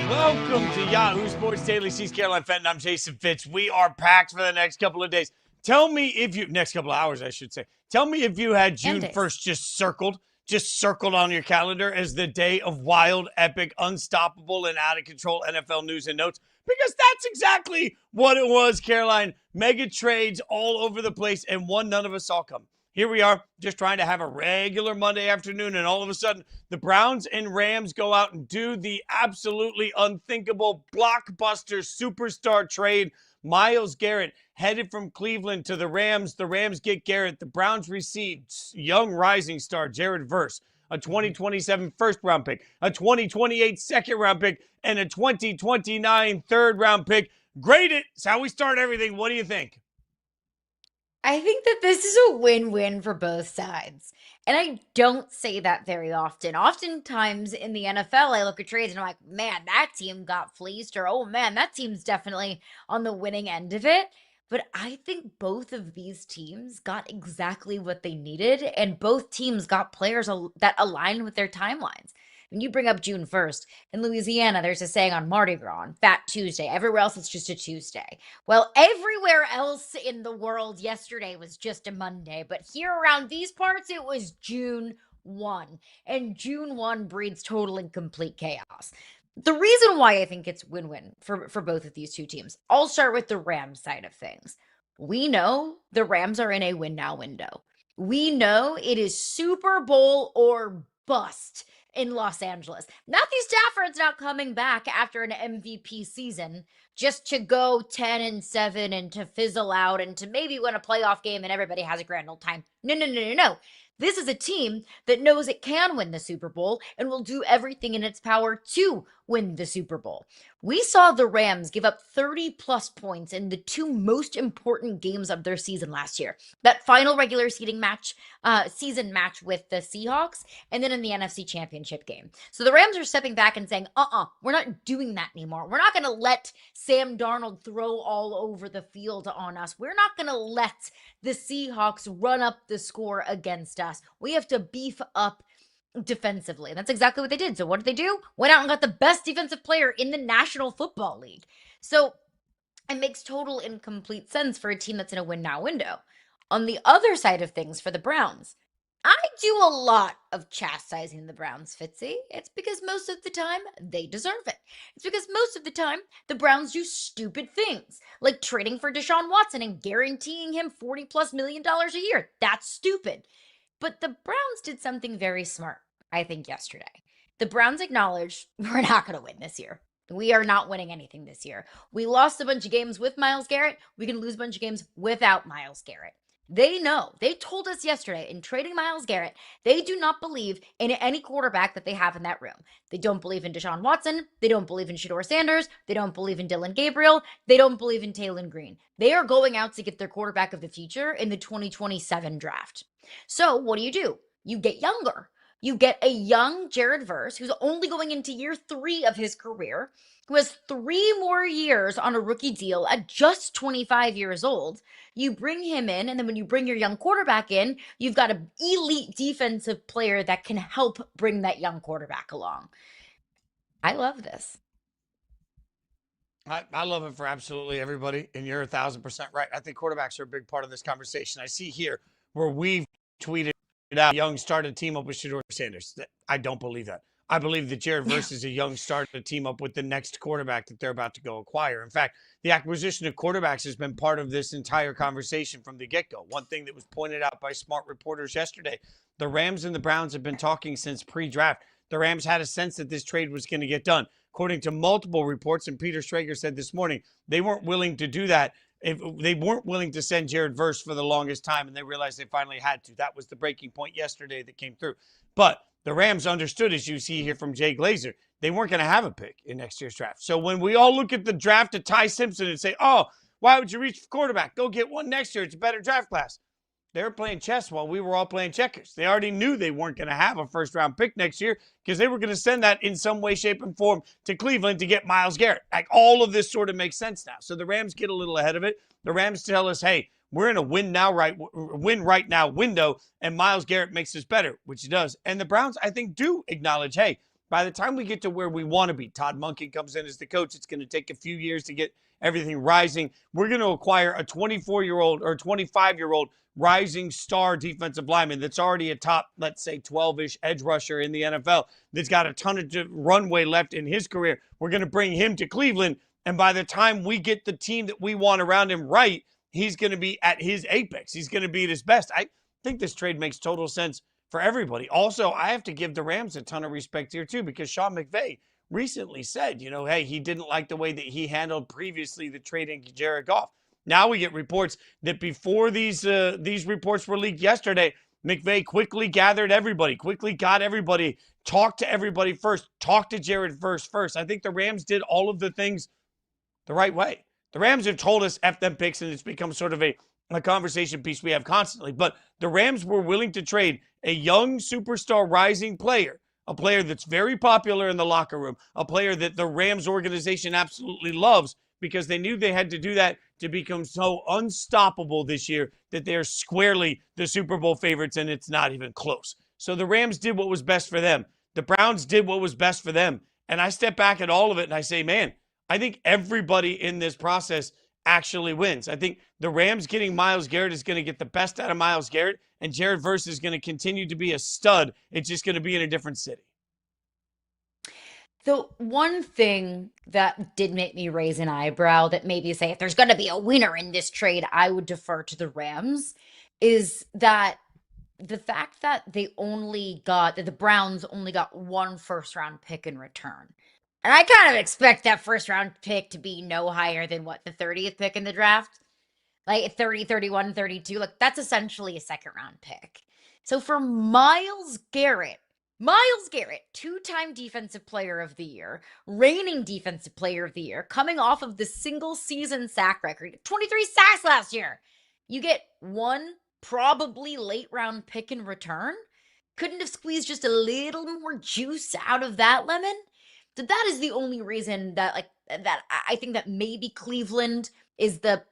Welcome to Yahoo Sports Daily. She's Caroline Fenton. I'm Jason Fitz. We are packed for the next couple of days. Tell me if you, next couple of hours, I should say. Tell me if you had June 1st just circled on your calendar as the day of wild, epic, unstoppable, and out of control NFL news and notes. Because that's exactly what it was, Caroline. Mega trades all over the place, and one none of us saw come. Here we are, just trying to have a regular Monday afternoon, and all of a sudden, the Browns and Rams go out and do the absolutely unthinkable blockbuster superstar trade. Myles Garrett headed from Cleveland to the Rams. The Rams get Garrett. The Browns received young rising star Jared Verse, a 2027 first-round pick, a 2028 second-round pick, and a 2029 third-round pick. Grade it. It's how we start everything. What do you think? I think that this is a win-win for both sides. And I don't say that very often. Oftentimes in the NFL, I look at trades and I'm like, man, that team got fleeced, or oh man, that team's definitely on the winning end of it. But I think both of these teams got exactly what they needed, and both teams got players that align with their timelines. When you bring up June 1st, in Louisiana, there's a saying on Mardi Gras, on Fat Tuesday. Everywhere else, it's just a Tuesday. Well, everywhere else in the world, yesterday was just a Monday. But here around these parts, it was June 1. And June 1 breeds total and complete chaos. The reason why I think it's win-win for both of these two teams, I'll start with the Rams side of things. We know the Rams are in a win-now window. We know it is Super Bowl or bust in Los Angeles. Matthew Stafford's not coming back after an MVP season just to go 10-7 and to fizzle out and to maybe win a playoff game and everybody has a grand old time. No. This is a team that knows it can win the Super Bowl and will do everything in its power to win the Super Bowl. We saw the Rams give up 30-plus points in the two most important games of their season last year. That final regular season match with the Seahawks, and then in the NFC Championship game. So the Rams are stepping back and saying, we're not doing that anymore. We're not going to let Sam Darnold throw all over the field on us. We're not going to let the Seahawks run up the score against us. We have to beef up defensively. And that's exactly what they did. So what did they do? Went out and got the best defensive player in the National Football League. So it makes total and complete sense for a team that's in a win-now window. On the other side of things for the Browns, I do a lot of chastising the Browns, Fitzy. It's because most of the time they deserve it. It's because most of the time the Browns do stupid things, like trading for Deshaun Watson and guaranteeing him $40+ million a year. That's stupid. But the Browns did something very smart, I think, yesterday. The Browns acknowledged we're not going to win this year. We are not winning anything this year. We lost a bunch of games with Myles Garrett. We can lose a bunch of games without Myles Garrett. They know. They told us yesterday in trading Myles Garrett, they do not believe in any quarterback that they have in that room. They don't believe in Deshaun Watson. They don't believe in Shedeur Sanders. They don't believe in Dylan Gabriel. They don't believe in Taylor Green. They are going out to get their quarterback of the future in the 2027 draft. So what do? You get younger. You get a young Jared Verse who's only going into year 3 of his career, who has 3 more years on a rookie deal at just 25 years old. You bring him in, and then when you bring your young quarterback in, you've got an elite defensive player that can help bring that young quarterback along. I love this. I love it for absolutely everybody, and you're 1,000% right. I think quarterbacks are a big part of this conversation. I see here where we've tweeted out young started team up with Shedeur Sanders. I don't believe that. I believe that Jared Verse is a young start to team up with the next quarterback that they're about to go acquire. In fact, the acquisition of quarterbacks has been part of this entire conversation from the get-go. One thing that was pointed out by smart reporters yesterday, the Rams and the Browns have been talking since pre-draft. The Rams had a sense that this trade was going to get done. According to multiple reports, and Peter Schrager said this morning, they weren't willing to do that. If they weren't willing to send Jared Verse for the longest time, and they realized they finally had to. That was the breaking point yesterday that came through. But the Rams understood, as you see here from Jay Glazer, they weren't going to have a pick in next year's draft. So when we all look at the draft of Ty Simpson and say, why would you reach for quarterback? Go get one next year. It's a better draft class. They were playing chess while we were all playing checkers. They already knew they weren't going to have a first-round pick next year because they were going to send that in some way, shape, and form to Cleveland to get Myles Garrett. Like, all of this sort of makes sense now. So the Rams get a little ahead of it. The Rams tell us, hey, we're in a win right now window, and Myles Garrett makes us better, which he does. And the Browns, I think, do acknowledge, hey, By the time we get to where we want to be, Todd Monken comes in as the coach. It's going to take a few years to get everything rising. We're going to acquire a 24-year-old or 25-year-old rising star defensive lineman that's already a top, let's say, 12-ish edge rusher in the NFL that's got a ton of runway left in his career. We're going to bring him to Cleveland, and by the time we get the team that we want around him right, he's going to be at his apex. He's going to be at his best. I think this trade makes total sense for everybody. Also, I have to give the Rams a ton of respect here too, because Sean McVay recently said, hey, he didn't like the way that he handled previously the trading Jared Goff. Now we get reports that before these reports were leaked yesterday, McVay quickly gathered everybody, quickly got everybody, talked to everybody first, talked to Jared first. I think the Rams did all of the things the right way. The Rams have told us F them picks, and it's become sort of a conversation piece we have constantly. But the Rams were willing to trade a young superstar rising player, a player that's very popular in the locker room, a player that the Rams organization absolutely loves, because they knew they had to do that to become so unstoppable this year that they're squarely the Super Bowl favorites, and it's not even close. So the Rams did what was best for them. The Browns did what was best for them. And I step back at all of it and I say, man, I think everybody in this process actually wins. I think the Rams getting Myles Garrett is going to get the best out of Myles Garrett, and Jared Verse is going to continue to be a stud. It's just going to be in a different city. The one thing that did make me raise an eyebrow, that made me say, if there's going to be a winner in this trade, I would defer to the Rams, is that the fact that the Browns only got one first-round pick in return. And I kind of expect that first-round pick to be no higher than, the 30th pick in the draft? Like 30, 31, 32. Like, that's essentially a second-round pick. So for Myles Garrett, two-time Defensive Player of the Year, reigning Defensive Player of the Year, coming off of the single-season sack record, 23 sacks last year. You get one probably late-round pick in return? Couldn't have squeezed just a little more juice out of that lemon? So that is the only reason that I think that maybe Cleveland is the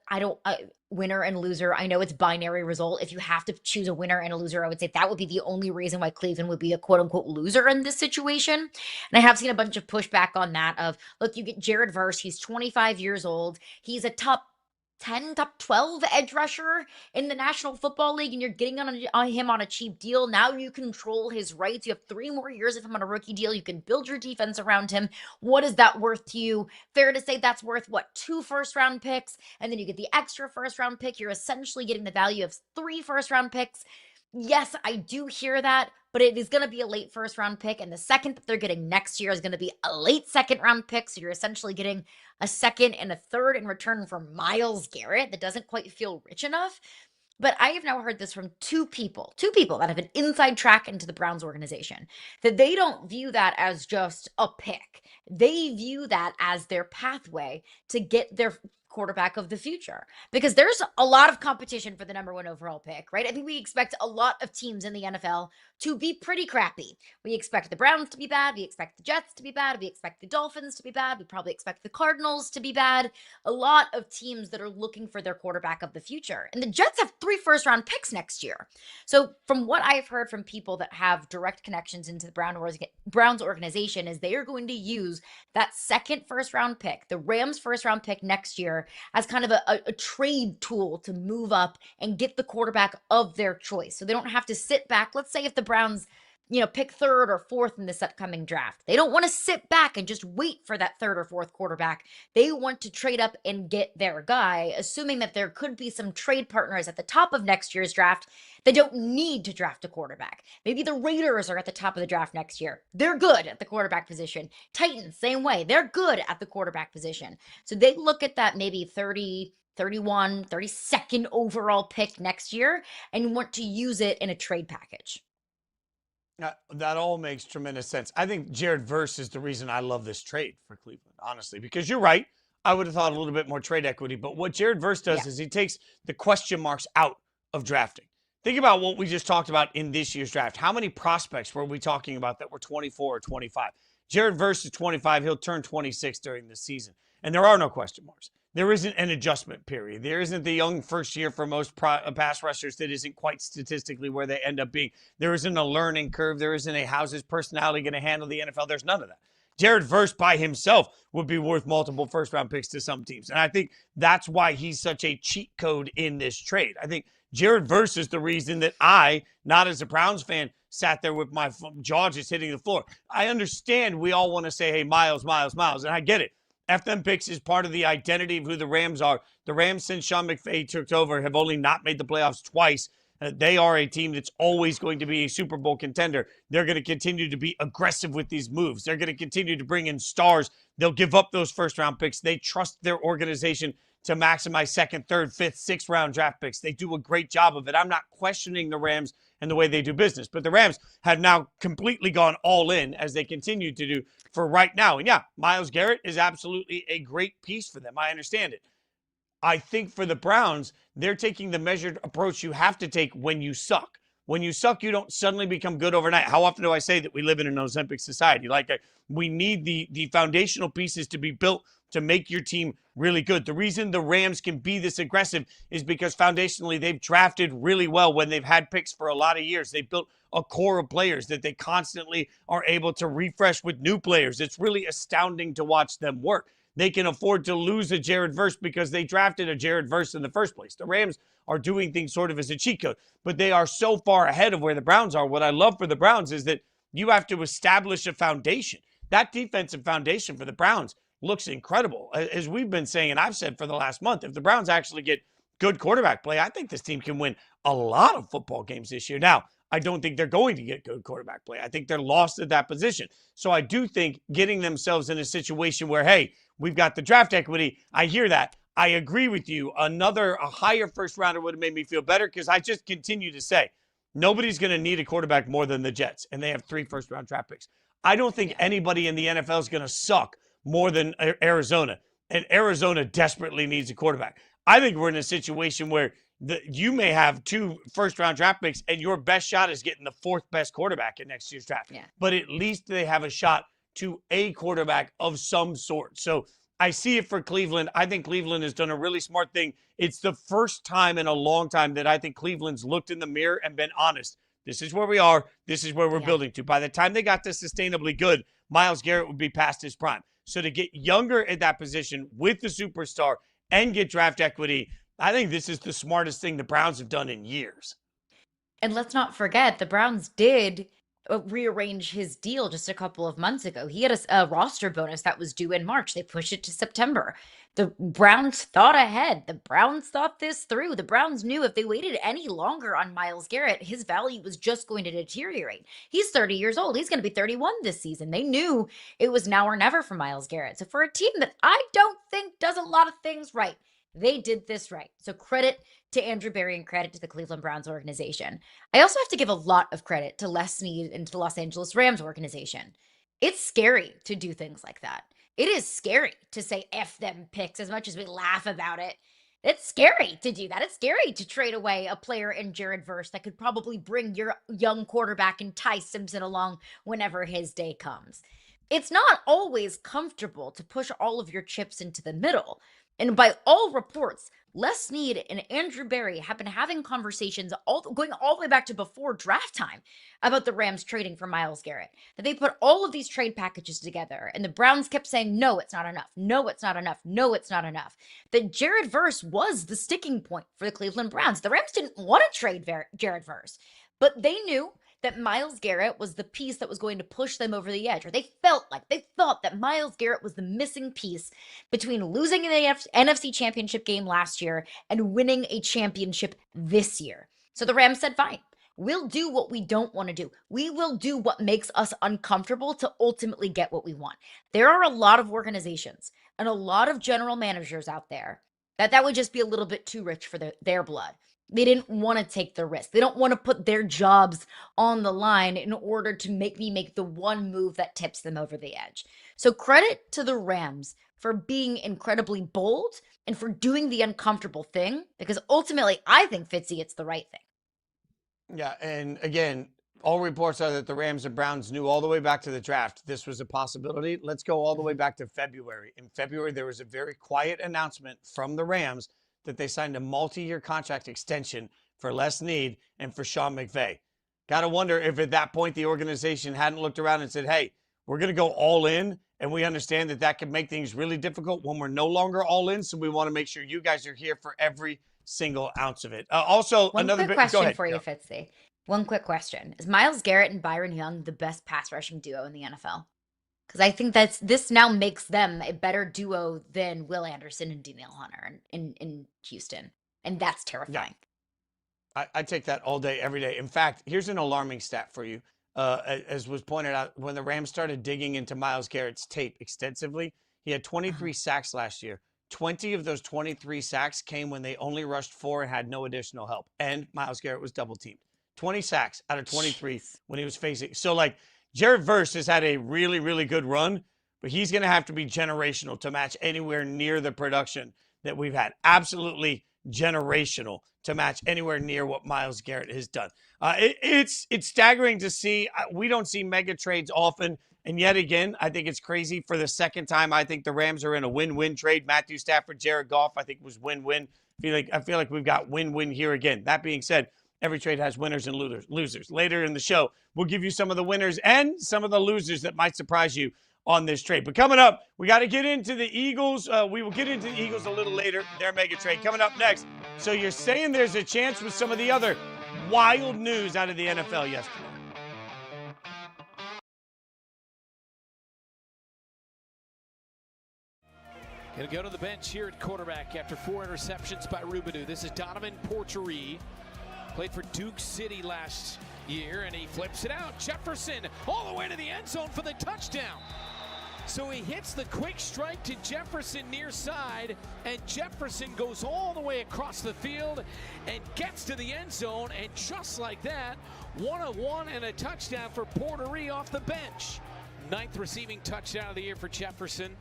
winner and loser. I know it's binary result. If you have to choose a winner and a loser, I would say that would be the only reason why Cleveland would be a quote unquote loser in this situation. And I have seen a bunch of pushback on that of, look, you get Jared Verse. He's 25 years old. He's a top 10, top 12 edge rusher in the National Football League, and you're getting on him on a cheap deal. Now you control his rights. You have 3 more years of him on a rookie deal. You can build your defense around him. What is that worth to you? Fair to say that's worth, 2 first-round picks, and then you get the extra first-round pick. You're essentially getting the value of 3 first-round picks. Yes, I do hear that, but it is going to be a late first-round pick, and the second that they're getting next year is going to be a late second-round pick, so you're essentially getting a second and a third in return for Myles Garrett. That doesn't quite feel rich enough. But I have now heard this from two people that have an inside track into the Browns organization, that they don't view that as just a pick. They view that as their pathway to get their quarterback of the future, because there's a lot of competition for the number 1 overall pick, right? I think we expect a lot of teams in the NFL to be pretty crappy. We expect the Browns to be bad. We expect the Jets to be bad. We expect the Dolphins to be bad. We probably expect the Cardinals to be bad. A lot of teams that are looking for their quarterback of the future. And the Jets have 3 first-round picks next year. So from what I've heard from people that have direct connections into the Browns organization, is they are going to use that second first-round pick, the Rams first-round pick next year, as kind of a trade tool to move up and get the quarterback of their choice. So they don't have to sit back. Let's say if the Browns, pick 3rd or 4th in this upcoming draft. They don't want to sit back and just wait for that 3rd or 4th quarterback. They want to trade up and get their guy, assuming that there could be some trade partners at the top of next year's draft that don't need to draft a quarterback. Maybe the Raiders are at the top of the draft next year. They're good at the quarterback position. Titans, same way. They're good at the quarterback position. So they look at that maybe 30, 31, 32nd overall pick next year and want to use it in a trade package. That all makes tremendous sense. I think Jared Verse is the reason I love this trade for Cleveland, honestly, because you're right. I would have thought a little bit more trade equity, but what Jared Verse does is he takes the question marks out of drafting. Think about what we just talked about in this year's draft. How many prospects were we talking about that were 24 or 25? Jared Verse is 25. He'll turn 26 during the season. And there are no question marks. there isn't an adjustment period. There isn't the young first year for most pass rushers that isn't quite statistically where they end up being. There isn't a learning curve. There isn't a how's his personality going to handle the NFL. There's none of that. Jared Verse by himself would be worth multiple first-round picks to some teams. And I think that's why he's such a cheat code in this trade. I think Jared Verse is the reason that I, not as a Browns fan, sat there with my jaw just hitting the floor. I understand we all want to say, hey, Myles, Myles, Myles, and I get it. FM picks is part of the identity of who the Rams are. The Rams, since Sean McVay took over, have only not made the playoffs twice. They are a team that's always going to be a Super Bowl contender. They're going to continue to be aggressive with these moves. They're going to continue to bring in stars. They'll give up those first-round picks. They trust their organization to maximize second, third, fifth, sixth-round draft picks. They do a great job of it. I'm not questioning the Rams and the way they do business, but the Rams have now completely gone all in, as they continue to do for right now. And yeah, Myles Garrett is absolutely a great piece for them. I understand it. I think for the Browns, they're taking the measured approach you have to take when you suck. When you suck, you don't suddenly become good overnight. How often do I say that we live in an Ozempic society? Like, we need the foundational pieces to be built to make your team really good. The reason the Rams can be this aggressive is because foundationally they've drafted really well when they've had picks for a lot of years. They've built a core of players that they constantly are able to refresh with new players. It's really astounding to watch them work. They can afford to lose a Jared Verse because they drafted a Jared Verse in the first place. The Rams are doing things sort of as a cheat code, but they are so far ahead of where the Browns are. What I love for the Browns is that you have to establish a foundation. That defensive foundation for the Browns looks incredible. As we've been saying, and I've said for the last month, if the Browns actually get good quarterback play, I think this team can win a lot of football games this year. Now, I don't think they're going to get good quarterback play. I think they're lost at that position. So I do think getting themselves in a situation where, hey, we've got the draft equity. I hear that. I agree with you. A higher first rounder would have made me feel better, because I just continue to say nobody's going to need a quarterback more than the Jets, and they have 3 first-round draft picks. I don't think anybody in the NFL is going to suck more than Arizona, and Arizona desperately needs a quarterback. I think we're in a situation where you may have 2 first-round draft picks, and your best shot is getting the 4th best quarterback in next year's draft. Yeah. But at least they have a shot to a quarterback of some sort. So I see it for Cleveland. I think Cleveland has done a really smart thing. It's the first time in a long time that I think Cleveland's looked in the mirror and been honest. This is where we are. This is where we're building to. By the time they got to sustainably good, Myles Garrett would be past his prime. So to get younger at that position with the superstar and get draft equity, I think this is the smartest thing the Browns have done in years. And let's not forget, the Browns did rearrange his deal just a couple of months ago. He had a roster bonus that was due in March. They pushed it to September. The Browns thought ahead. The Browns thought this through. The Browns knew if they waited any longer on Myles Garrett, his value was just going to deteriorate. He's 30 years old. He's going to be 31 this season. They knew it was now or never for Myles Garrett. So for a team that I don't think does a lot of things right, they did this right. So credit to Andrew Berry and credit to the Cleveland Browns organization. I also have to give a lot of credit to Les Snead and to the Los Angeles Rams organization. It's scary to do things like that. It is scary to say F them picks, as much as we laugh about it. It's scary to do that. It's scary to trade away a player in Jared Verse that could probably bring your young quarterback and Ty Simpson along whenever his day comes. It's not always comfortable to push all of your chips into the middle. And by all reports, Les Snead and Andrew Berry have been having conversations going all the way back to before draft time about the Rams trading for Myles Garrett. That they put all of these trade packages together, and the Browns kept saying, no, it's not enough. No, it's not enough. No, it's not enough. That Jared Verse was the sticking point for the Cleveland Browns. The Rams didn't want to trade Jared Verse, but they knew that Myles Garrett was the piece that was going to push them over the edge, or they thought that Myles Garrett was the missing piece between losing the NFC Championship game last year and winning a championship this year. So the Rams said, fine, we'll do what we don't want to do. We will do what makes us uncomfortable to ultimately get what we want. There are a lot of organizations and a lot of general managers out there that would just be a little bit too rich for their blood. They didn't want to take the risk. They don't want to put their jobs on the line in order to make the one move that tips them over the edge. So credit to the Rams for being incredibly bold and for doing the uncomfortable thing, because ultimately I think, Fitzy, it's the right thing. Yeah, and again, All reports are that the Rams and Browns knew all the way back to the draft this was a possibility. Let's go all the way back to February. In February, there was a very quiet announcement from the Rams that they signed a multi-year contract extension for Les Snead and for Sean McVay. Got to wonder if at that point the organization hadn't looked around and said, hey, we're going to go all in, and we understand that that can make things really difficult when we're no longer all in, so we want to make sure you guys are here for every single ounce of it. Also, One another quick question for you, Fitzy. One quick question. Is Myles Garrett and Byron Young the best pass rushing duo in the NFL? Because I think this now makes them a better duo than Will Anderson and Danielle Hunter in Houston. And that's terrifying. I take that all day, every day. In fact, here's an alarming stat for you. As was pointed out, when the Rams started digging into Myles Garrett's tape extensively, he had 23 sacks last year. 20 of those 23 sacks came when they only rushed 4 and had no additional help. And Myles Garrett was double teamed. 20 sacks out of 23 when he was facing. So, like, Jared Verse has had a really, really good run, but he's going to have to be generational to match anywhere near the production that we've had. Absolutely generational to match anywhere near what Myles Garrett has done. It's staggering to see. We don't see mega trades often. And yet again, I think it's crazy. For the second time, I think the Rams are in a win-win trade. Matthew Stafford, Jared Goff, I think was win-win. I feel like we've got win-win here again. That being said, every trade has winners and losers. Later in the show, we'll give you some of the winners and some of the losers that might surprise you on this trade. But coming up, we got to get into the Eagles. We will get into the Eagles a little later, their mega trade. Coming up next. So you're saying there's a chance with some of the other wild news out of the NFL yesterday. Going to go to the bench here at quarterback after 4 interceptions by Rubadu. This is Donovan Porchery. Played for Duke City last year, and he flips it out. Jefferson all the way to the end zone for the touchdown. So he hits the quick strike to Jefferson near side, and Jefferson goes all the way across the field and gets to the end zone, and just like that, 1-of-1 and a touchdown for Porchery off the bench. 9th receiving touchdown of the year for Jefferson.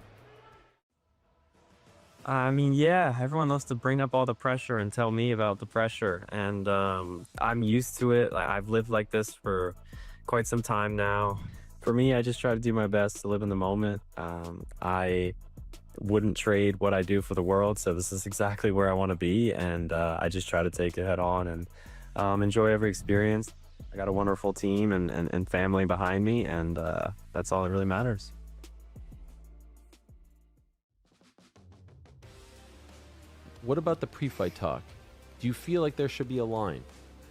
I mean, yeah, everyone loves to bring up all the pressure and tell me about the pressure. And I'm used to it. I've lived like this for quite some time now. For me, I just try to do my best to live in the moment. I wouldn't trade what I do for the world. So this is exactly where I want to be. And I just try to take it head on and enjoy every experience. I got a wonderful team and family behind me. And that's all that really matters. What about the pre-fight talk? Do you feel like there should be a line?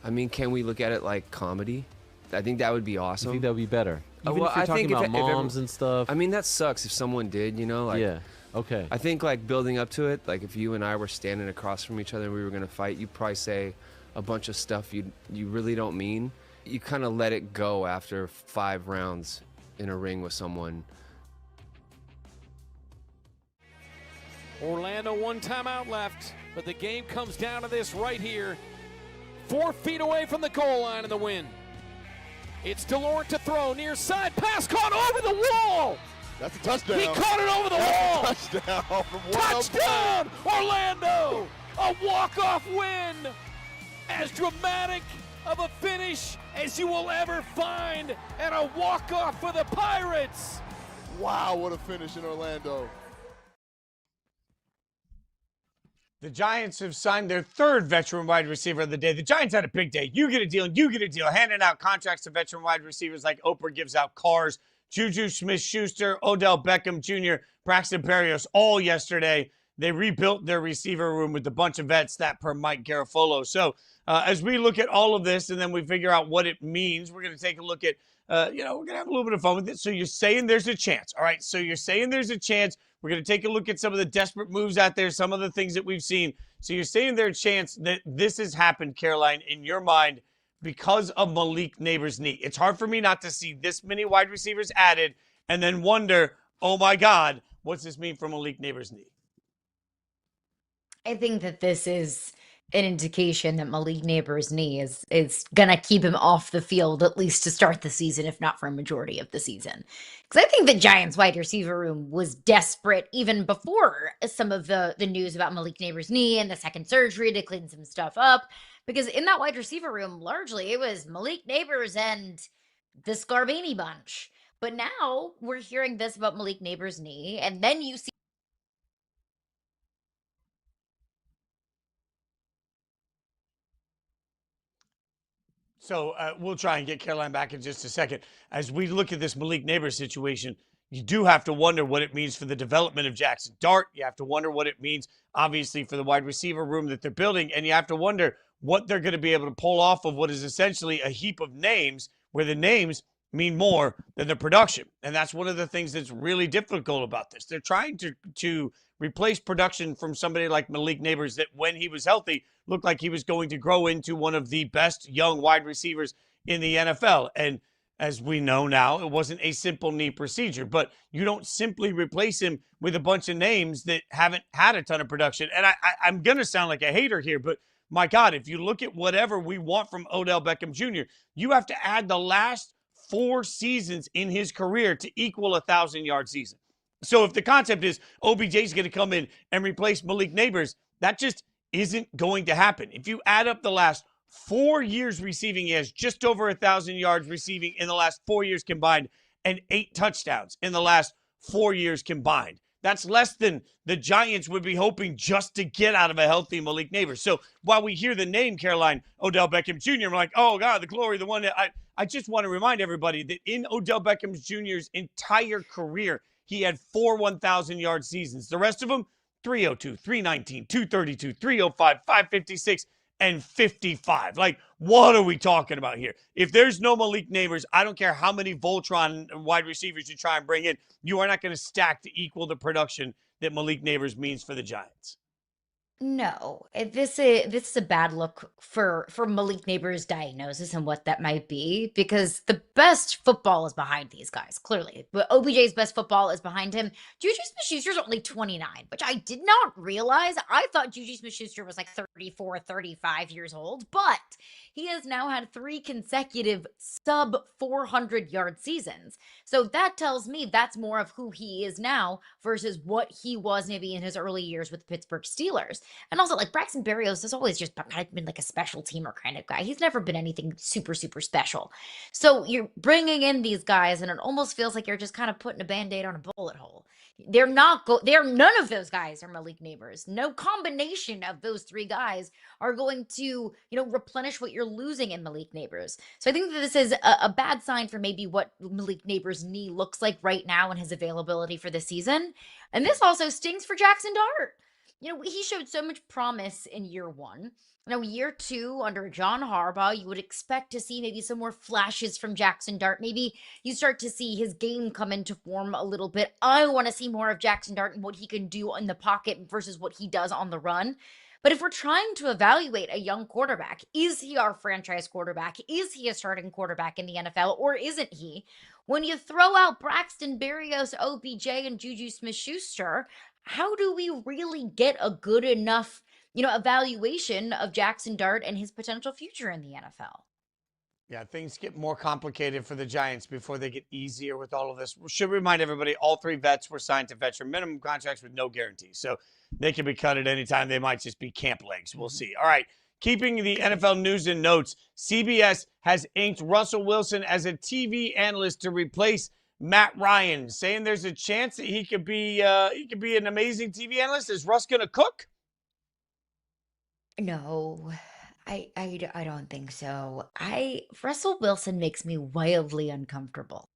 I mean, can we look at it like comedy? I think that would be awesome. You think that would be better? Even well, if you're I talking think about moms and stuff. I mean, that sucks if someone did, you know? Like, yeah, okay. I think, like, building up to it, like, if you and I were standing across from each other and we were going to fight, you'd probably say a bunch of stuff you really don't mean. You kind of let it go after 5 rounds in a ring with someone. Orlando, 1 timeout left, but the game comes down to this right here. 4 feet away from the goal line in the win. It's DeLore to throw, near side, pass caught over the wall. That's a touchdown. He caught it over the wall. Touchdown from Touchdown, Orlando! A walk-off win. As dramatic of a finish as you will ever find, and a walk-off for the Pirates. Wow, what a finish in Orlando. The Giants have signed their 3rd veteran wide receiver of the day. The Giants had a big day. You get a deal, and you get a deal. Handing out contracts to veteran wide receivers like Oprah gives out cars. Juju Smith-Schuster, Odell Beckham Jr., Braxton Berrios, all yesterday. They rebuilt their receiver room with a bunch of vets, that per Mike Garafolo. So as we look at all of this and then we figure out what it means, we're going to take a look at, we're going to have a little bit of fun with it. So you're saying there's a chance, all right? So you're saying there's a chance. We're going to take a look at some of the desperate moves out there, some of the things that we've seen. So you're saying there's a chance that this has happened, Caroline, in your mind because of Malik Neighbors' knee. It's hard for me not to see this many wide receivers added and then wonder, oh my God, what's this mean for Malik Neighbors' knee? I think that this is an indication that Malik Neighbors' knee is gonna keep him off the field at least to start the season, if not for a majority of the season. Because I think the Giants' wide receiver room was desperate even before some of the news about Malik Neighbors' knee and the second surgery to clean some stuff up. Because in that wide receiver room, largely it was Malik Neighbors and the Scarbini bunch. But now we're hearing this about Malik Neighbors' knee, and then you see. So we'll try and get Caroline back in just a second. As we look at this Malik Neighbors situation, you do have to wonder what it means for the development of Jackson Dart. You have to wonder what it means, obviously, for the wide receiver room that they're building. And you have to wonder what they're going to be able to pull off of what is essentially a heap of names, where the names mean more than the production. And that's one of the things that's really difficult about this. They're trying to replace production from somebody like Malik Neighbors that, when he was healthy, looked like he was going to grow into one of the best young wide receivers in the NFL. And as we know now, it wasn't a simple knee procedure, but you don't simply replace him with a bunch of names that haven't had a ton of production. And I'm going to sound like a hater here, but my God, if you look at whatever we want from Odell Beckham Jr., you have to add the last 4 seasons in his career to equal 1,000-yard season. So if the concept is OBJ is going to come in and replace Malik Neighbors, that just isn't going to happen. If you add up the last 4 years receiving, he has just over 1,000 yards receiving in the last 4 years combined and 8 touchdowns in the last 4 years combined. That's less than the Giants would be hoping just to get out of a healthy Malik Neighbors. So while we hear the name, Caroline, Odell Beckham Jr., we're like, oh, God, the glory, the one. I just want to remind everybody that in Odell Beckham Jr.'s entire career, he had 4 1,000-yard seasons. The rest of them, 302, 319, 232, 305, 556, and 55. Like, what are we talking about here? If there's no Malik Neighbors, I don't care how many Voltron wide receivers you try and bring in, you are not going to stack to equal the production that Malik Neighbors means for the Giants. No, this is a bad look for Malik Neighbors' diagnosis and what that might be, because the best football is behind these guys, clearly. But OBJ's best football is behind him. Juju Smith-Schuster's only 29, which I did not realize. I thought Juju Smith-Schuster was like 34, 35 years old, but he has now had 3 consecutive sub 400-yard seasons. So that tells me that's more of who he is now versus what he was maybe in his early years with the Pittsburgh Steelers. And also, like, Braxton Berrios has always just kind of been like a special teamer kind of guy. He's never been anything super, super special. So you're bringing in these guys, and it almost feels like you're just kind of putting a Band-Aid on a bullet hole. They're none of those guys are Malik Neighbors. No combination of those 3 guys are going to, replenish what you're losing in Malik Neighbors. So I think that this is a bad sign for maybe what Malik Neighbors' knee looks like right now and his availability for the season. And this also stings for Jackson Dart. He showed so much promise in year 1. Year 2, under John Harbaugh, you would expect to see maybe some more flashes from Jackson Dart. Maybe you start to see his game come into form a little bit. I want to see more of Jackson Dart and what he can do in the pocket versus what he does on the run. But if we're trying to evaluate a young quarterback, is he our franchise quarterback? Is he a starting quarterback in the NFL, or isn't he? When you throw out Braxton Berrios, OBJ, and Juju Smith-Schuster, how do we really get a good enough, evaluation of Jackson Dart and his potential future in the NFL? Yeah, things get more complicated for the Giants before they get easier with all of this. We should remind everybody, all 3 vets were signed to veteran minimum contracts with no guarantees. So they can be cut at any time. They might just be camp legs. We'll see. All right. Keeping the NFL news and notes, CBS has inked Russell Wilson as a TV analyst to replace Matt Ryan, saying there's a chance that he could be an amazing TV analyst. Is Russ going to cook? No, I don't think so. Russell Wilson makes me wildly uncomfortable.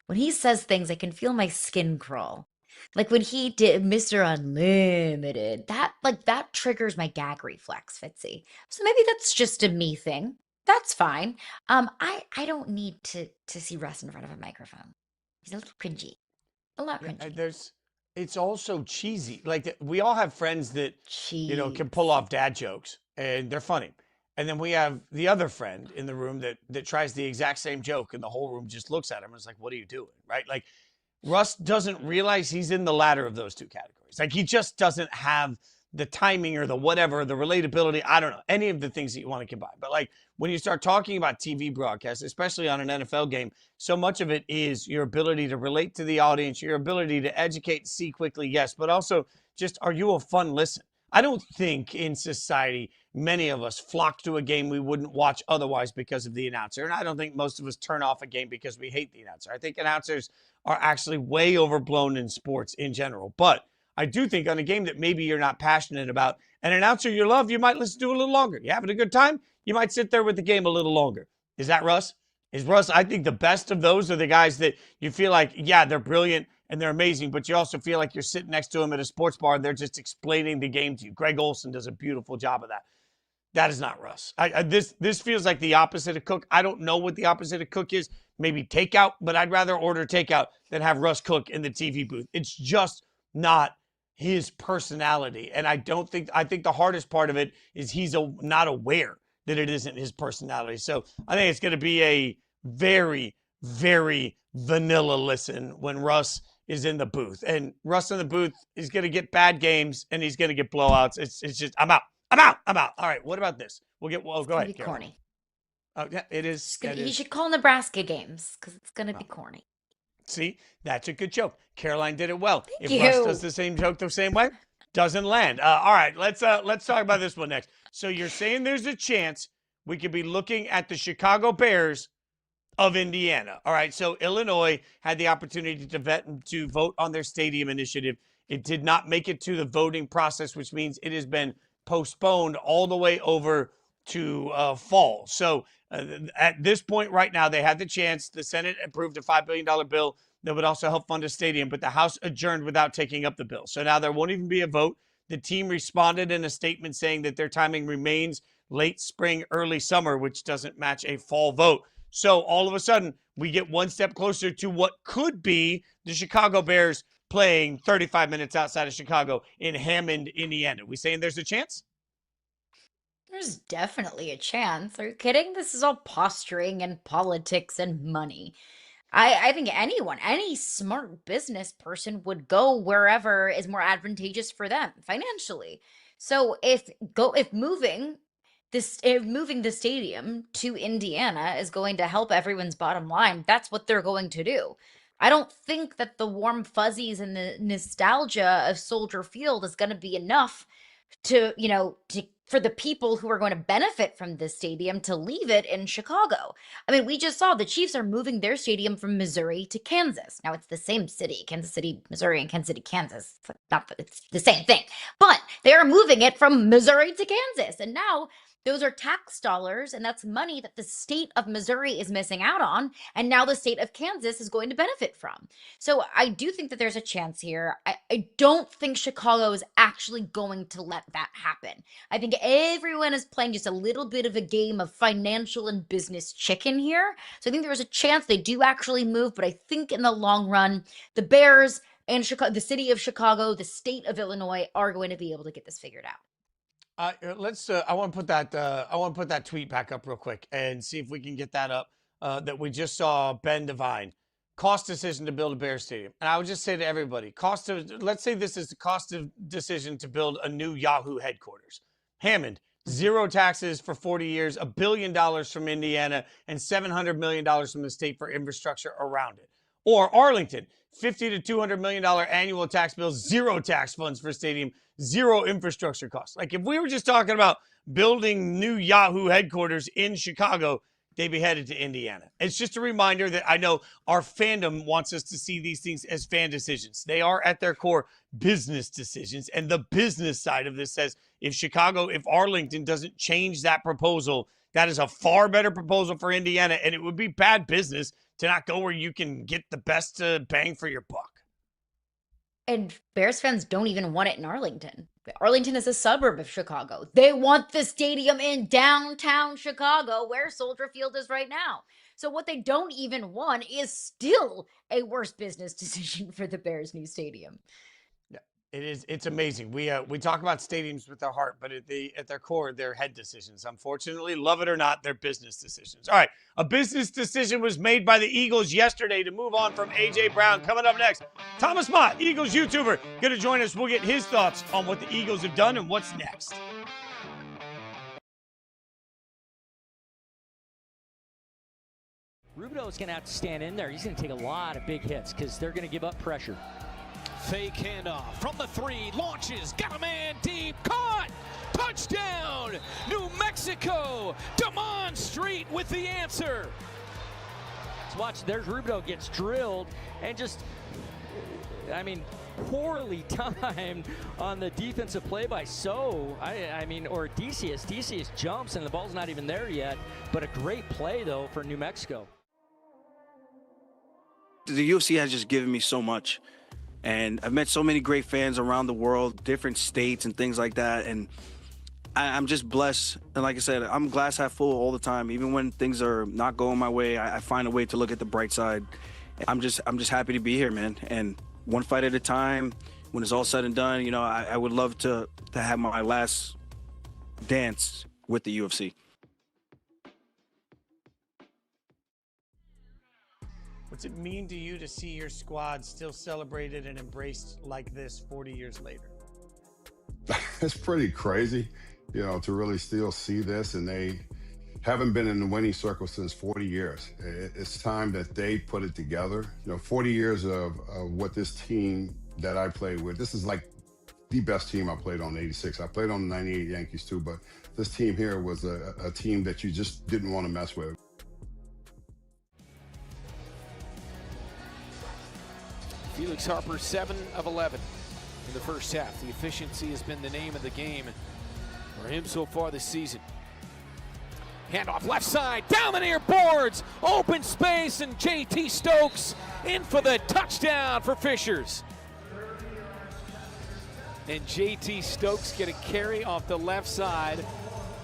When he says things, I can feel my skin crawl. Like when he did Mr. Unlimited, that triggers my gag reflex, Fitzy. So maybe that's just a me thing. That's fine. I don't need to see Russ in front of a microphone. He's a little cringy. A lot cringy. It's also cheesy. Like, we all have friends that, can pull off dad jokes, and they're funny. And then we have the other friend in the room that tries the exact same joke, and the whole room just looks at him and is like, what are you doing? Right? Like, Russ doesn't realize he's in the latter of those 2 categories. Like, he just doesn't have the timing or the whatever, the relatability. I don't know, any of the things that you want to combine. But like, when you start talking about TV broadcasts, especially on an NFL game, so much of it is your ability to relate to the audience, your ability to educate, see quickly, yes, but also just, are you a fun listen? I don't think in society many of us flock to a game we wouldn't watch otherwise because of the announcer. And I don't think most of us turn off a game because we hate the announcer. I think announcers are actually way overblown in sports in general. But I do think on a game that maybe you're not passionate about, an announcer you love, you might listen to a little longer. You having a good time? You might sit there with the game a little longer. Is that Russ? Is Russ, I think the best of those are the guys that you feel like, yeah, they're brilliant and they're amazing, but you also feel like you're sitting next to them at a sports bar and they're just explaining the game to you. Greg Olson does a beautiful job of that. That is not Russ. This feels like the opposite of Cook. I don't know what the opposite of Cook is. Maybe takeout, but I'd rather order takeout than have Russ Cook in the TV booth. It's just not his personality. And I think the hardest part of it is he's not aware that it isn't his personality. So I think it's going to be a very, very vanilla listen when Russ is in the booth. And Russ in the booth is going to get bad games and he's going to get blowouts. It's just, I'm out. All right, what about this? Go ahead. Be corny. Oh, yeah, it is. You should call Nebraska games because it's going to be corny. See, that's a good joke. Caroline did it well. Thank if you. Russ does the same joke the same way, doesn't land. All right, let's talk about this one next. So you're saying there's a chance we could be looking at the Chicago Bears of Indiana. All right, so Illinois had the opportunity to vote on their stadium initiative. It did not make it to the voting process, which means it has been postponed all the way over to fall. So at this point right now, they had the chance. The Senate approved a $5 billion bill that would also help fund a stadium, but the House adjourned without taking up the bill. So now there won't even be a vote. The team responded in a statement saying that their timing remains late spring, early summer, which doesn't match a fall vote. So all of a sudden, we get one step closer to what could be the Chicago Bears playing 35 minutes outside of Chicago in Hammond, Indiana. We saying there's a chance? There's definitely a chance. Are you kidding? This is all posturing and politics and money. I think any smart business person would go wherever is more advantageous for them financially. So if moving the stadium to Indiana is going to help everyone's bottom line, that's what they're going to do. I don't think that the warm fuzzies and the nostalgia of Soldier Field is going to be enough for the people who are going to benefit from this stadium to leave it in Chicago. I mean, we just saw the Chiefs are moving their stadium from Missouri to Kansas. Now it's the same city, Kansas City, Missouri, and Kansas City, Kansas. It's the same thing, but they are moving it from Missouri to Kansas, and now those are tax dollars, and that's money that the state of Missouri is missing out on, and now the state of Kansas is going to benefit from. So I do think that there's a chance here. I don't think Chicago is actually going to let that happen. I think everyone is playing just a little bit of a game of financial and business chicken here. So I think there's a chance they do actually move, but I think in the long run, the Bears and Chicago, the city of Chicago, the state of Illinois are going to be able to get this figured out. I want to put that tweet back up real quick and see if we can get that up. That we just saw Ben Devine cost decision to build a Bears stadium, and I would just say to everybody, let's say this is the cost of decision to build a new Yahoo headquarters. Hammond, 0 taxes for 40 years, $1 billion from Indiana, and $700 million from the state for infrastructure around it. Or Arlington, $50 to $200 million annual tax bill, 0 tax funds for stadium, 0 infrastructure costs. Like if we were just talking about building new Yahoo headquarters in Chicago, they'd be headed to Indiana. It's just a reminder that I know our fandom wants us to see these things as fan decisions. They are at their core business decisions. And the business side of this says if Arlington doesn't change that proposal, that is a far better proposal for Indiana. And it would be bad business to not go where you can get the best bang for your buck. And Bears fans don't even want it in Arlington. Arlington is a suburb of Chicago. They want the stadium in downtown Chicago, where Soldier Field is right now. So what they don't even want is still a worse business decision for the Bears' new stadium. It is. It's amazing. We talk about stadiums with our heart, but at their core, they're head decisions. Unfortunately, love it or not, they're business decisions. All right, a business decision was made by the Eagles yesterday to move on from A.J. Brown. Coming up next, Thomas Mott, Eagles YouTuber, going to join us. We'll get his thoughts on what the Eagles have done and what's next. Rubido's going to have to stand in there. He's going to take a lot of big hits because they're going to give up pressure. Fake handoff from the 3, launches, got a man deep, caught, touchdown, New Mexico. Damon Street with the answer. Let's watch, there's Rubidoux gets drilled and just, I mean, poorly timed on the defensive play by or Decius. Decius jumps and the ball's not even there yet, but a great play though for New Mexico. The UFC has just given me so much, and I've met so many great fans around the world, different states and things like that, and I'm just blessed. And like I said, I'm glass half full all the time. Even when things are not going my way, I find a way to look at the bright side. I'm just happy to be here, man. And one fight at a time. When it's all said and done, you know, I would love to have my last dance with the UFC. What's it mean to you to see your squad still celebrated and embraced like this 40 years later? It's pretty crazy, you know, to really still see this, and they haven't been in the winning circle since 40 years. It's time that they put it together. You know, 40 years of what this team that I played with, this is like the best team I played on in '86. I played on the '98 Yankees too, but this team here was a team that you just didn't want to mess with. Felix Harper, 7 of 11 in the first half. The efficiency has been the name of the game for him so far this season. Handoff left side, down the near boards, open space, and JT Stokes in for the touchdown for Fishers. And JT Stokes get a carry off the left side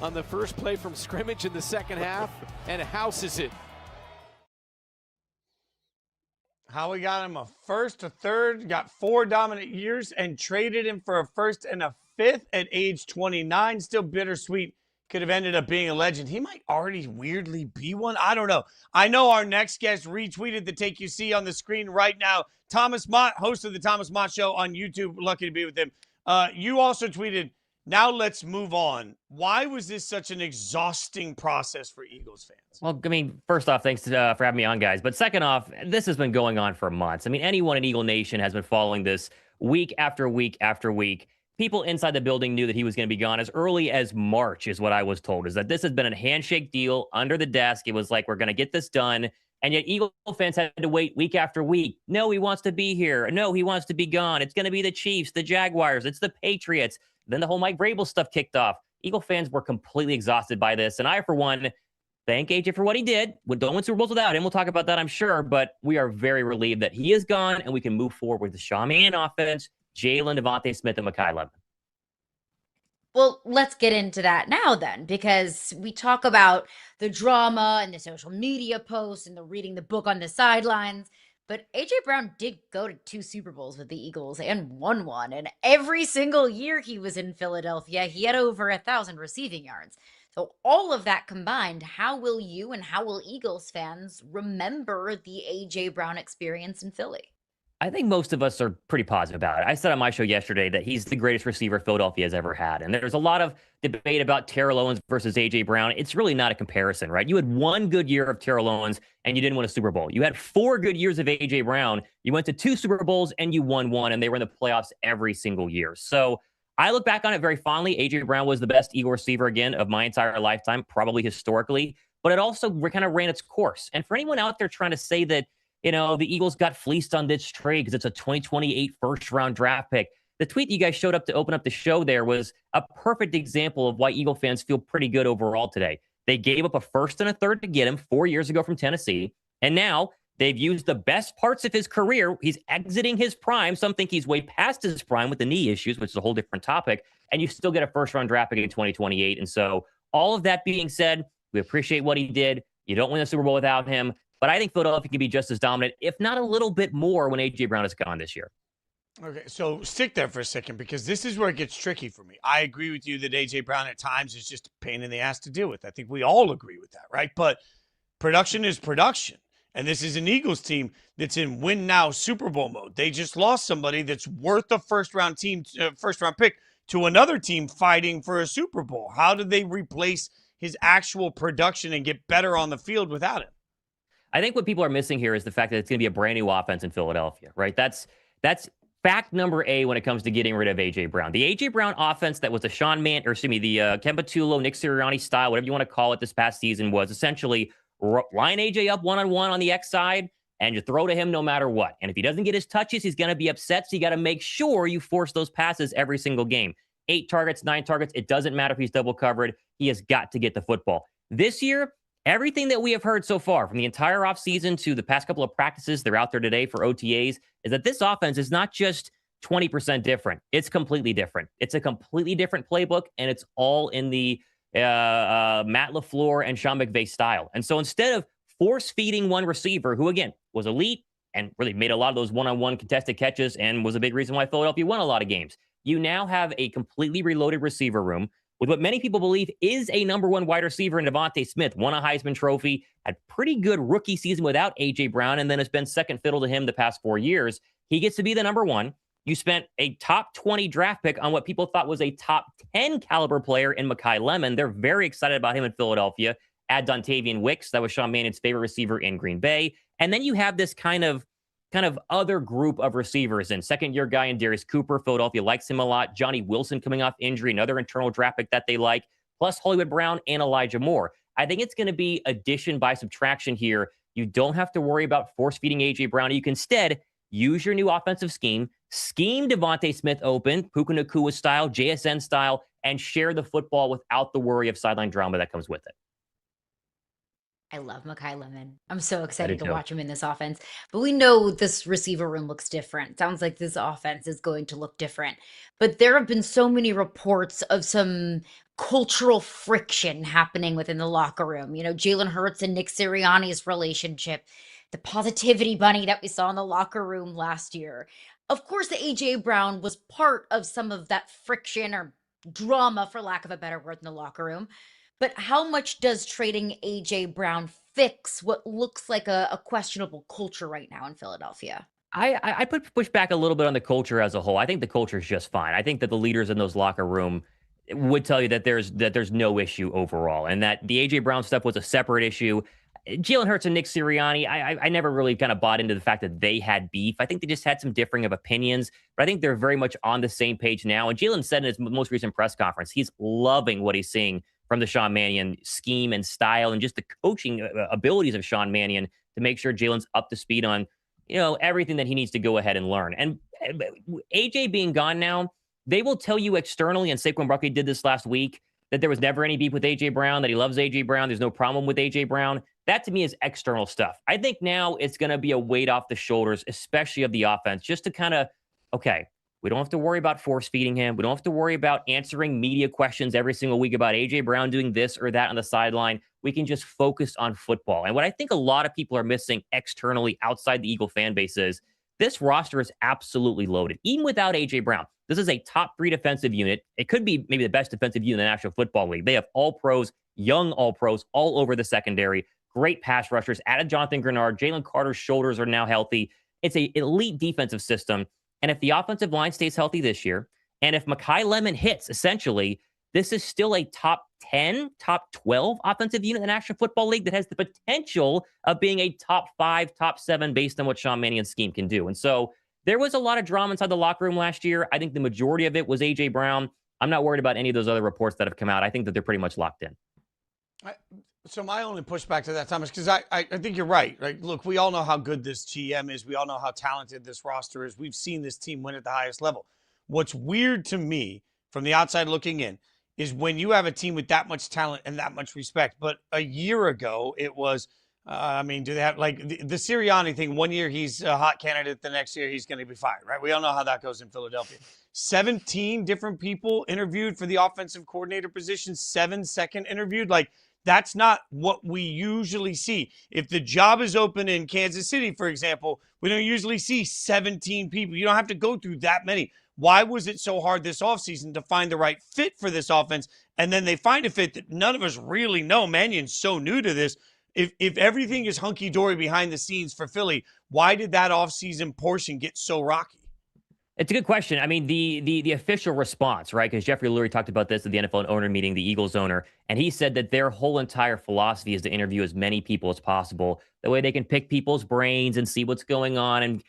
on the first play from scrimmage in the second half and houses it. Howie got him a first, a third, got 4 dominant years, and traded him for a first and a 5th at age 29. Still bittersweet. Could have ended up being a legend. He might already weirdly be one. I don't know. I know our next guest retweeted the take you see on the screen right now. Thomas Mott, host of the Thomas Mott Show on YouTube. Lucky to be with him. You also tweeted, now let's move on. Why was this such an exhausting process for Eagles fans? Well, I mean, first off, thanks for having me on, guys. But second off, this has been going on for months. I mean, anyone in Eagle Nation has been following this week after week after week. People inside the building knew that he was going to be gone as early as March, is what I was told, is that this has been a handshake deal under the desk. It was like, we're going to get this done. And yet Eagle fans had to wait week after week. No, he wants to be here. No, he wants to be gone. It's going to be the Chiefs, the Jaguars, it's the Patriots. Then the whole Mike Vrabel stuff kicked off. Eagle fans were completely exhausted by this. And I, for one, thank AJ for what he did. We don't win Super Bowls without him. We'll talk about that, I'm sure. But we are very relieved that he is gone and we can move forward with the Sean Mannion offense, Jalen, Devontae Smith, and Mekhi Levin. Well, let's get into that now then, because we talk about the drama and the social media posts and the reading the book on the sidelines. But A.J. Brown did go to 2 Super Bowls with the Eagles and won one. And every single year he was in Philadelphia, he had over 1,000 receiving yards. So all of that combined, how will you and how will Eagles fans remember the A.J. Brown experience in Philly? I think most of us are pretty positive about it. I said on my show yesterday that he's the greatest receiver Philadelphia has ever had. And there's a lot of debate about Terrell Owens versus A.J. Brown. It's really not a comparison, right? You had 1 good year of Terrell Owens and you didn't win a Super Bowl. You had 4 good years of A.J. Brown. You went to 2 Super Bowls and you won 1, and they were in the playoffs every single year. So I look back on it very fondly. A.J. Brown was the best Eagle receiver, again, of my entire lifetime, probably historically. But it also kind of ran its course. And for anyone out there trying to say that, you know, the Eagles got fleeced on this trade because it's a 2028 first-round draft pick. The tweet you guys showed up to open up the show there was a perfect example of why Eagle fans feel pretty good overall today. They gave up a first and a third to get him 4 years ago from Tennessee, and now they've used the best parts of his career. He's exiting his prime. Some think he's way past his prime with the knee issues, which is a whole different topic, and you still get a first-round draft pick in 2028. And so all of that being said, we appreciate what he did. You don't win the Super Bowl without him. But I think Philadelphia can be just as dominant, if not a little bit more, when A.J. Brown is gone this year. Okay, so stick there for a second, because this is where it gets tricky for me. I agree with you that A.J. Brown at times is just a pain in the ass to deal with. I think we all agree with that, right? But production is production. And this is an Eagles team that's in win now Super Bowl mode. They just lost somebody that's worth a first-round pick to another team fighting for a Super Bowl. How did they replace his actual production and get better on the field without him? I think what people are missing here is the fact that it's going to be a brand new offense in Philadelphia, right? That's fact number A when it comes to getting rid of A.J. Brown. The A.J. Brown offense that was the Ken Patullo, Nick Sirianni style, whatever you want to call it this past season, was essentially line A.J. up one-on-one on the X side and you throw to him no matter what. And if he doesn't get his touches, he's going to be upset. So you got to make sure you force those passes every single game. 8 targets, 9 targets. It doesn't matter if he's double covered. He has got to get the football. This year, everything that we have heard so far from the entire offseason to the past couple of practices, they're out there today for OTAs, is that this offense is not just 20% different. It's completely different. It's a completely different playbook, and it's all in the Matt LaFleur and Sean McVay style. And so instead of force-feeding one receiver who, again, was elite and really made a lot of those one-on-one contested catches and was a big reason why Philadelphia won a lot of games, you now have a completely reloaded receiver room with what many people believe is a number one wide receiver in Devontae Smith, won a Heisman Trophy, had pretty good rookie season without A.J. Brown, and then has been second fiddle to him the past 4 years. He gets to be the number one. You spent a top 20 draft pick on what people thought was a top 10 caliber player in Mekhi Lemon. They're very excited about him in Philadelphia. Add Dontavian Wicks, that was Sean Mannion's favorite receiver in Green Bay. And then you have this kind of other group of receivers, and second-year guy in Darius Cooper. Philadelphia likes him a lot. Johnny Wilson coming off injury, another internal draft pick that they like, plus Hollywood Brown and Elijah Moore. I think it's going to be addition by subtraction here. You don't have to worry about force-feeding A.J. Brown. You can instead use your new offensive scheme Devontae Smith open, Puka Nacua style, JSN style, and share the football without the worry of sideline drama that comes with it. I love Mekhi Lemon. I'm so excited to watch him in this offense. But we know this receiver room looks different. Sounds like this offense is going to look different. But there have been so many reports of some cultural friction happening within the locker room. You know, Jalen Hurts and Nick Sirianni's relationship, the positivity bunny that we saw in the locker room last year. Of course, the A.J. Brown was part of some of that friction or drama, for lack of a better word, in the locker room. But how much does trading A.J. Brown fix what looks like a questionable culture right now in Philadelphia? I push back a little bit on the culture as a whole. I think the culture is just fine. I think that the leaders in those locker room would tell you that there's no issue overall, and that the A.J. Brown stuff was a separate issue. Jalen Hurts and Nick Sirianni, I never really kind of bought into the fact that they had beef. I think they just had some differing of opinions, but I think they're very much on the same page now. And Jalen said in his most recent press conference, he's loving what he's seeing from the Sean Mannion scheme and style and just the coaching abilities of Sean Mannion to make sure Jalen's up to speed on, everything that he needs to go ahead and learn. And AJ being gone now, they will tell you externally, and Saquon Barkley did this last week, that there was never any beef with AJ Brown, that he loves AJ Brown. There's no problem with AJ Brown. That to me is external stuff. I think now it's going to be a weight off the shoulders, especially of the offense, just to kind of, okay, we don't have to worry about force feeding him. We don't have to worry about answering media questions every single week about AJ Brown doing this or that on the sideline. We can just focus on football. And what I think a lot of people are missing externally outside the Eagle fan base is this roster is absolutely loaded, even without AJ Brown. This is a top 3 defensive unit. It could be maybe the best defensive unit in the National Football League. They have all pros, young all pros, all over the secondary. Great pass rushers. Added Jonathan Grenard. Jalen Carter's shoulders are now healthy. It's an elite defensive system. And if the offensive line stays healthy this year, and if Mekhi Lemon hits, essentially, this is still a top 10, top 12 offensive unit in the National Football League that has the potential of being a top 5, top 7 based on what Sean Mannion's scheme can do. And so there was a lot of drama inside the locker room last year. I think the majority of it was A.J. Brown. I'm not worried about any of those other reports that have come out. I think that they're pretty much locked in. So my only pushback to that, Thomas, because I think you're right. Right? Look, we all know how good this GM is. We all know how talented this roster is. We've seen this team win at the highest level. What's weird to me from the outside looking in is when you have a team with that much talent and that much respect. But a year ago, it was, do they have like the Sirianni thing? 1 year he's a hot candidate. The next year he's going to be fired, right? We all know how that goes in Philadelphia. 17 different people interviewed for the offensive coordinator position, 7 second interviewed. Like, that's not what we usually see. If the job is open in Kansas City, for example, we don't usually see 17 people. You don't have to go through that many. Why was it so hard this offseason to find the right fit for this offense? And then they find a fit that none of us really know. Mannion's so new to this. If everything is hunky-dory behind the scenes for Philly, why did that offseason portion get so rocky? It's a good question. I mean, the official response, right? Because Jeffrey Lurie talked about this at the NFL owner meeting, the Eagles owner, and he said that their whole entire philosophy is to interview as many people as possible. That way they can pick people's brains and see what's going on and,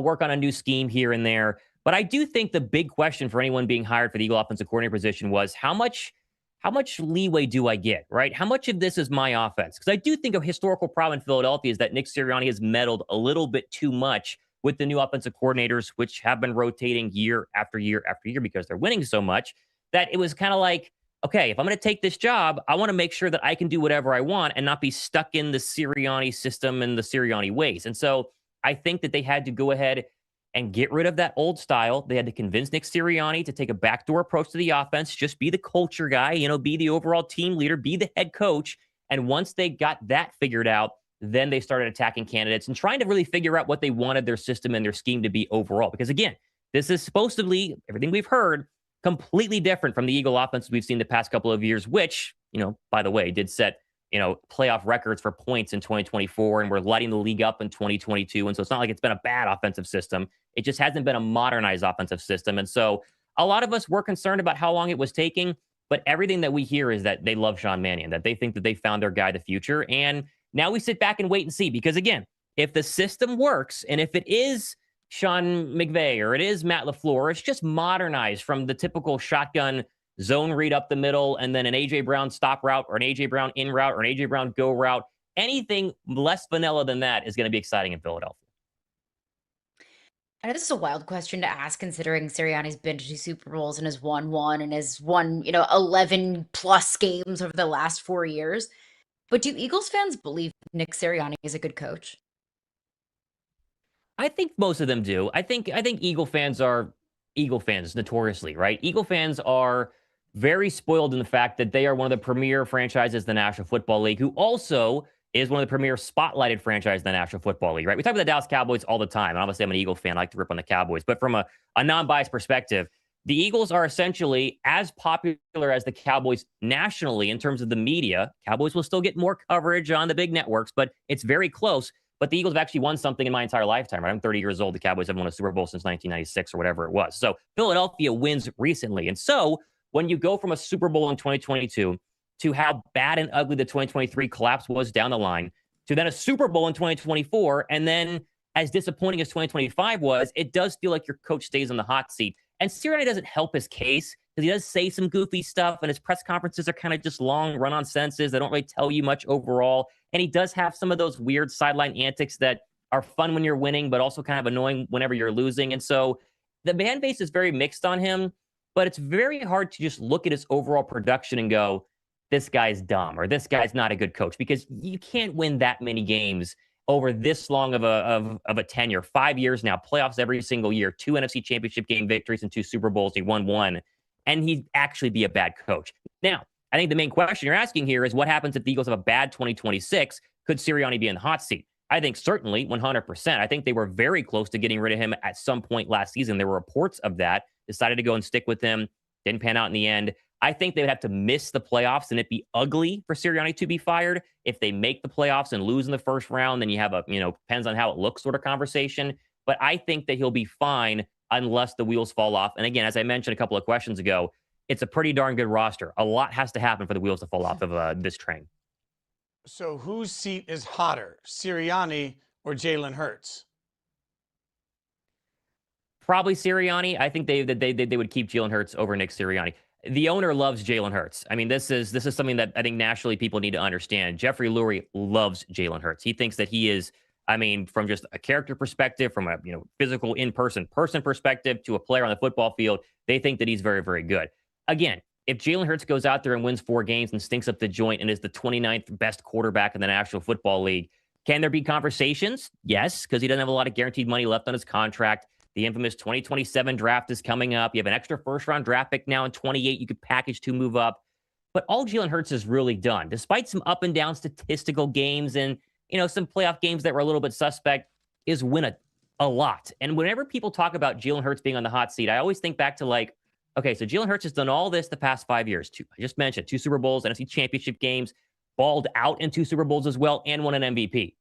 work on a new scheme here and there. But I do think the big question for anyone being hired for the Eagle offensive coordinator position was how much leeway do I get, right? How much of this is my offense? Because I do think a historical problem in Philadelphia is that Nick Sirianni has meddled a little bit too much with the new offensive coordinators, which have been rotating year after year after year because they're winning so much, that it was kind of like, okay, if I'm going to take this job, I want to make sure that I can do whatever I want and not be stuck in the Sirianni system and the Sirianni ways. And so I think that they had to go ahead and get rid of that old style. They had to convince Nick Sirianni to take a backdoor approach to the offense, just be the culture guy, be the overall team leader, be the head coach. And once they got that figured out, then they started attacking candidates and trying to really figure out what they wanted their system and their scheme to be overall. Because again, this is supposedly, everything we've heard, completely different from the Eagle offense we've seen the past couple of years, which, by the way, did set, playoff records for points in 2024, and we're lighting the league up in 2022. And so it's not like it's been a bad offensive system. It just hasn't been a modernized offensive system. And so a lot of us were concerned about how long it was taking, but everything that we hear is that they love Sean Mannion, that they think that they found their guy, the future. And now we sit back and wait and see, because again, if the system works and if it is Sean McVay or it is Matt LaFleur, it's just modernized from the typical shotgun zone read up the middle and then an A.J. Brown stop route or an A.J. Brown in route or an A.J. Brown go route. Anything less vanilla than that is going to be exciting in Philadelphia. I know this is a wild question to ask, considering Sirianni's been to 2 Super Bowls and has won 1 and has won, 11 plus games over the last 4 years. But do Eagles fans believe Nick Sirianni is a good coach? I think most of them do. I think Eagle fans are Eagle fans notoriously, right? Eagle fans are very spoiled in the fact that they are one of the premier franchises in the National Football League, who also is one of the premier spotlighted franchises in the National Football League, right? We talk about the Dallas Cowboys all the time, and obviously I'm an Eagle fan. I like to rip on the Cowboys. But from a non-biased perspective, the Eagles are essentially as popular as the Cowboys nationally in terms of the media. Cowboys will still get more coverage on the big networks, but it's very close. But the Eagles have actually won something in my entire lifetime, right? I'm 30 years old. The Cowboys haven't won a Super Bowl since 1996 or whatever it was. So Philadelphia wins recently. And so when you go from a Super Bowl in 2022 to how bad and ugly the 2023 collapse was down the line, to then a Super Bowl in 2024, and then as disappointing as 2025 was, it does feel like your coach stays on the hot seat. And Sirianni doesn't help his case because he does say some goofy stuff, and his press conferences are kind of just long run-on sentences. They don't really tell you much overall. And he does have some of those weird sideline antics that are fun when you're winning, but also kind of annoying whenever you're losing. And so the fan base is very mixed on him, but it's very hard to just look at his overall production and go, this guy's dumb or this guy's not a good coach, because you can't win that many games over this long of a tenure. 5 years now, playoffs every single year, 2 NFC Championship game victories and 2 Super Bowls. He won 1, and he'd actually be a bad coach. Now, I think the main question you're asking here is what happens if the Eagles have a bad 2026? Could Sirianni be in the hot seat? I think certainly 100%. I think they were very close to getting rid of him at some point last season. There were reports of that, decided to go and stick with him. Didn't pan out in the end. I think they would have to miss the playoffs and it'd be ugly for Sirianni to be fired. If they make the playoffs and lose in the first round, then you have a, depends on how it looks sort of conversation. But I think that he'll be fine unless the wheels fall off. And again, as I mentioned a couple of questions ago, it's a pretty darn good roster. A lot has to happen for the wheels to fall off of this train. So whose seat is hotter, Sirianni or Jalen Hurts? Probably Sirianni. I think they would keep Jalen Hurts over Nick Sirianni. The owner loves Jalen Hurts. I mean, this is something that I think nationally people need to understand. Jeffrey Lurie loves Jalen Hurts. He thinks that he is, from just a character perspective, from a physical in-person perspective to a player on the football field, they think that he's very, very good. Again, if Jalen Hurts goes out there and wins 4 games and stinks up the joint and is the 29th best quarterback in the National Football League, can there be conversations? Yes, because he doesn't have a lot of guaranteed money left on his contract. The infamous 2027 draft is coming up. You have an extra first-round draft pick now in 28. You could package to move up. But all Jalen Hurts has really done, despite some up and down statistical games and, some playoff games that were a little bit suspect, is win a lot. And whenever people talk about Jalen Hurts being on the hot seat, I always think back to okay, so Jalen Hurts has done all this the past 5 years. I just mentioned 2 Super Bowls, NFC Championship games, balled out in 2 Super Bowls as well, and won an MVP.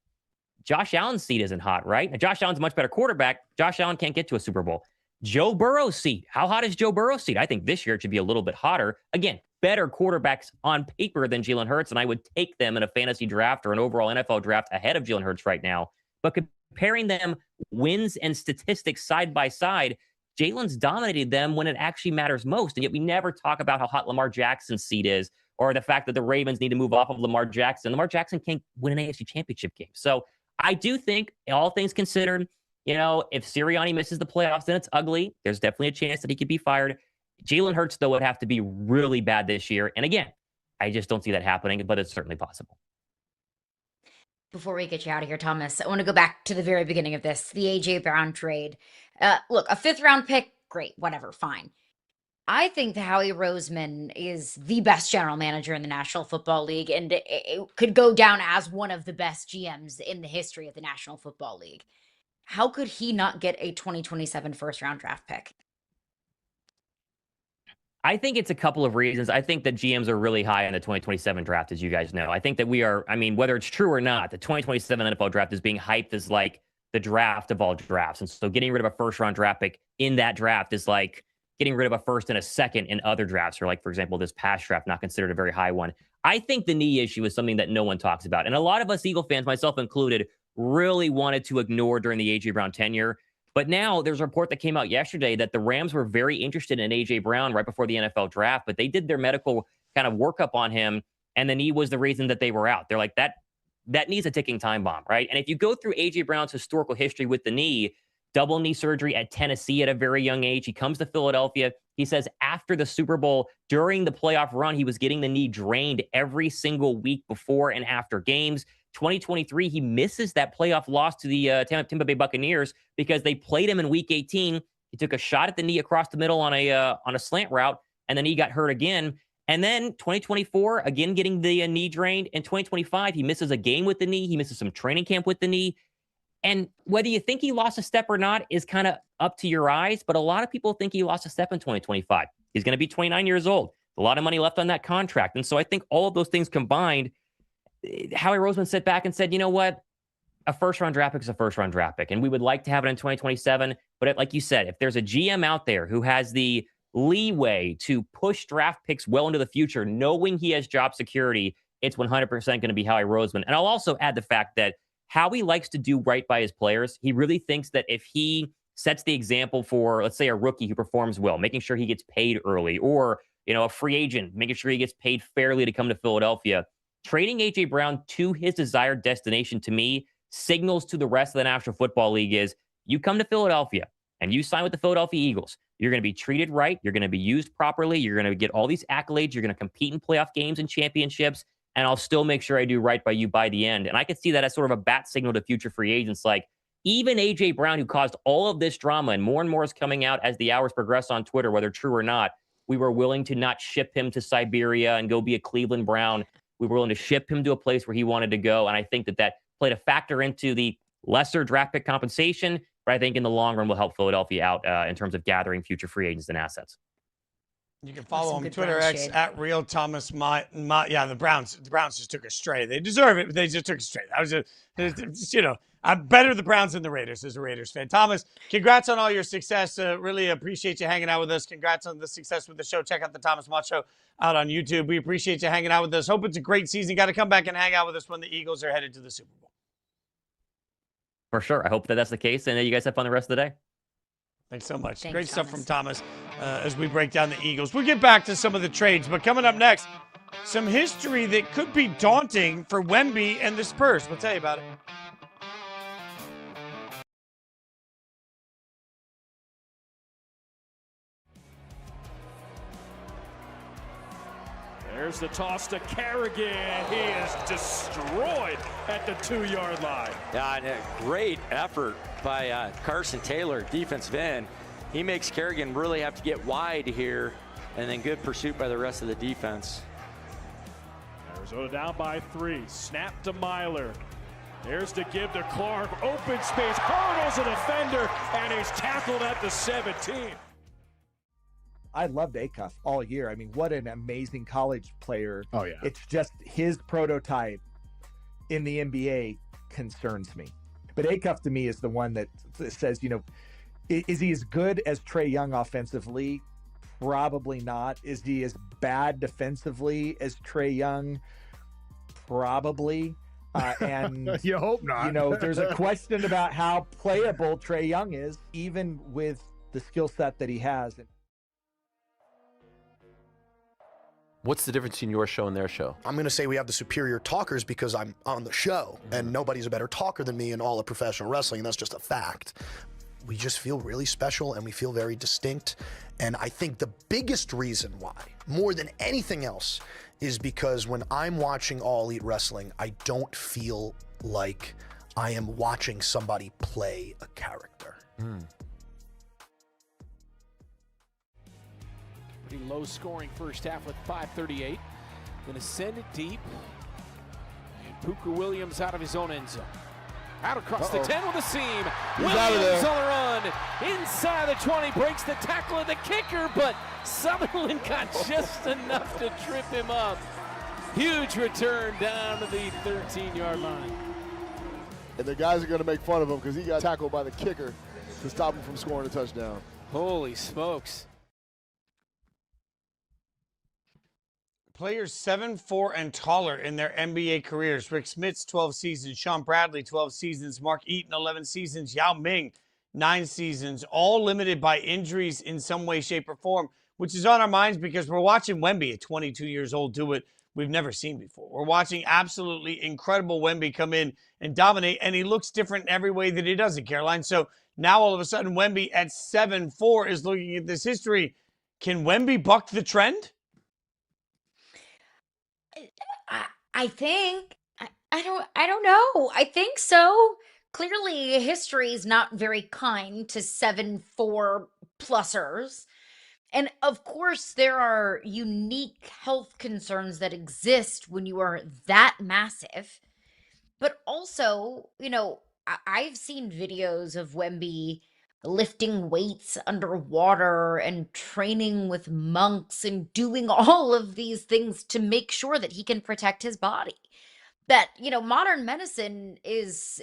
Josh Allen's seat isn't hot, right? Now, Josh Allen's a much better quarterback. Josh Allen can't get to a Super Bowl. Joe Burrow's seat. How hot is Joe Burrow's seat? I think this year it should be a little bit hotter. Again, better quarterbacks on paper than Jalen Hurts, and I would take them in a fantasy draft or an overall NFL draft ahead of Jalen Hurts right now. But comparing them wins and statistics side by side, Jalen's dominated them when it actually matters most. And yet we never talk about how hot Lamar Jackson's seat is, or the fact that the Ravens need to move off of Lamar Jackson. Lamar Jackson can't win an AFC championship game. So I do think, all things considered, if Sirianni misses the playoffs, then it's ugly. There's definitely a chance that he could be fired. Jalen Hurts, though, would have to be really bad this year. And again, I just don't see that happening, but it's certainly possible. Before we get you out of here, Thomas, I want to go back to the very beginning of this, the A.J. Brown trade. Look, a 5th-round pick, great, whatever, fine. I think that Howie Roseman is the best general manager in the National Football League, and it could go down as one of the best GMs in the history of the National Football League. How could he not get a 2027 first-round draft pick? I think it's a couple of reasons. I think that GMs are really high on the 2027 draft, as you guys know. I think that we are, whether it's true or not, the 2027 NFL draft is being hyped as like the draft of all drafts. And so getting rid of a first-round draft pick in that draft is like getting rid of a first and a second in other drafts, or like, for example, this past draft, not considered a very high one. I think the knee issue is something that no one talks about. And a lot of us Eagle fans, myself included, really wanted to ignore during the A.J. Brown tenure. But now there's a report that came out yesterday that the Rams were very interested in A.J. Brown right before the NFL draft, but they did their medical kind of workup on him, and the knee was the reason that they were out. They're like, that knee's a ticking time bomb, right? And if you go through A.J. Brown's historical history with the knee, double knee surgery at Tennessee at a very young age, he comes to Philadelphia. He says after the Super Bowl, during the playoff run, he was getting the knee drained every single week before and after games. 2023, he misses that playoff loss to the Tampa Bay Buccaneers because they played him in Week 18. He took a shot at the knee across the middle on a slant route, and then he got hurt again. And then 2024, again getting the knee drained. In 2025, he misses a game with the knee. He misses some training camp with the knee. And whether you think he lost a step or not is kind of up to your eyes, but a lot of people think he lost a step in 2025. He's going to be 29 years old. A lot of money left on that contract. And so I think all of those things combined, Howie Roseman sat back and said, you know what? A first-round draft pick is a first-round draft pick, and we would like to have it in 2027. But like you said, if there's a GM out there who has the leeway to push draft picks well into the future, knowing he has job security, it's 100% going to be Howie Roseman. And I'll also add the fact that Howie likes to do right by his players. He really thinks that if he sets the example for, let's say, a rookie who performs well, making sure he gets paid early, or a free agent, making sure he gets paid fairly to come to Philadelphia, trading A.J. Brown to his desired destination, to me, signals to the rest of the National Football League is you come to Philadelphia and you sign with the Philadelphia Eagles. You're going to be treated right. You're going to be used properly. You're going to get all these accolades. You're going to compete in playoff games and championships, and I'll still make sure I do right by you by the end. And I could see that as sort of a bat signal to future free agents. Like even A.J. Brown, who caused all of this drama, and more is coming out as the hours progress on Twitter, whether true or not, we were willing to not ship him to Siberia and go be a Cleveland Brown. We were willing to ship him to a place where he wanted to go. And I think that played a factor into the lesser draft pick compensation, but I think in the long run will help Philadelphia out in terms of gathering future free agents and assets. You can follow him on Twitter X at Real Thomas Mott. Yeah, the Browns just took a stray. They deserve it, but they just took a stray. I was just I'm better the Browns than the Raiders as a Raiders fan. Thomas, congrats on all your success. Really appreciate you hanging out with us. Congrats on the success with the show. Check out the Thomas Mott Show out on YouTube. We appreciate you hanging out with us. Hope it's a great season. Got to come back and hang out with us when the Eagles are headed to the Super Bowl. For sure. I hope that's the case, and you guys have fun the rest of the day. Thanks so much. Thanks, Great Thomas. stuff from Thomas as we break down the Eagles. We'll get back to some of the trades, but coming up next, some history that could be daunting for Wemby and the Spurs. We'll tell you about it. There's the toss to Kerrigan. He is destroyed at the 2-yard line. And a great effort by Carson Taylor, defensive end. He makes Kerrigan really have to get wide here, and then good pursuit by the rest of the defense. Arizona down by 3. Snap to Myler. There's the give to Clark. Open space, hurdles a defender, and he's tackled at the 17. I loved Acuff all year. I mean, what an amazing college player. Oh, yeah. It's just his prototype in the NBA concerns me. But Acuff to me is the one that says, is he as good as Trae Young offensively? Probably not. Is he as bad defensively as Trae Young? Probably. And you hope not. There's a question about how playable Trae Young is, even with the skill set that he has. What's the difference between your show and their show? I'm going to say we have the superior talkers because I'm on the show, and nobody's a better talker than me in all of professional wrestling, and that's just a fact. We just feel really special, and we feel very distinct, and I think the biggest reason why, more than anything else, is because when I'm watching All Elite Wrestling, I don't feel like I am watching somebody play a character. Pretty low scoring first half with 5:38. Gonna send it deep. And Puka Williams out of his own end zone. Out across the 10 with a seam. He's out of Williams there. on the run. Inside the 20, breaks the tackle of the kicker, but Sutherland got just enough to trip him up. Huge return down to the 13-yard line. And the guys are going to make fun of him because he got tackled by the kicker to stop him from scoring a touchdown. Holy smokes. Players 7'4" and taller in their NBA careers. Rick Smits, 12 seasons. Sean Bradley, 12 seasons. Mark Eaton, 11 seasons. Yao Ming, 9 seasons. All limited by injuries in some way, shape, or form, which is on our minds because we're watching Wemby at 22 years old do it we've never seen before. We're watching absolutely incredible Wemby come in and dominate, and he looks different in every way that he does it, Caroline. So now all of a sudden Wemby at 7'4" is looking at this history. Can Wemby buck the trend? I think I don't know. I think so. Clearly, history is not very kind to 7'4" plusers. And of course, there are unique health concerns that exist when you are that massive. But also, I've seen videos of Wemby lifting weights underwater and training with monks and doing all of these things to make sure that he can protect his body. That, modern medicine is,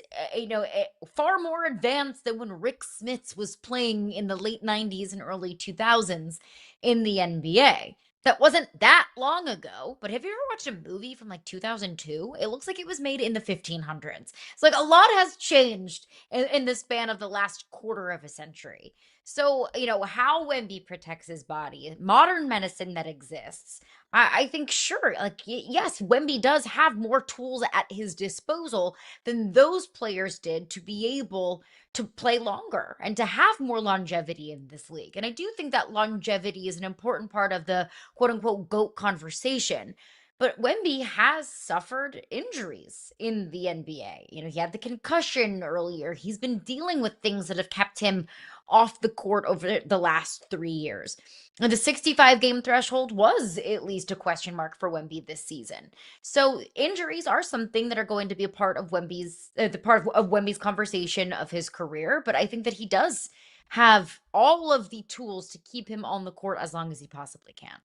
far more advanced than when Rick Smits was playing in the late 90s and early 2000s in the NBA. That wasn't that long ago, but have you ever watched a movie from like 2002? It looks like it was made in the 1500s. It's like a lot has changed in the span of the last quarter of a century. So, how Wemby protects his body, modern medicine that exists, I think, sure, yes, Wemby does have more tools at his disposal than those players did to be able to play longer and to have more longevity in this league. And I do think that longevity is an important part of the quote-unquote GOAT conversation. But Wemby has suffered injuries in the NBA. He had the concussion earlier. He's been dealing with things that have kept him off the court over the last 3 years. And the 65-game threshold was at least a question mark for Wemby this season. So injuries are something that are going to be a part of Wemby's Wemby's conversation of his career. But I think that he does have all of the tools to keep him on the court as long as he possibly can.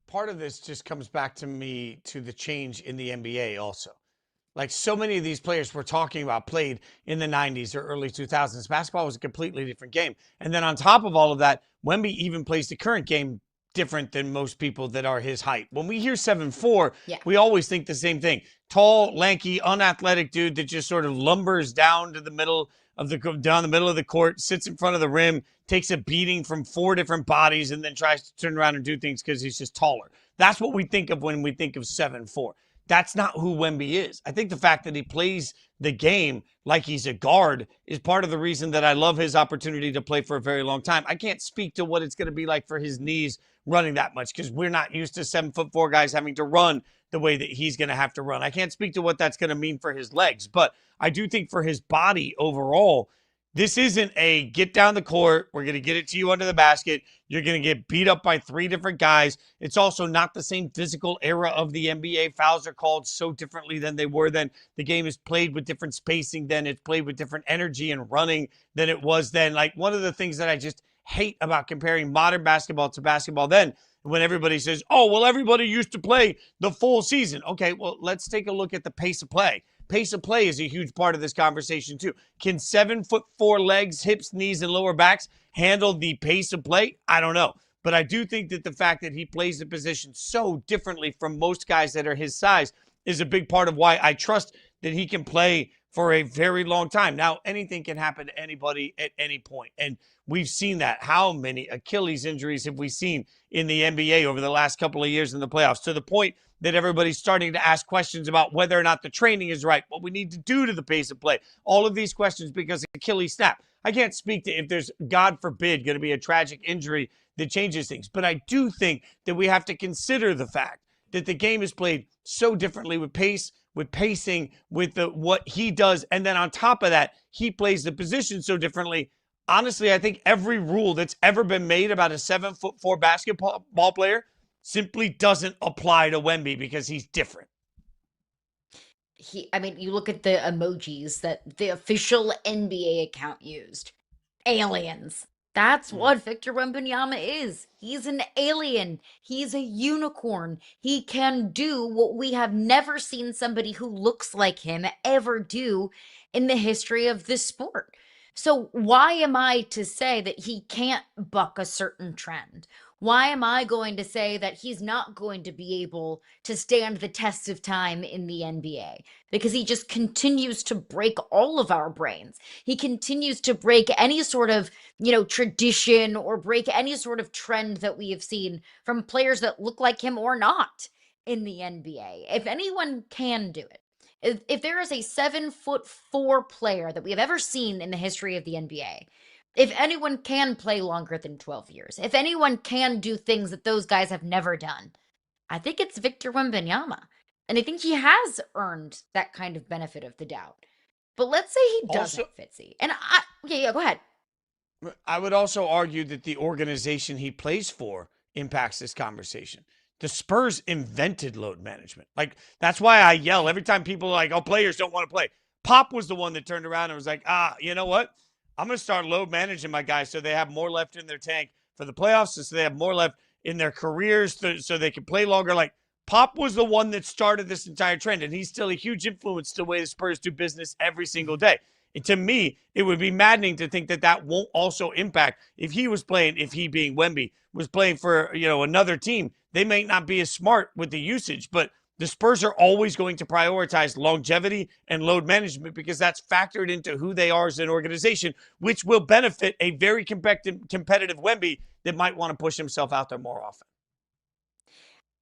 Part of this just comes back to me to the change in the NBA also. Like so many of these players we're talking about played in the 90s or early 2000s. Basketball was a completely different game. And then on top of all of that, Wemby even plays the current game different than most people that are his height. When we hear 7'4", we always think the same thing. Tall, lanky, unathletic dude that just sort of lumbers down to the middle of the court, sits in front of the rim, takes a beating from 4 different bodies, and then tries to turn around and do things because he's just taller. That's what we think of when we think of 7'4". That's not who Wemby is. I think the fact that he plays the game like he's a guard is part of the reason that I love his opportunity to play for a very long time. I can't speak to what it's going to be like for his knees running that much because we're not used to 7'4" guys having to run the way that he's going to have to run. I can't speak to what that's going to mean for his legs, but I do think for his body overall, this isn't a get down the court, we're going to get it to you under the basket, you're going to get beat up by 3 different guys. It's also not the same physical era of the NBA. Fouls are called so differently than they were then. The game is played with different spacing then. It's played with different energy and running than it was then. Like one of the things that I just hate about comparing modern basketball to basketball then, when everybody says, oh, well, everybody used to play the full season. Okay, well, let's take a look at the pace of play. Pace of play is a huge part of this conversation too. Can 7'4" legs, hips, knees, and lower backs handle the pace of play? I don't know. But I do think that the fact that he plays the position so differently from most guys that are his size is a big part of why I trust that he can play for a very long time. Now, anything can happen to anybody at any point. And we've seen that. How many Achilles injuries have we seen in the NBA over the last couple of years in the playoffs, to the point that everybody's starting to ask questions about whether or not the training is right, what we need to do to the pace of play, all of these questions because Achilles snap. I can't speak to if there's, God forbid, going to be a tragic injury that changes things. But I do think that we have to consider the fact that the game is played so differently with pace, with pacing, with what he does. And then on top of that, he plays the position so differently. Honestly, I think every rule that's ever been made about a 7'4" basketball player simply doesn't apply to Wemby because he's different. I mean, you look at the emojis that the official NBA account used. Aliens. That's what Victor Wembanyama is. He's an alien. He's a unicorn. He can do what we have never seen somebody who looks like him ever do in the history of this sport. So why am I to say that he can't buck a certain trend? Why am I going to say that he's not going to be able to stand the test of time in the NBA? Because he just continues to break all of our brains. He continues to break any sort of, tradition, or break any sort of trend that we have seen from players that look like him or not in the NBA. If anyone can do it, if there is a 7'4" player that we have ever seen in the history of the NBA, if anyone can play longer than 12 years, if anyone can do things that those guys have never done, I think it's Victor Wembanyama. And I think he has earned that kind of benefit of the doubt. But let's say he doesn't, Fitzy. And yeah, go ahead. I would also argue that the organization he plays for impacts this conversation. The Spurs invented load management. Like, that's why I yell every time people are like, oh, players don't want to play. Pop was the one that turned around and was like, you know what? I'm going to start load managing my guys so they have more left in their tank for the playoffs, so they have more left in their careers so they can play longer. Like, Pop was the one that started this entire trend, and he's still a huge influence to the way the Spurs do business every single day. And to me, it would be maddening to think that that won't also impact if he being Wemby, was playing for, another team. They may not be as smart with the usage, but the Spurs are always going to prioritize longevity and load management because that's factored into who they are as an organization, which will benefit a very competitive Wemby that might want to push himself out there more often.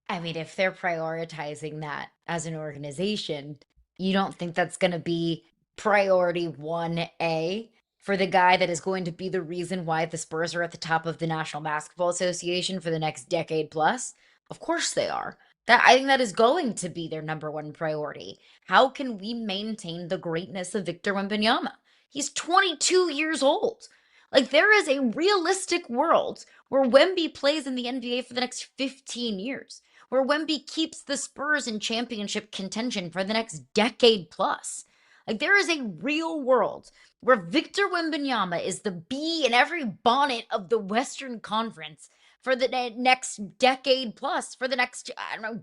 I mean, if they're prioritizing that as an organization, you don't think that's going to be priority 1A for the guy that is going to be the reason why the Spurs are at the top of the National Basketball Association for the next decade plus? Of course they are. I think that is going to be their number one priority. How can we maintain the greatness of Victor Wembanyama? He's 22 years old. Like, there is a realistic world where Wemby plays in the NBA for the next 15 years, where Wemby keeps the Spurs in championship contention for the next decade plus. Like, there is a real world where Victor Wembanyama is the bee in every bonnet of the Western Conference for the next decade plus, for the next,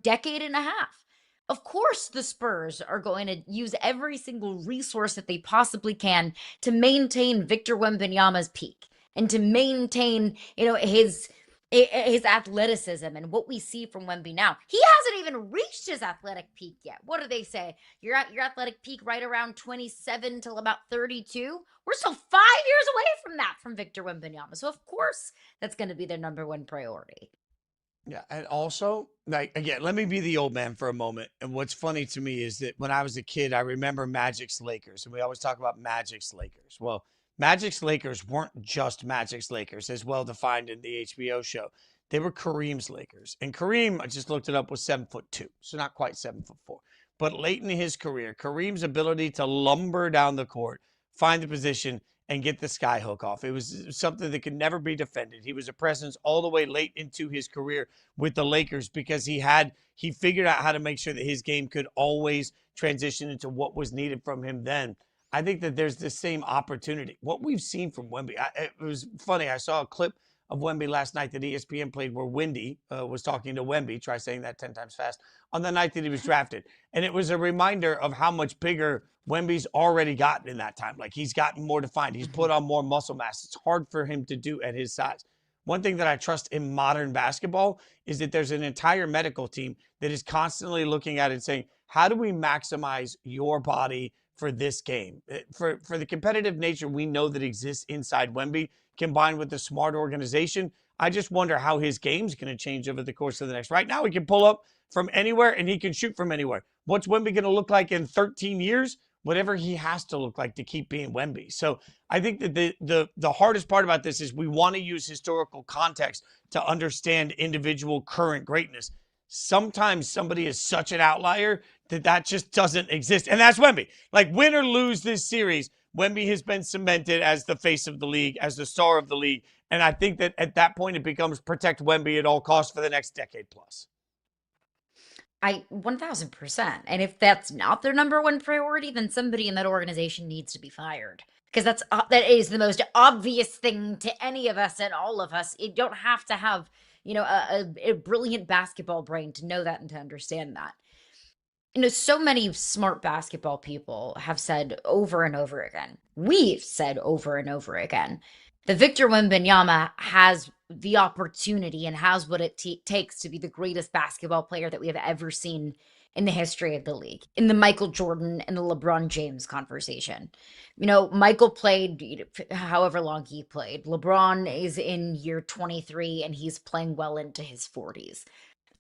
decade and a half. Of course, the Spurs are going to use every single resource that they possibly can to maintain Victor Wembanyama's peak and to maintain, his athleticism and what we see from Wemby now. He hasn't even reached his athletic peak yet. What do they say? You're at your athletic peak right around 27 till about 32. We're still 5 years away from that from Victor Wembanyama. So of course that's going to be their number one priority. Yeah, and also, again, let me be the old man for a moment. And what's funny to me is that when I was a kid, I remember Magic's Lakers, and we always talk about Magic's Lakers. Well, Magic's Lakers weren't just Magic's Lakers, as well defined in the HBO show. They were Kareem's Lakers. And Kareem, I just looked it up, was 7'2", so not quite 7'4". But late in his career, Kareem's ability to lumber down the court, find the position, and get the sky hook off, it was something that could never be defended. He was a presence all the way late into his career with the Lakers because he figured out how to make sure that his game could always transition into what was needed from him then. I think that there's the same opportunity. What we've seen from Wemby, it was funny. I saw a clip of Wemby last night that ESPN played where Wendy was talking to Wemby, try saying that 10 times fast, on the night that he was drafted. And it was a reminder of how much bigger Wemby's already gotten in that time. Like, he's gotten more defined. He's put on more muscle mass. It's hard for him to do at his size. One thing that I trust in modern basketball is that there's an entire medical team that is constantly looking at it and saying, how do we maximize your body for this game. For the competitive nature we know that exists inside Wemby, combined with the smart organization, I just wonder how his game's going to change over the course of the next. Right now, he can pull up from anywhere and he can shoot from anywhere. What's Wemby going to look like in 13 years? Whatever he has to look like to keep being Wemby. So I think that the hardest part about this is we want to use historical context to understand individual current greatness. Sometimes somebody is such an outlier that just doesn't exist. And that's Wemby. Like, win or lose this series, Wemby has been cemented as the face of the league, as the star of the league. And I think that at that point, it becomes protect Wemby at all costs for the next decade plus. 1000%. And if that's not their number one priority, then somebody in that organization needs to be fired. Because that is the most obvious thing to any of us and all of us. You don't have to have, a brilliant basketball brain to know that and to understand that. So many smart basketball people have said over and over again, we've said over and over again, that Victor Wembanyama has the opportunity and has what it takes to be the greatest basketball player that we have ever seen in the history of the league, in the Michael Jordan and the LeBron James conversation. Michael played however long he played. LeBron is in year 23 and he's playing well into his 40s.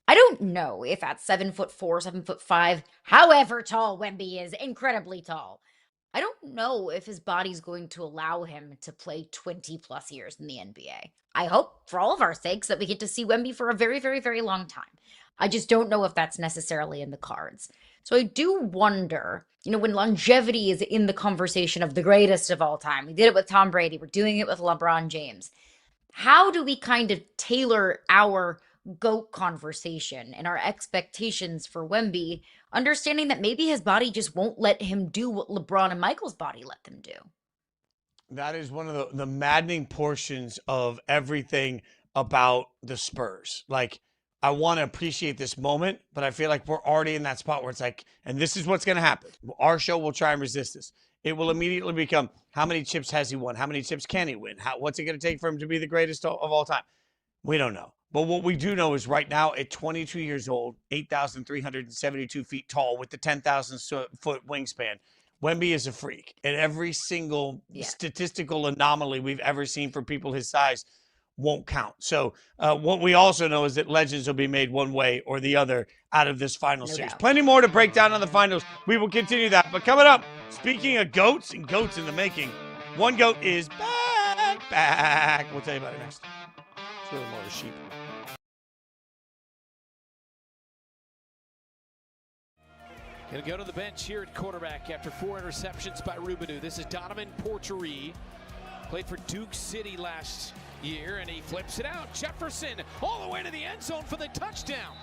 I don't know if at 7'4", 7'5", however tall Wemby is, incredibly tall, I don't know if his body's going to allow him to play 20 plus years in the NBA. I hope for all of our sakes that we get to see Wemby for a very, very, very long time. I just don't know if that's necessarily in the cards. So I do wonder, when longevity is in the conversation of the greatest of all time, we did it with Tom Brady, we're doing it with LeBron James. How do we kind of tailor our GOAT conversation and our expectations for Wemby, understanding that maybe his body just won't let him do what LeBron and Michael's body let them do? That is one of the maddening portions of everything about the Spurs. Like, I want to appreciate this moment, but I feel like we're already in that spot where it's like, and this is what's going to happen. Our show will try and resist this. It will immediately become, how many chips has he won? How many chips can he win? What's it going to take for him to be the greatest of all time? We don't know. But what we do know is right now, at 22 years old, 8,372 feet tall with the 10,000-foot wingspan, Wemby is a freak. And every single statistical anomaly we've ever seen for people his size won't count. So what we also know is that legends will be made one way or the other out of this final series. Plenty more to break down on the finals. We will continue that. But coming up, speaking of GOATs and GOATs in the making, one GOAT is back. We'll tell you about it next. It's really more of a sheep. Going to go to the bench here at quarterback after 4 interceptions by Rubinu. This is Donovan Porchery. Played for Duke City last year, and he flips it out. Jefferson all the way to the end zone for the touchdown.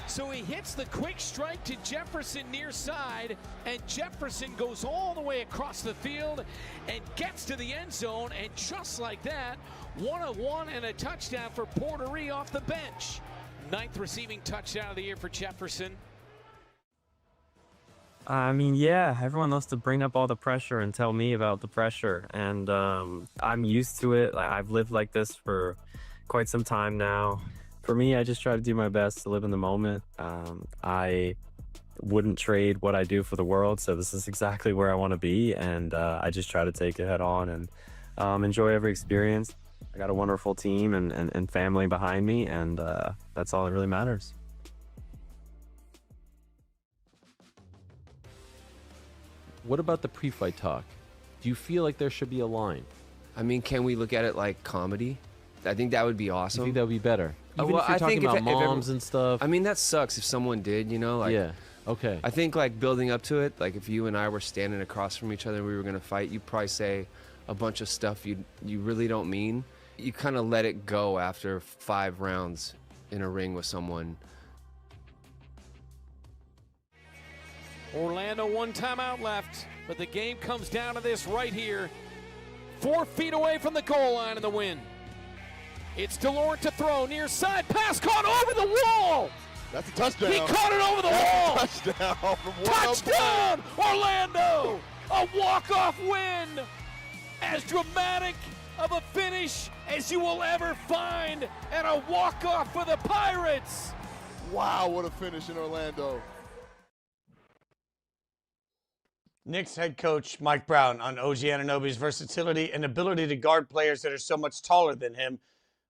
So he hits the quick strike to Jefferson near side, and Jefferson goes all the way across the field and gets to the end zone, and just like that, 1-of-1 and a touchdown for Porchery off the bench. 9th receiving touchdown of the year for Jefferson. I mean, yeah, everyone loves to bring up all the pressure and tell me about the pressure. And I'm used to it. I've lived like this for quite some time now. For me, I just try to do my best to live in the moment. I wouldn't trade what I do for the world. So this is exactly where I want to be. And I just try to take it head on and enjoy every experience. I got a wonderful team and family behind me. And that's all that really matters. What about the pre-fight talk? Do you feel like there should be a line? I mean, can we look at it like comedy? I think that would be awesome. You think that would be better? Even well, if you're talking about moms and stuff. I mean, that sucks if someone did, Like, yeah, okay. I think, like, building up to it, like, if you and I were standing across from each other and we were going to fight, you'd probably say a bunch of stuff you really don't mean. You kind of let it go after 5 rounds in a ring with someone. Orlando, 1 timeout left, but the game comes down to this right here. 4 feet away from the goal line in the win. It's DeLore to throw, near side, pass caught over the wall. That's a touchdown. He caught it over the wall. Touchdown from Touchdown, Orlando. A walk-off win. As dramatic of a finish as you will ever find, and a walk-off for the Pirates. Wow, what a finish in Orlando. Knicks head coach Mike Brown on OG Anunoby's versatility and ability to guard players that are so much taller than him.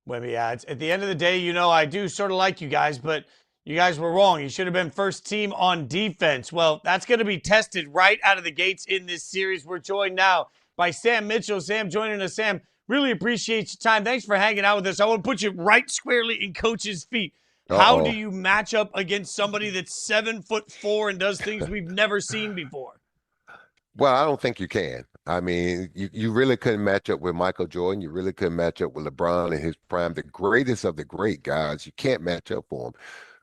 Wemby adds, at the end of the day, I do sort of like you guys, but you guys were wrong. You should have been first team on defense. Well, that's going to be tested right out of the gates in this series. We're joined now by Sam Mitchell. Sam joining us. Sam, really appreciate your time. Thanks for hanging out with us. I want to put you right squarely in Coach's feet. How do you match up against somebody that's 7'4" and does things we've never seen before? Well, I don't think you can. I mean, you really couldn't match up with Michael Jordan. You really couldn't match up with LeBron in his prime, the greatest of the great guys. You can't match up for him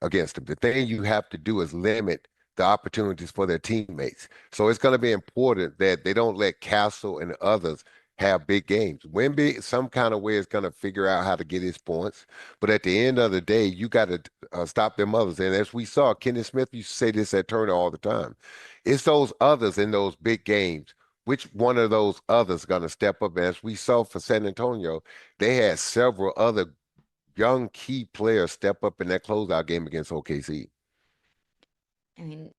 against him. The thing you have to do is limit the opportunities for their teammates. So it's going to be important that they don't let Castle and others have big games. Wemby, some kind of way, is going to figure out how to get his points. But at the end of the day, you got to stop them others. And as we saw, Kenneth Smith used to say this at Turner all the time. It's those others in those big games. Which one of those others going to step up? And as we saw for San Antonio, they had several other young key players step up in that closeout game against OKC. I mean,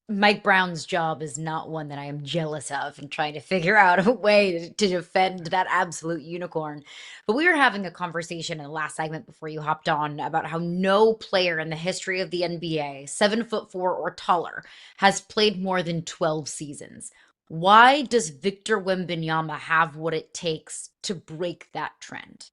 Mike Brown's job is not one that I am jealous of and trying to figure out a way to defend that absolute unicorn. But we were having a conversation in the last segment before you hopped on about how no player in the history of the NBA, 7'4" or taller, has played more than 12 seasons. Why does Victor Wembanyama have what it takes to break that trend?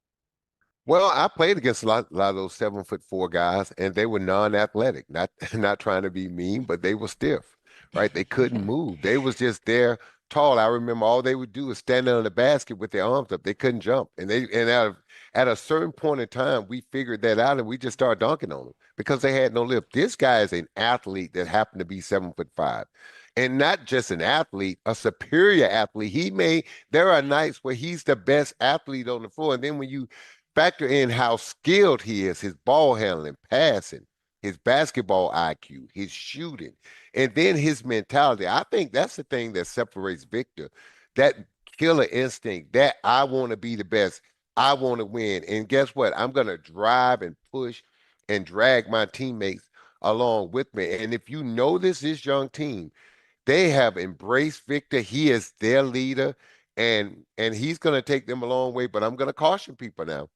Well, I played against a lot of those 7'4" guys, and they were non-athletic, not trying to be mean, but they were stiff, right? They couldn't move. They was just there tall. I remember all they would do is stand on the basket with their arms up. They couldn't jump. And at a certain point in time, we figured that out, and we just started dunking on them because they had no lift. This guy is an athlete that happened to be 7'5". And not just an athlete, a superior athlete. There are nights where he's the best athlete on the floor. And then when you factor in how skilled he is, his ball handling, passing, his basketball IQ, his shooting, and then his mentality. I think that's the thing that separates Victor, that killer instinct, that I want to be the best, I want to win. And guess what? I'm going to drive and push and drag my teammates along with me. And if you know this young team, they have embraced Victor. He is their leader, and he's going to take them a long way. But I'm going to caution people now.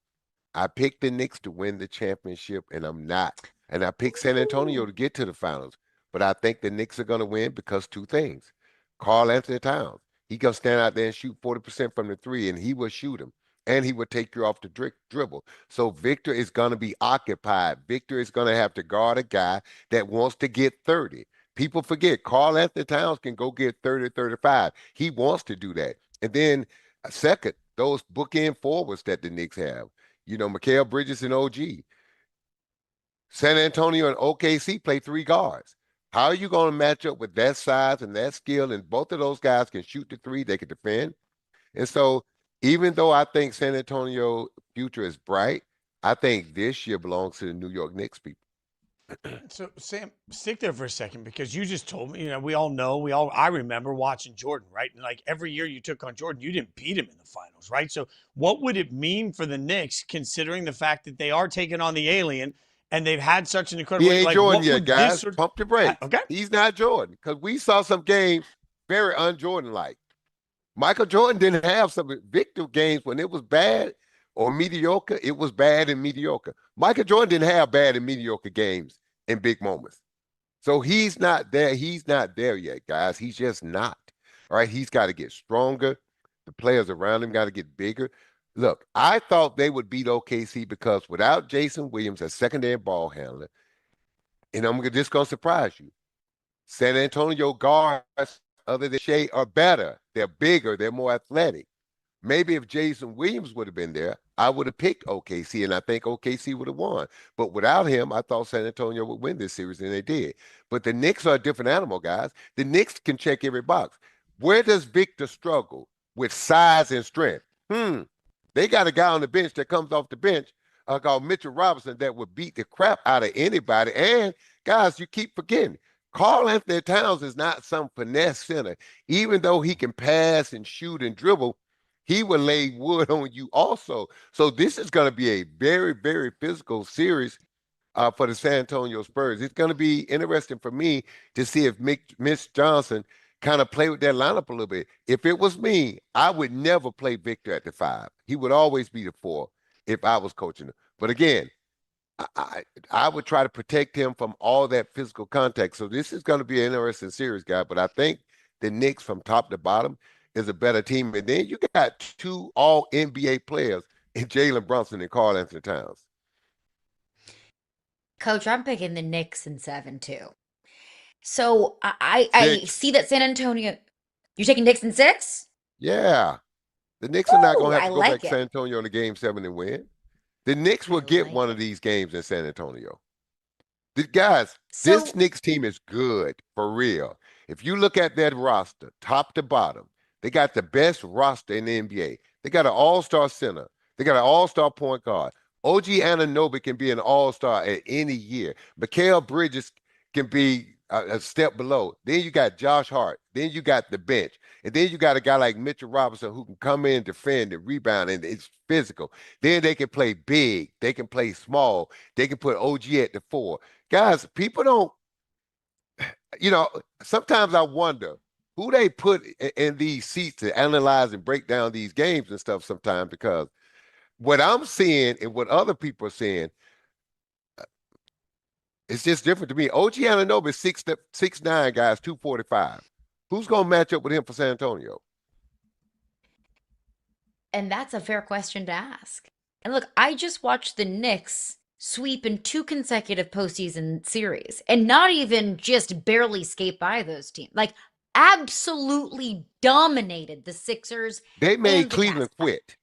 I picked the Knicks to win the championship, and I'm not. And I picked San Antonio to get to the finals. But I think the Knicks are going to win because two things. Karl Anthony Towns, he going to stand out there and shoot 40% from the three, and he will shoot them. And he would take you off the dribble. So Victor is going to be occupied. Victor is going to have to guard a guy that wants to get 30. People forget Karl Anthony Towns can go get 30, 35. He wants to do that. And then second, those bookend forwards that the Knicks have. Mikal Bridges and OG. San Antonio and OKC play three guards. How are you going to match up with that size and that skill? And both of those guys can shoot the three. They can defend. And so even though I think San Antonio's future is bright, I think this year belongs to the New York Knicks people. So, Sam, stick there for a second because you just told me, we all know, I remember watching Jordan, right? And like every year you took on Jordan, you didn't beat him in the finals, right? So what would it mean for the Knicks considering the fact that they are taking on the alien and they've had such an incredible... He ain't Jordan yet, guys. Pump the brakes. Okay. He's not Jordan because we saw some games very un-Jordan-like. Michael Jordan didn't have some victim games when it was bad or mediocre. It was bad and mediocre. Michael Jordan didn't have bad and mediocre games in big moments. So he's not there. He's not there yet, guys. He's just not. All right. He's got to get stronger. The players around him got to get bigger. Look, I thought they would beat OKC because without Jason Williams, a secondary ball handler, and I'm just going to surprise you, San Antonio guards other than Shea are better. They're bigger. They're more athletic. Maybe if Jason Williams would have been there, I would have picked OKC, and I think OKC would have won. But without him, I thought San Antonio would win this series, and they did. But the Knicks are a different animal, guys. The Knicks can check every box. Where does Victor struggle? With size and strength. They got a guy on the bench that comes off the bench called Mitchell Robinson that would beat the crap out of anybody. And, guys, you keep forgetting, Karl Anthony Towns is not some finesse center. Even though he can pass and shoot and dribble, he will lay wood on you also. So this is going to be a very, very physical series for the San Antonio Spurs. It's going to be interesting for me to see if Mitch Johnson kind of play with that lineup a little bit. If it was me, I would never play Victor at the 5. He would always be the 4 if I was coaching him. But again, I would try to protect him from all that physical contact. So this is going to be an interesting series, guy. But I think the Knicks from top to bottom is a better team. And then you got 2 all NBA players in Jalen Brunson and Karl Anthony Towns. Coach, I'm picking the Knicks in 7 too. So I see that San Antonio. You're taking Knicks in 6? Yeah. The Knicks are not going to have I to go like back to it. San Antonio in the Game 7 and win. The Knicks will get one of these games in San Antonio. Guys, this Knicks team is good, for real. If you look at that roster, top to bottom, they got the best roster in the NBA. They got an all-star center. They got an all-star point guard. OG Anunoby can be an all-star at any year. Mikal Bridges can be a step below. Then you got Josh Hart. Then you got the bench. And then you got a guy like Mitchell Robinson who can come in, defend, and rebound, and it's physical. Then they can play big. They can play small. They can put OG at the 4. Guys, people don't, sometimes I wonder who they put in these seats to analyze and break down these games and stuff sometimes, because what I'm seeing and what other people are seeing, it's just different to me. OG Anunoby is 6'9", guys, 245. Who's going to match up with him for San Antonio? And that's a fair question to ask. And look, I just watched the Knicks sweep in 2 consecutive postseason series and not even just barely skate by those teams. Like, absolutely dominated the Sixers. They made Cleveland quit.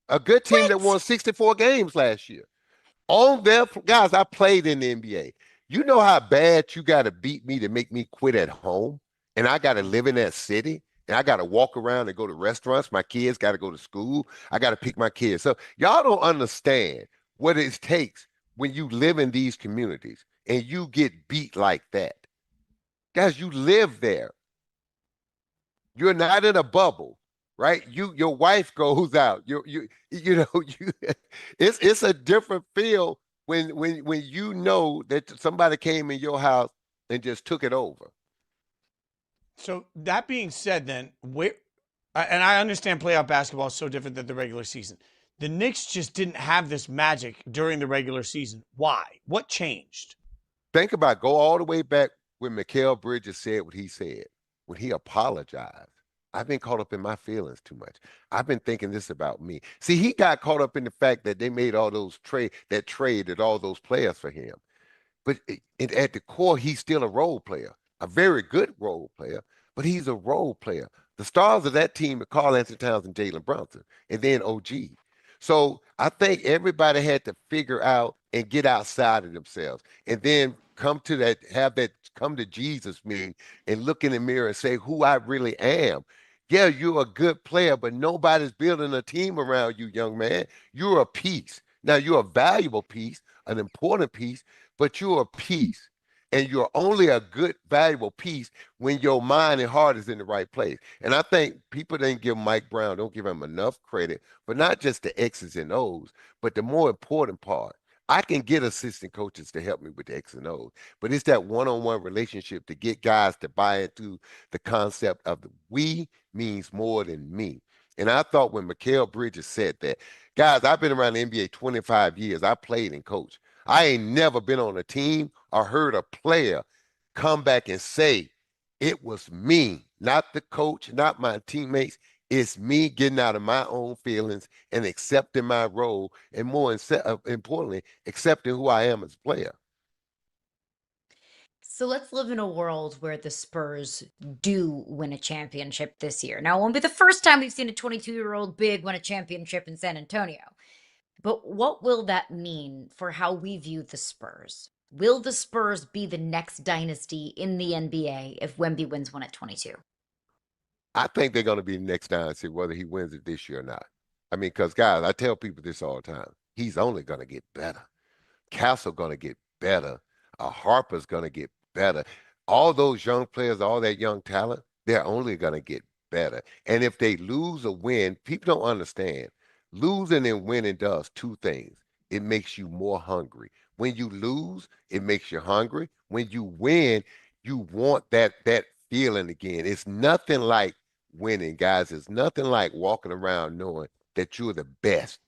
A good team that won 64 games last year. On their guys, I played in the NBA. You know how bad you got to beat me to make me quit at home? And I got to live in that city? And I got to walk around and go to restaurants. My kids got to go to school. I got to pick my kids. So y'all don't understand what it takes when you live in these communities and you get beat like that. Guys, you live there. You're not in a bubble, right? Your wife goes out. It's a different feel when you know that somebody came in your house and just took it over. So that being said, then, and I understand playoff basketball is so different than the regular season. The Knicks just didn't have this magic during the regular season. Why? What changed? Think about it. Go all the way back when Mikal Bridges said what he said, when he apologized. I've been caught up in my feelings too much. I've been thinking this about me. See, he got caught up in the fact that they made all those traded all those players for him. But at the core, he's still a role player, a very good role player, but he's a role player. The stars of that team are Karl Anthony Towns and Jalen Brunson, and then OG. So I think everybody had to figure out and get outside of themselves, and then come to Jesus meeting and look in the mirror and say who I really am. Yeah, you're a good player, but nobody's building a team around you, young man. You're a piece. Now, you're a valuable piece, an important piece, but you're a piece. And you're only a good, valuable piece when your mind and heart is in the right place. And I think people didn't give Mike Brown, don't give him enough credit for not just the X's and O's, but the more important part. I can get assistant coaches to help me with the X and O's, but it's that one-on-one relationship to get guys to buy into the concept of the we means more than me. And I thought when Mikal Bridges said that, guys, I've been around the NBA 25 years. I played and coached. I ain't never been on a team or heard a player come back and say, it was me, not the coach, not my teammates. It's me getting out of my own feelings and accepting my role, and more importantly, accepting who I am as a player. So let's live in a world where the Spurs do win a championship this year. Now, it won't be the first time we've seen a 22-year-old big win a championship in San Antonio. But what will that mean for how we view the Spurs? Will the Spurs be the next dynasty in the NBA if Wemby wins one at 22? I think they're going to be the next dynasty, whether he wins it this year or not. I mean, because, guys, I tell people this all the time. He's only going to get better. Castle going to get better. Harper's going to get better. All those young players, all that young talent, they're only going to get better. And if they lose or win, people don't understand. Losing and winning does 2 things. It makes you more hungry. When you lose, it makes you hungry. When you win, you want that feeling again. It's nothing like winning, guys. It's nothing like walking around knowing that you're the best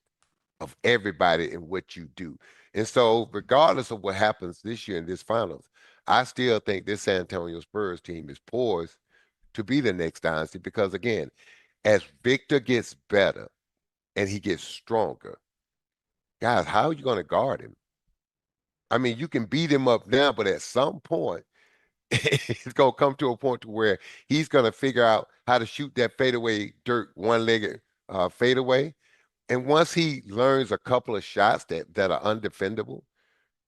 of everybody in what you do. And so regardless of what happens this year in this finals, I still think this San Antonio Spurs team is poised to be the next dynasty because, again, as Victor gets better and he gets stronger, guys, how are you going to guard him? I mean, you can beat him up now, but at some point, it's going to come to a point to where he's going to figure out how to shoot that fadeaway dirt one-legged fadeaway. And once he learns a couple of shots that are undefendable,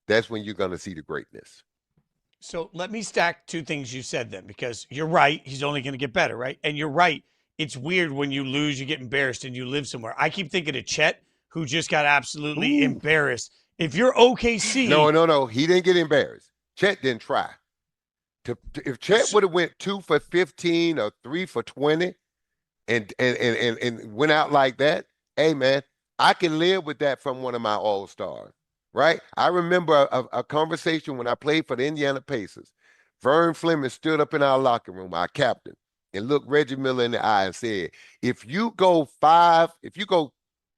that's when you're going to see the greatness. So let me stack two things you said then, because you're right. He's only going to get better, right? And you're right. It's weird when you lose, you get embarrassed, and you live somewhere. I keep thinking of Chet, who just got absolutely embarrassed. If you're OKC. No. He didn't get embarrassed. Chet didn't try. If Chet would have went 2 for 15 or 3 for 20 and went out like that, hey, man, I can live with that from one of my all-stars, right? I remember a conversation when I played for the Indiana Pacers. Vern Fleming stood up in our locker room, our captain, and looked Reggie Miller in the eye and said, if you go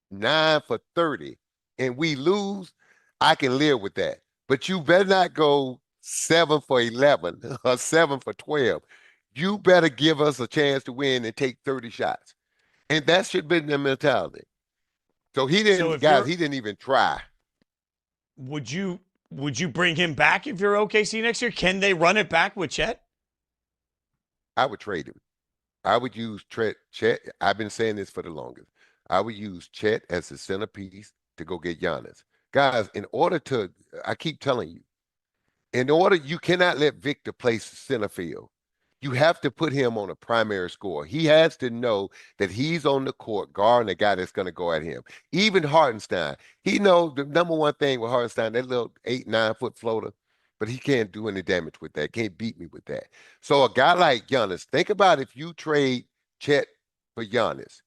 9 for 30 and we lose, I can live with that. But you better not go 7 for 11 or 7 for 12. You better give us a chance to win and take 30 shots. And that should have been the mentality. So he didn't, he didn't even try. Would you bring him back if you're OKC next year? Can they run it back with Chet? I would trade him. I would use Chet. I've been saying this for the longest. I would use Chet as the centerpiece to go get Giannis. Guys, I keep telling you, you cannot let Victor play center field. You have to put him on a primary score. He has to know that he's on the court guarding the guy that's going to go at him. Even Hartenstein, he knows the number one thing with Hartenstein, that little 8-9 foot floater, but he can't do any damage with that. Can't beat me with that. So a guy like Giannis, think about if you trade Chet for Giannis.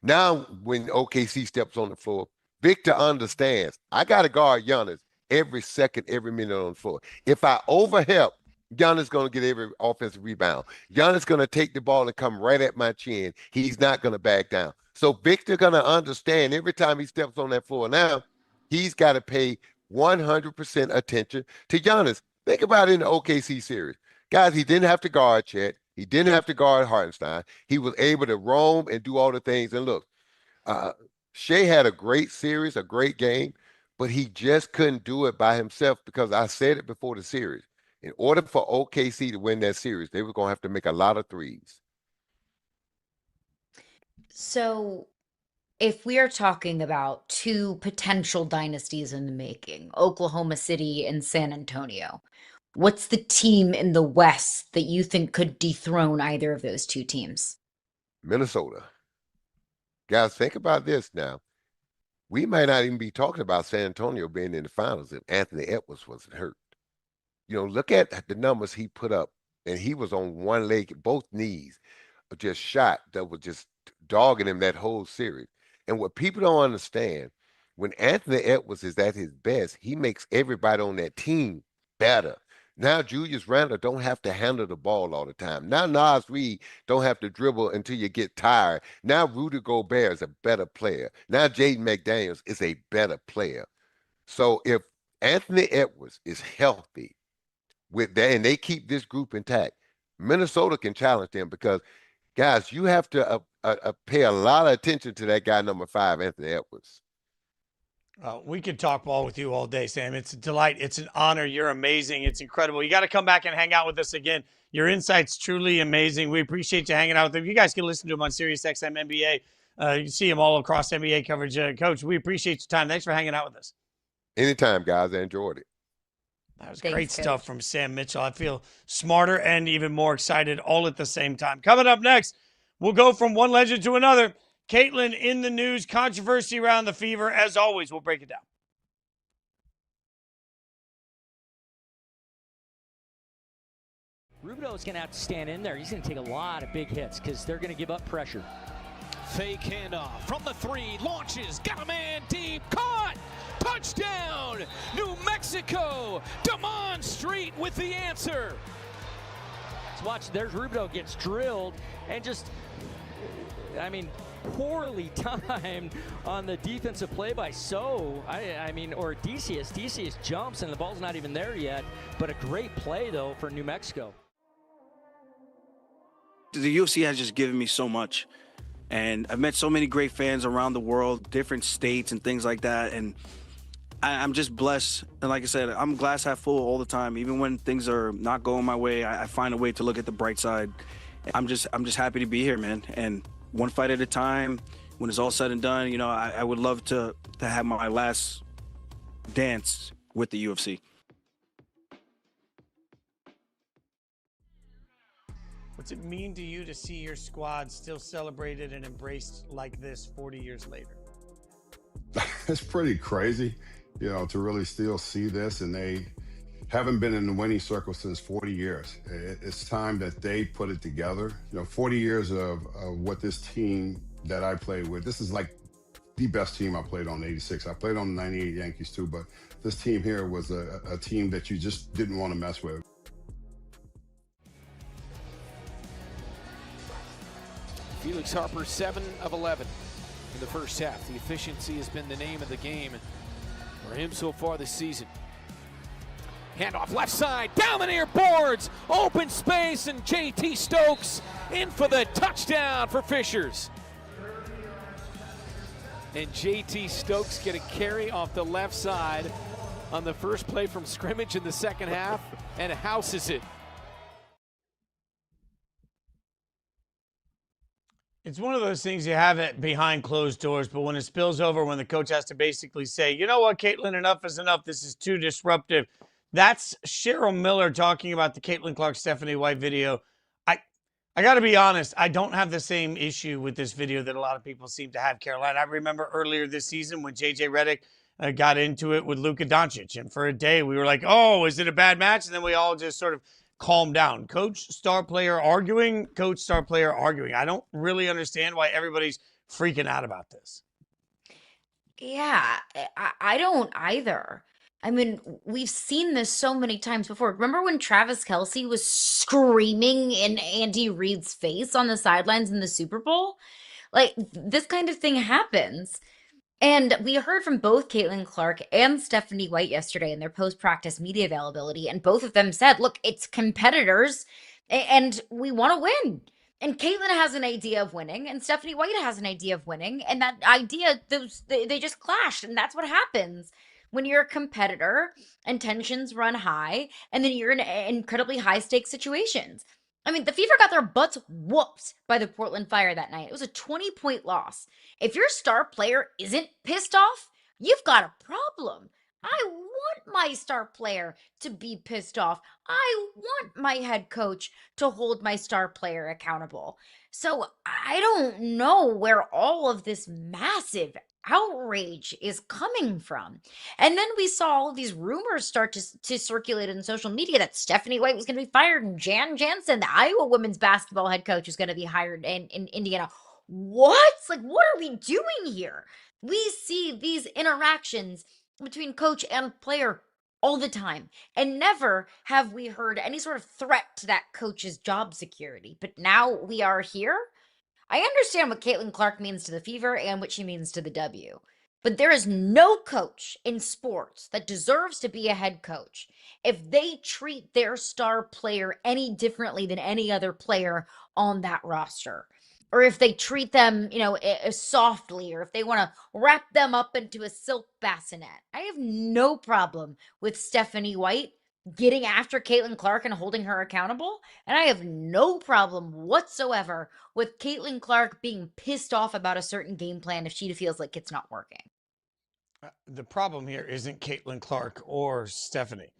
Now when OKC steps on the floor, Victor understands, I got to guard Giannis every second, every minute on the floor. If I overhelp, Giannis going to get every offensive rebound. Giannis going to take the ball and come right at my chin. He's not going to back down. So Victor going to understand every time he steps on that floor. Now, he's got to pay 100% attention to Giannis. Think about it in the OKC series. Guys, he didn't have to guard Chet. He didn't have to guard Hartenstein. He was able to roam and do all the things. And look, Shea had a great series, a great game, but he just couldn't do it by himself because I said it before the series. In order for OKC to win that series, they were going to have to make a lot of threes. So if we are talking about two potential dynasties in the making, Oklahoma City and San Antonio, what's the team in the West that you think could dethrone either of those two teams? Minnesota. Guys, think about this now. We might not even be talking about San Antonio being in the finals if Anthony Edwards wasn't hurt. You know, look at the numbers he put up, and he was on one leg, both knees, just shot that was just dogging him that whole series. And what people don't understand, when Anthony Edwards is at his best, he makes everybody on that team better. Now Julius Randle don't have to handle the ball all the time. Now Nas Reed don't have to dribble until you get tired. Now Rudy Gobert is a better player. Now Jaden McDaniels is a better player. So if Anthony Edwards is healthy, with that, and they keep this group intact, Minnesota can challenge them because, guys, you have to pay a lot of attention to that guy, number 5, Anthony Edwards. We could talk ball with you all day, Sam. It's a delight. It's an honor. You're amazing. It's incredible. You got to come back and hang out with us again. Your insight's truly amazing. We appreciate you hanging out with them. You guys can listen to him on SiriusXM NBA. You can see him all across NBA coverage. Coach, we appreciate your time. Thanks for hanging out with us. Anytime, guys. I enjoyed it. That was great stuff from Sam Mitchell. I feel smarter and even more excited all at the same time. Coming up next, we'll go from one legend to another. Caitlin in the news, controversy around the Fever. As always, we'll break it down. Rubido's going to have to stand in there. He's going to take a lot of big hits because they're going to give up pressure. Fake handoff from the 3, launches, got a man deep, caught! Touchdown, New Mexico! Damon Street with the answer. That's watch, there's Rubio gets drilled and just, I mean, poorly timed on the defensive play by I mean, or Decius. Decius jumps and the ball's not even there yet, but a great play though for New Mexico. The UFC has just given me so much, and I've met so many great fans around the world, different states and things like that, and I'm just blessed. And like I said, I'm glass half full all the time. Even when things are not going my way, I find a way to look at the bright side. I'm just happy to be here, man. And one fight at a time. When it's all said and done, you know, I would love to have my last dance with the UFC. What's it mean to you to see your squad still celebrated and embraced like this 40 years later? It's pretty crazy, you know, to really still see this, and they haven't been in the winning circle since 40 years. It's time that they put it together. You know, 40 years of what this team that I played with, this is like the best team I played on in '86. I played on the '98 Yankees too, but this team here was a team that you just didn't want to mess with. Felix Harper, 7 of 11 in the first half. The efficiency has been the name of the game for him so far this season. Handoff left side, down the near boards, open space, and JT Stokes in for the touchdown for Fishers. And JT Stokes get a carry off the left side on the first play from scrimmage in the second half and houses it. It's one of those things you have it behind closed doors, but when it spills over, when the coach has to basically say, you know what, Caitlin, enough is enough. This is too disruptive. That's Cheryl Miller talking about the Caitlin Clark, Stephanie White video. I got to be honest, I don't have the same issue with this video that a lot of people seem to have, Caroline. I remember earlier this season when JJ Redick got into it with Luka Doncic, and for a day we were like, oh, is it a bad match? And then we all just sort of calm down. Coach, star player arguing, coach, star player arguing. I don't really understand why everybody's freaking out about this. Yeah, I don't either. I mean, we've seen this so many times before. Remember when Travis Kelce was screaming in Andy Reid's face on the sidelines in the Super Bowl? Like, this kind of thing happens. And we heard from both Caitlin Clark and Stephanie White yesterday in their post-practice media availability, and both of them said, look, it's competitors, and we want to win. And Caitlin has an idea of winning, and Stephanie White has an idea of winning, and that idea, they just clashed, and that's what happens when you're a competitor and tensions run high, and then you're in incredibly high-stakes situations. I mean, the Fever got their butts whooped by the Portland Fire that night. It was a 20-point loss. If your star player isn't pissed off, you've got a problem. I want my star player to be pissed off. I want my head coach to hold my star player accountable. So I don't know where all of this massive outrage is coming from. And then we saw all of these rumors start to circulate in social media that Stephanie White was going to be fired and Jan Jansen, the Iowa women's basketball head coach, is going to be hired in Indiana. What? Like, what are we doing here? We see these interactions between coach and player all the time, and never have we heard any sort of threat to that coach's job security. But now we are here. I understand what Caitlin Clark means to the Fever and what she means to the W, but there is no coach in sports that deserves to be a head coach if they treat their star player any differently than any other player on that roster, or if they treat them, softly, or if they want to wrap them up into a silk bassinet. I have no problem with Stephanie White getting after Caitlin Clark and holding her accountable. And I have no problem whatsoever with Caitlin Clark being pissed off about a certain game plan if she feels like it's not working. The problem here isn't Caitlin Clark or Stephanie.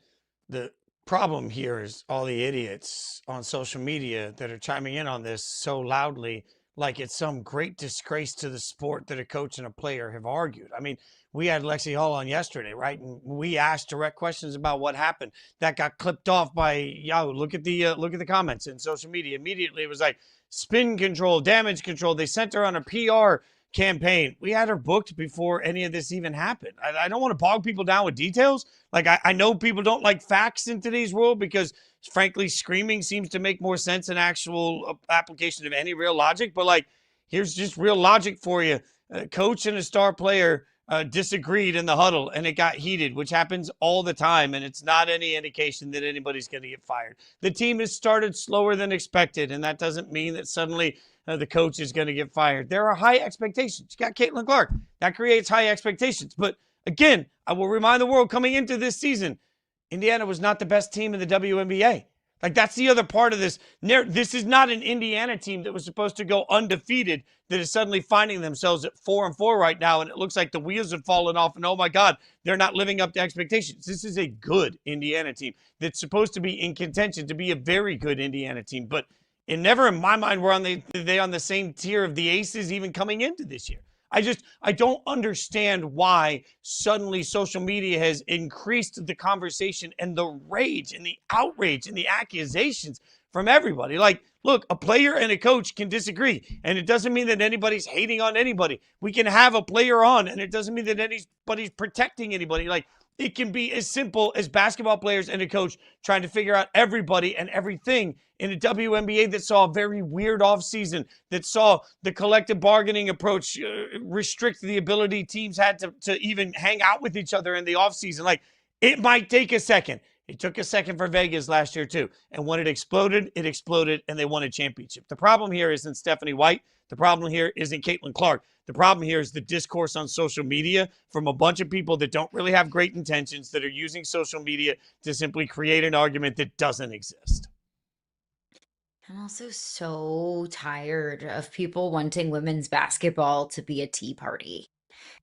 The problem here is all the idiots on social media that are chiming in on this so loudly, like it's some great disgrace to the sport that a coach and a player have argued. I mean, we had Lexi Hall on yesterday, right? And we asked direct questions about what happened. That got clipped off by Yahoo. Look at the comments in social media. Immediately, it was like spin control, damage control. They sent her on a PR campaign. We had her booked before any of this even happened. I don't want to bog people down with details. Like, I know people don't like facts in today's world because frankly, screaming seems to make more sense than actual application of any real logic. But like, here's just real logic for you. A coach and a star player disagreed in the huddle and it got heated, which happens all the time. And it's not any indication that anybody's going to get fired. The team has started slower than expected. And that doesn't mean that suddenly the coach is going to get fired. There are high expectations. You got Caitlin Clark. That creates high expectations. But again, I will remind the world coming into this season, Indiana was not the best team in the WNBA. Like, that's the other part of this. This is not an Indiana team that was supposed to go undefeated that is suddenly finding themselves at 4-4 right now, and it looks like the wheels have fallen off, and oh my God, they're not living up to expectations. This is a good Indiana team that's supposed to be in contention to be a very good Indiana team, but it never in my mind were on the same tier of the Aces even coming into this year. I don't understand why suddenly social media has increased the conversation and the rage and the outrage and the accusations from everybody. Like, look, a player and a coach can disagree, and it doesn't mean that anybody's hating on anybody. We can have a player on, and it doesn't mean that anybody's protecting anybody. Like, it can be as simple as basketball players and a coach trying to figure out everybody and everything in a WNBA that saw a very weird offseason, that saw the collective bargaining approach restrict the ability teams had to even hang out with each other in the offseason. Like, it might take a second. It took a second for Vegas last year too. And when it exploded, and they won a championship. The problem here isn't Stephanie White. The problem here isn't Caitlin Clark. The problem here is the discourse on social media from a bunch of people that don't really have great intentions, that are using social media to simply create an argument that doesn't exist. I'm also so tired of people wanting women's basketball to be a tea party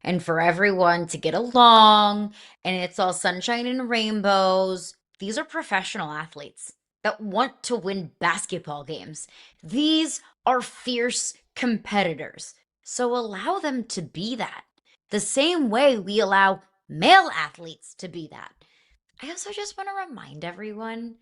and for everyone to get along and it's all sunshine and rainbows. These are professional athletes that want to win basketball games. These are fierce competitors. So allow them to be that. The same way we allow male athletes to be that. I also just want to remind everyone,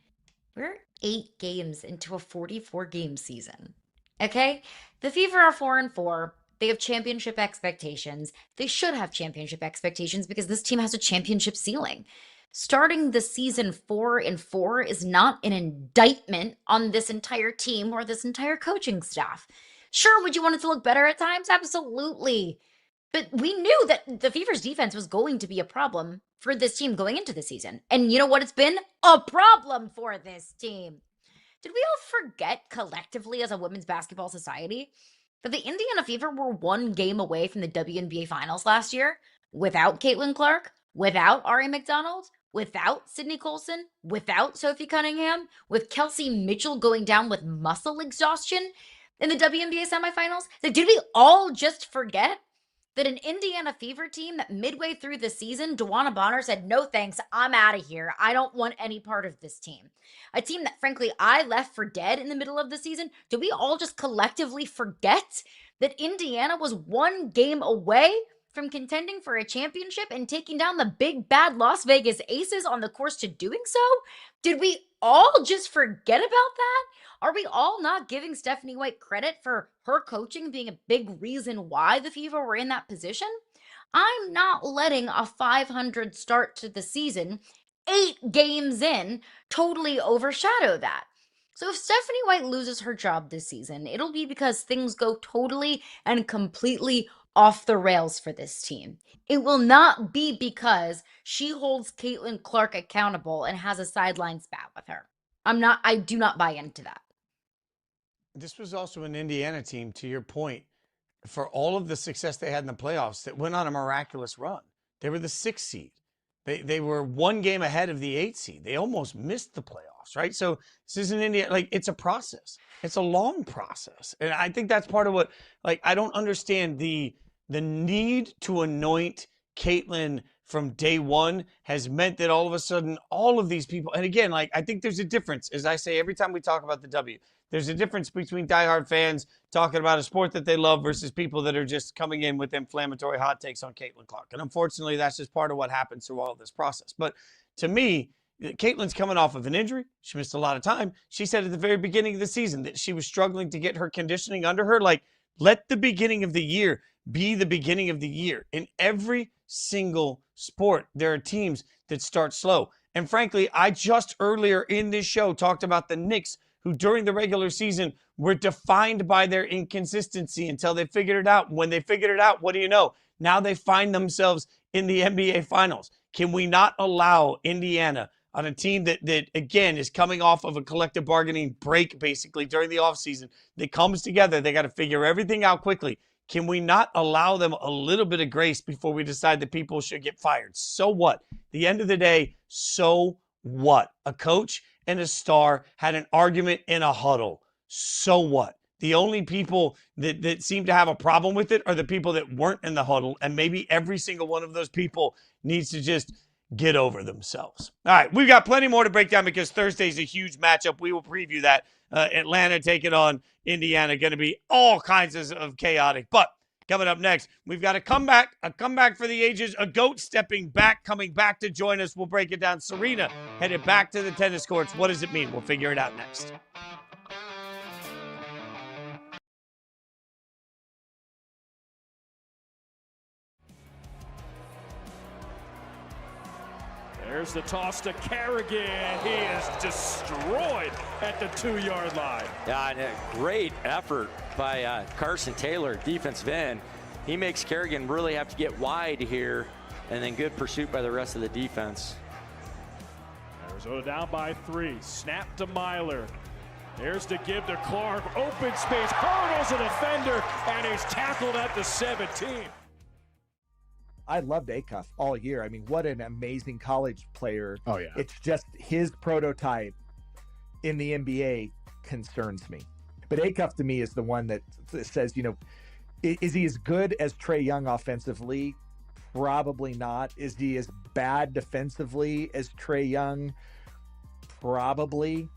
we're 8 games into a 44-game season. Okay? The Fever are 4-4. They have championship expectations. They should have championship expectations because this team has a championship ceiling. Starting the season 4-4 is not an indictment on this entire team or this entire coaching staff. Sure, would you want it to look better at times? Absolutely. But we knew that the Fever's defense was going to be a problem for this team going into the season. And you know what it's been? A problem for this team. Did we all forget collectively as a women's basketball society that the Indiana Fever were 1 game away from the WNBA Finals last year without Caitlin Clark, without Ari McDonald, without Sydney Colson, without Sophie Cunningham, with Kelsey Mitchell going down with muscle exhaustion in the WNBA semifinals? Like, did we all just forget that an Indiana Fever team that midway through the season, DeWanna Bonner said, no thanks, I'm out of here. I don't want any part of this team. A team that, frankly, I left for dead in the middle of the season. Did we all just collectively forget that Indiana was 1 game away from contending for a championship and taking down the big bad Las Vegas Aces on the course to doing so? Did we all just forget about that? Are we all not giving Stephanie White credit for her coaching being a big reason why the Fever were in that position? I'm not letting a 500 start to the season, 8 games in, totally overshadow that. So if Stephanie White loses her job this season, it'll be because things go totally and completely off the rails for this team. It will not be because she holds Caitlin Clark accountable and has a sideline spat with her. I do not buy into that. This was also an Indiana team, to your point, for all of the success they had in the playoffs, that went on a miraculous run. They were the 6th seed. They were 1 game ahead of the 8th seed. They almost missed the playoffs, right? So this isn't Indiana. Like, it's a process. It's a long process. And I think that's part of what, like, I don't understand the need to anoint Caitlin from day one has meant that all of a sudden, all of these people, and again, like, I think there's a difference, as I say every time we talk about the W, there's a difference between diehard fans talking about a sport that they love versus people that are just coming in with inflammatory hot takes on Caitlin Clark. And unfortunately, that's just part of what happens through all of this process. But to me, Caitlin's coming off of an injury. She missed a lot of time. She said at the very beginning of the season that she was struggling to get her conditioning under her. Like, let the beginning of the year be the beginning of the year. In every single sport, there are teams that start slow. And frankly, I just earlier in this show talked about the Knicks, who during the regular season were defined by their inconsistency until they figured it out. When they figured it out, what do you know? Now they find themselves in the NBA Finals. Can we not allow Indiana, on a team that again is coming off of a collective bargaining break basically during the offseason, that comes together, they got to figure everything out quickly. Can we not allow them a little bit of grace before we decide that people should get fired? So what? At the end of the day, so what? A coach and a star had an argument in a huddle. So what? The only people that seem to have a problem with it are the people that weren't in the huddle, and maybe every single one of those people needs to just get over themselves. All right, we've got plenty more to break down because Thursday's a huge matchup. We will preview that. Atlanta taking on Indiana, going to be all kinds of chaotic. But coming up next, we've got a comeback for the ages, a GOAT coming back to join us. We'll break it down. Serena headed back to the tennis courts. What does it mean? We'll figure it out next. There's the toss to Kerrigan. He is destroyed at the 2-yard line. Yeah, and a great effort by Carson Taylor, defensive end. He makes Kerrigan really have to get wide here, and then good pursuit by the rest of the defense. Arizona down by 3. Snap to Myler. There's the give to Clark. Open space, hurdles a defender, and he's tackled at the 17. I loved Acuff all year. I mean, what an amazing college player. Oh, yeah. It's just his prototype in the NBA concerns me. But Acuff to me is the one that says, you know, is he as good as Trae Young offensively? Probably not. Is he as bad defensively as Trae Young? Probably.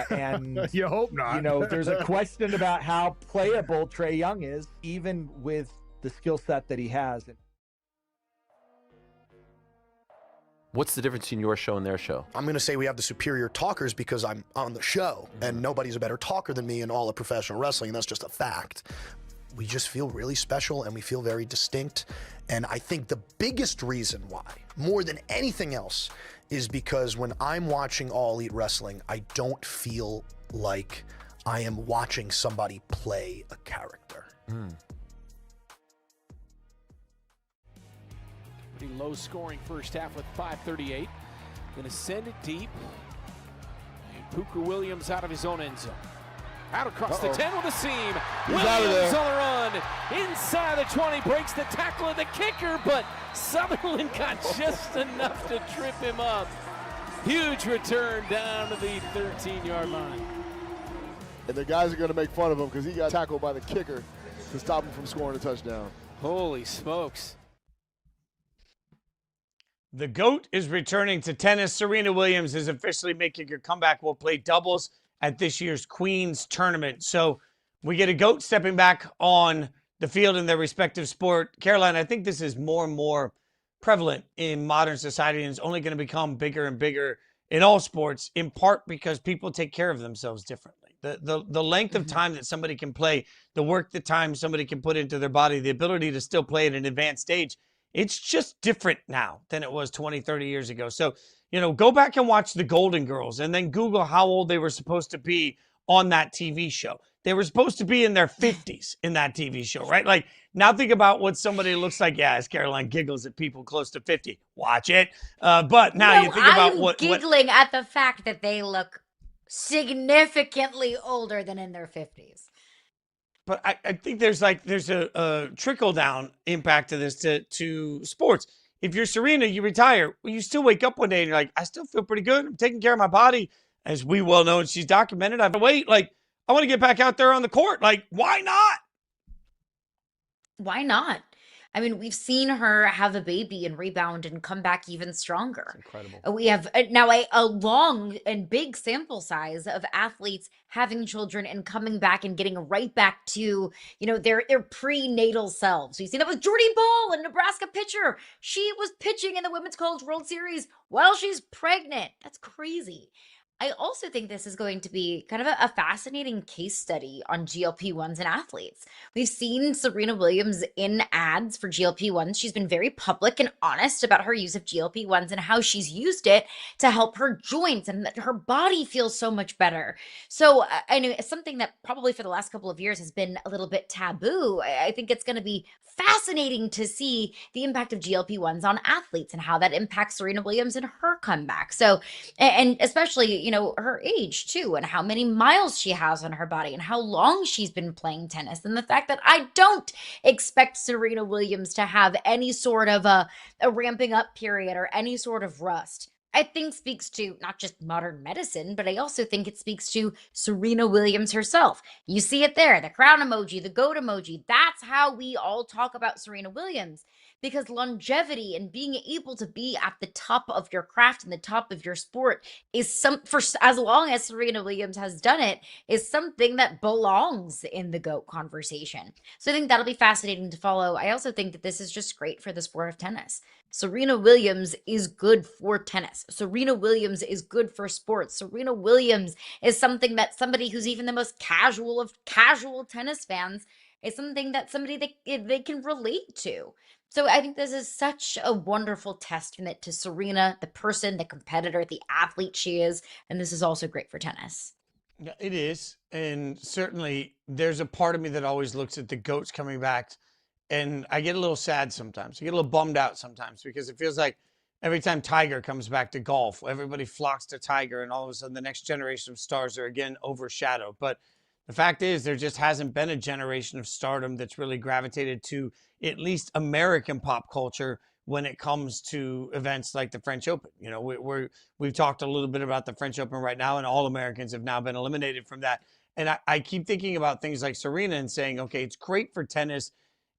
And you hope not. You know, there's a question about how playable Trae Young is, even with the skill set that he has. What's the difference between your show and their show? I'm going to say we have the superior talkers because I'm on the show, and nobody's a better talker than me in all of professional wrestling, and that's just a fact. We just feel really special, and we feel very distinct, and I think the biggest reason why, more than anything else, is because when I'm watching All Elite Wrestling, I don't feel like I am watching somebody play a character. Pretty low scoring first half with 5:38. Going to send it deep. And Puka Williams out of his own end zone. Out across the 10 with a seam. He's out of Williams there. on the run. Inside the 20, breaks the tackle of the kicker, but Sutherland got just enough to trip him up. Huge return down to the 13-yard line. And the guys are going to make fun of him because he got tackled by the kicker to stop him from scoring a touchdown. Holy smokes. The GOAT is returning to tennis. Serena Williams is officially making her comeback. Will play doubles at this year's Queen's Tournament. So we get a GOAT stepping back on the field in their respective sport. Caroline, I think this is more and more prevalent in modern society and is only going to become bigger and bigger in all sports, in part because people take care of themselves differently. The length of time that somebody can play, the work, the time somebody can put into their body, the ability to still play at an advanced stage, it's just different now than it was 20, 30 years ago. So, you know, go back and watch the Golden Girls and then Google how old they were supposed to be on that TV show. They were supposed to be in their 50s in that TV show, right? Like, now think about what somebody looks like. Yeah, as Caroline giggles at people close to 50. Watch it. But now you think about what... giggling at the fact that they look significantly older than in their 50s. But I think there's a trickle down impact to this to sports. If you're Serena, you retire. Well, you still wake up one day and you're like, I still feel pretty good. I'm taking care of my body. As we well know, and she's documented, I wait, like, I want to get back out there on the court. Like, why not? Why not? I mean, we've seen her have a baby and rebound and come back even stronger. Incredible. We have now a long and big sample size of athletes having children and coming back and getting right back to, you know, their prenatal selves. You see that with Jordy Ball, a Nebraska pitcher. She was pitching in the Women's College World Series while she's pregnant. That's crazy. I also think this is going to be kind of a fascinating case study on GLP-1s and athletes. We've seen Serena Williams in ads for GLP-1s. She's been very public and honest about her use of GLP-1s and how she's used it to help her joints and that her body feels so much better. So I know it's something that probably for the last couple of years has been a little bit taboo. I think it's going to be fascinating to see the impact of GLP-1s on athletes and how that impacts Serena Williams and her comeback. So, and especially, her age too, and how many miles she has on her body and how long she's been playing tennis. And the fact that I don't expect Serena Williams to have any sort of a ramping up period or any sort of rust. I think speaks to not just modern medicine, but I also think it speaks to Serena Williams herself. You see it there, the crown emoji, the goat emoji. That's how we all talk about Serena Williams, because longevity and being able to be at the top of your craft and the top of your sport is for as long as Serena Williams has done it, is something that belongs in the GOAT conversation. So I think that'll be fascinating to follow. I also think that this is just great for the sport of tennis. Serena Williams is good for tennis. Serena Williams is good for sports. Serena Williams is something that somebody who's even the most casual of casual tennis fans is something that somebody they can relate to. So I think this is such a wonderful testament to Serena, the person, the competitor, the athlete she is. And this is also great for tennis. Yeah, it is. And certainly there's a part of me that always looks at the GOATs coming back, and I get a little sad sometimes. I get a little bummed out sometimes because it feels like every time Tiger comes back to golf, everybody flocks to Tiger, and all of a sudden the next generation of stars are again overshadowed. But the fact is, there just hasn't been a generation of stardom that's really gravitated to at least American pop culture when it comes to events like the French Open. We've talked a little bit about the French Open right now, and all Americans have now been eliminated from that. And I keep thinking about things like Serena and saying, okay, it's great for tennis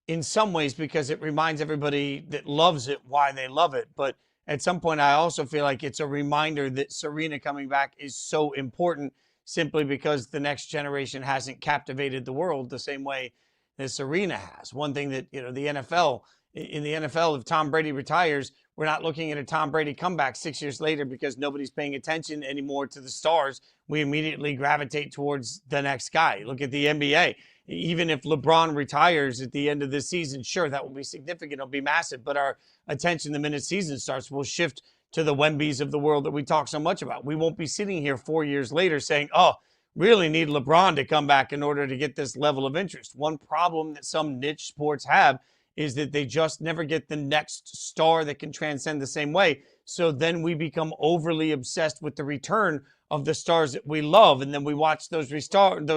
in some ways because it reminds everybody that loves it why they love it. But at some point, I also feel like it's a reminder that Serena coming back is so important simply because the next generation hasn't captivated the world the same way that Serena has. One thing that, in the NFL, if Tom Brady retires, we're not looking at a Tom Brady comeback 6 years later because nobody's paying attention anymore to the stars. We immediately gravitate towards the next guy. Look at the NBA. Even if LeBron retires at the end of this season, sure, that will be significant. It'll be massive. But our attention the minute season starts will shift to the Wembys of the world that we talk so much about. We won't be sitting here 4 years later saying, oh, really need LeBron to come back in order to get this level of interest. One problem that some niche sports have is that they just never get the next star that can transcend the same way. So then we become overly obsessed with the return of the stars that we love. And then we watch those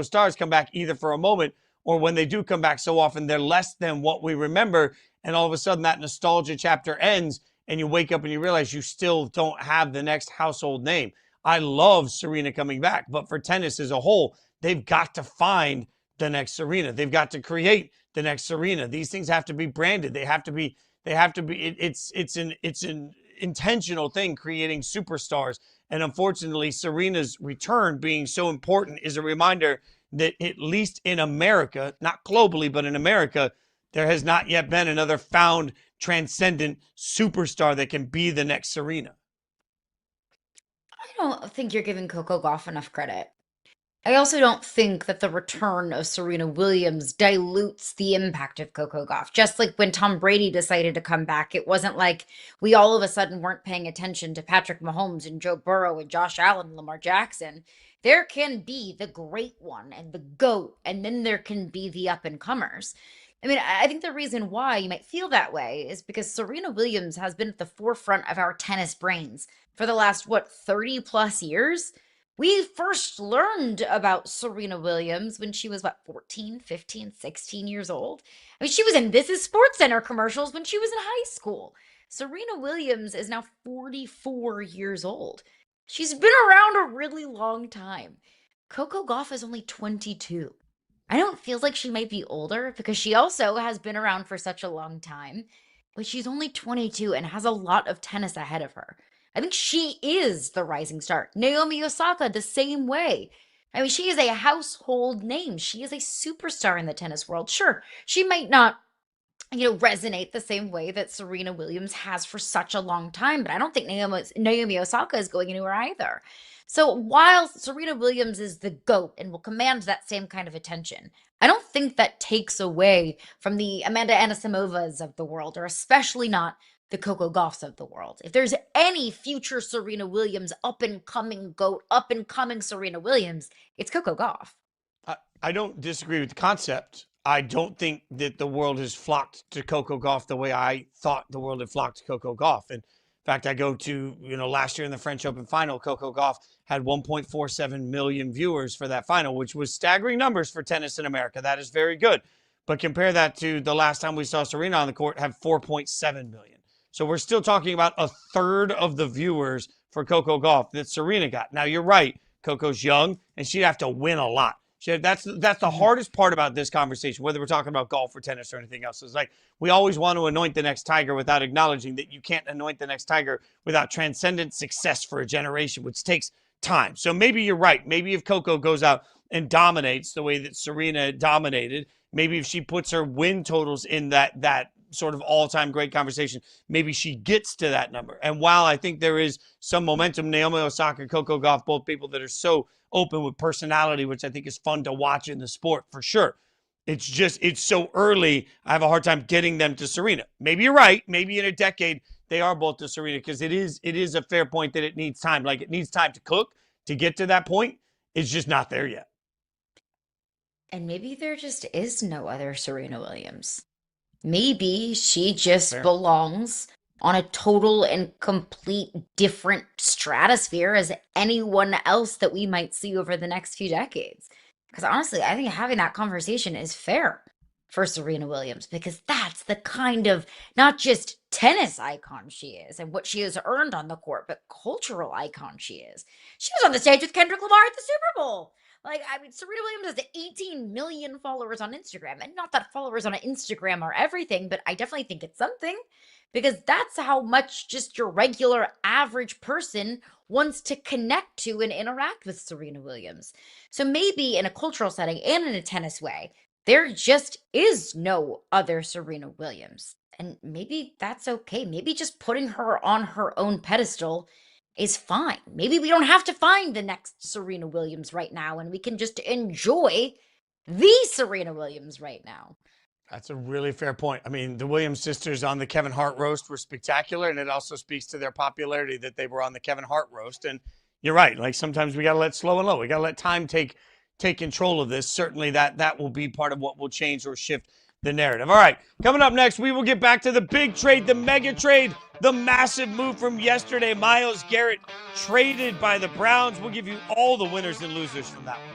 stars come back either for a moment, or when they do come back so often, they're less than what we remember. And all of a sudden that nostalgia chapter ends and you wake up and you realize you still don't have the next household name. I love Serena coming back, but for tennis as a whole, they've got to find the next Serena. They've got to create the next Serena. These things have to be branded. It's an intentional thing, creating superstars. And unfortunately, Serena's return being so important is a reminder that at least in America, not globally, but in America, there has not yet been another found transcendent superstar that can be the next Serena. I don't think you're giving Coco Gauff enough credit. I also don't think that the return of Serena Williams dilutes the impact of Coco Gauff. Just like when Tom Brady decided to come back, it wasn't like we all of a sudden weren't paying attention to Patrick Mahomes and Joe Burrow and Josh Allen and Lamar Jackson. There can be the great one and the GOAT, and then there can be the up-and-comers. I mean, I think the reason why you might feel that way is because Serena Williams has been at the forefront of our tennis brains for the last, 30 plus years? We first learned about Serena Williams when she was, 14, 15, 16 years old? I mean, she was in This Is Sports Center commercials when she was in high school. Serena Williams is now 44 years old. She's been around a really long time. Coco Gauff is only 22. I know it feels like she might be older because she also has been around for such a long time, but she's only 22 and has a lot of tennis ahead of her. I think she is the rising star. Naomi Osaka, the same way. I mean, she is a household name. She is a superstar in the tennis world. Sure, she might not resonate the same way that Serena Williams has for such a long time. But I don't think Naomi Osaka is going anywhere either. So while Serena Williams is the GOAT and will command that same kind of attention, I don't think that takes away from the Amanda Anissimovas of the world, or especially not the Coco Gauffs of the world. If there's any future Serena Williams, up and coming GOAT, up and coming Serena Williams, it's Coco Gauff. I don't disagree with the concept. I don't think that the world has flocked to Coco Gauff the way I thought the world had flocked to Coco Gauff. In fact, I go to, last year in the French Open final, Coco Gauff had 1.47 million viewers for that final, which was staggering numbers for tennis in America. That is very good. But compare that to the last time we saw Serena on the court have 4.7 million. So we're still talking about a third of the viewers for Coco Gauff that Serena got. Now, you're right. Coco's young, and she'd have to win a lot. That's the hardest part about this conversation, whether we're talking about golf or tennis or anything else. Is like we always want to anoint the next Tiger without acknowledging that you can't anoint the next Tiger without transcendent success for a generation, which takes time. So maybe you're right. Maybe if Coco goes out and dominates the way that Serena dominated, maybe if she puts her win totals in that sort of all-time great conversation, maybe she gets to that number. And while I think there is some momentum, Naomi Osaka, Coco Gauff, both people that are so open with personality, which I think is fun to watch in the sport for sure. It's so early. I have a hard time getting them to Serena. Maybe you're right. Maybe in a decade they are both to Serena, because it is a fair point that it needs time. Like it needs time to cook to get to that point. It's just not there yet. And maybe there just is no other Serena Williams. Maybe she just belongs on a total and complete different stratosphere as anyone else that we might see over the next few decades. Because honestly, I think having that conversation is fair for Serena Williams, because that's the kind of not just tennis icon she is and what she has earned on the court, but cultural icon she is. She was on the stage with Kendrick Lamar at the Super Bowl. Serena Williams has 18 million followers on Instagram. And not that followers on Instagram are everything, but I definitely think it's something, because that's how much just your regular average person wants to connect to and interact with Serena Williams. So maybe in a cultural setting and in a tennis way, there just is no other Serena Williams. And maybe that's okay. Maybe just putting her on her own pedestal is fine. Maybe we don't have to find the next Serena Williams right now, and we can just enjoy the Serena Williams right now. That's a really fair point. I mean, the Williams sisters on the Kevin Hart roast were spectacular, and it also speaks to their popularity that they were on the Kevin Hart roast. And you're right. Like sometimes we got to let slow and low. We got to let time take control of this. Certainly that will be part of what will change or shift the narrative. All right, coming up next, we will get back to the big trade, the mega trade, the massive move from yesterday. Myles Garrett traded by the Browns. We'll give you all the winners and losers from that one.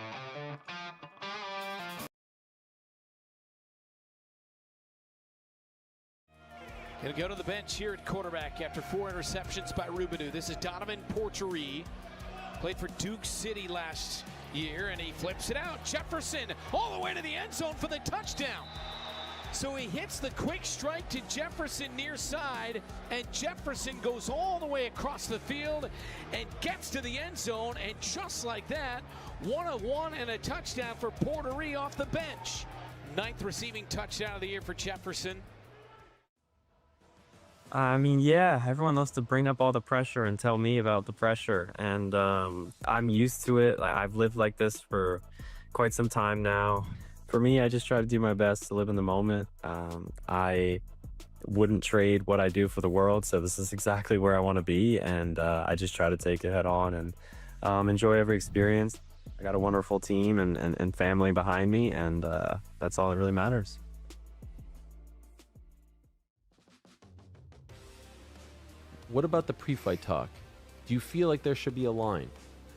Going to go to the bench here at quarterback after 4 interceptions by Rubinu. This is Donovan Porchery. Played for Duke City last year, and he flips it out. Jefferson all the way to the end zone for the touchdown. So he hits the quick strike to Jefferson near side, and Jefferson goes all the way across the field and gets to the end zone, and just like that, 1 of 1 and a touchdown for Porchery off the bench. 9th receiving touchdown of the year for Jefferson. I mean, yeah, everyone loves to bring up all the pressure and tell me about the pressure. And I'm used to it. I've lived like this for quite some time now. For me, I just try to do my best to live in the moment. I wouldn't trade what I do for the world. So this is exactly where I want to be. And I just try to take it head on and enjoy every experience. I got a wonderful team and family behind me. And that's all that really matters. What about the pre-fight talk? Do you feel like there should be a line?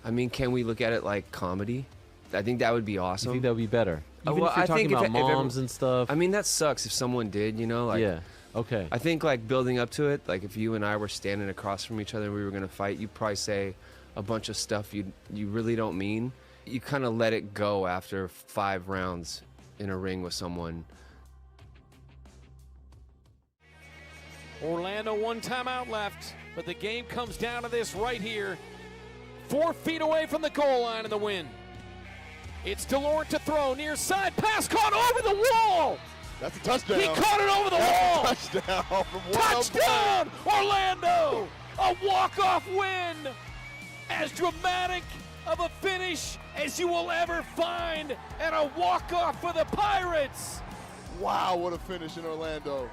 I mean, can we look at it like comedy? I think that would be awesome. You think that would be better? Even well, if you're I talking think about moms and stuff. I mean, that sucks if someone did, Like, yeah, okay. I think, like, building up to it, like, if you and I were standing across from each other and we were going to fight, you'd probably say a bunch of stuff you really don't mean. You kind of let it go after 5 rounds in a ring with someone. Orlando, 1 timeout left, but the game comes down to this right here. 4 feet away from the goal line in the win. It's DeLorme to throw, near side, pass caught over the wall. That's a touchdown. He caught it over the That's wall. a touchdown from one Touchdown, Orlando! A walk-off win, as dramatic of a finish as you will ever find, and a walk-off for the Pirates. Wow, what a finish in Orlando.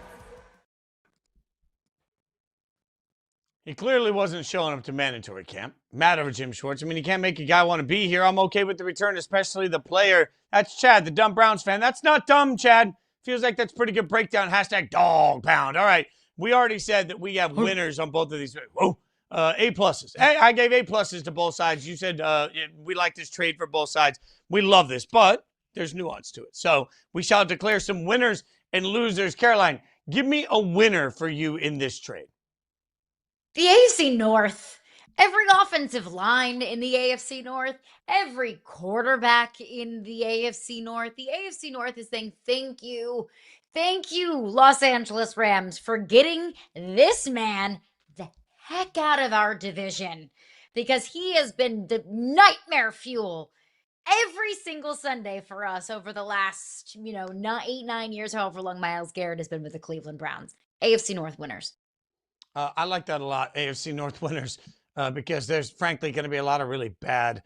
He clearly wasn't showing up to mandatory camp. Mad over Jim Schwartz. I mean, you can't make a guy want to be here. I'm okay with the return, especially the player. That's Chad, the dumb Browns fan. That's not dumb, Chad. Feels like that's pretty good breakdown. Hashtag dog pound. All right. We already said that we have winners on both of these. Whoa. A pluses. Hey, I gave A pluses to both sides. You said we like this trade for both sides. We love this, but there's nuance to it. So we shall declare some winners and losers. Caroline, give me a winner for you in this trade. The AFC North. Every offensive line in the AFC North, every quarterback in the AFC North. The AFC North is saying thank you. Thank you, Los Angeles Rams, for getting this man the heck out of our division, because he has been the nightmare fuel every single Sunday for us over the last, 9 years, however long Myles Garrett has been with the Cleveland Browns. AFC North winners. I like that a lot, AFC North winners, because there's frankly going to be a lot of really bad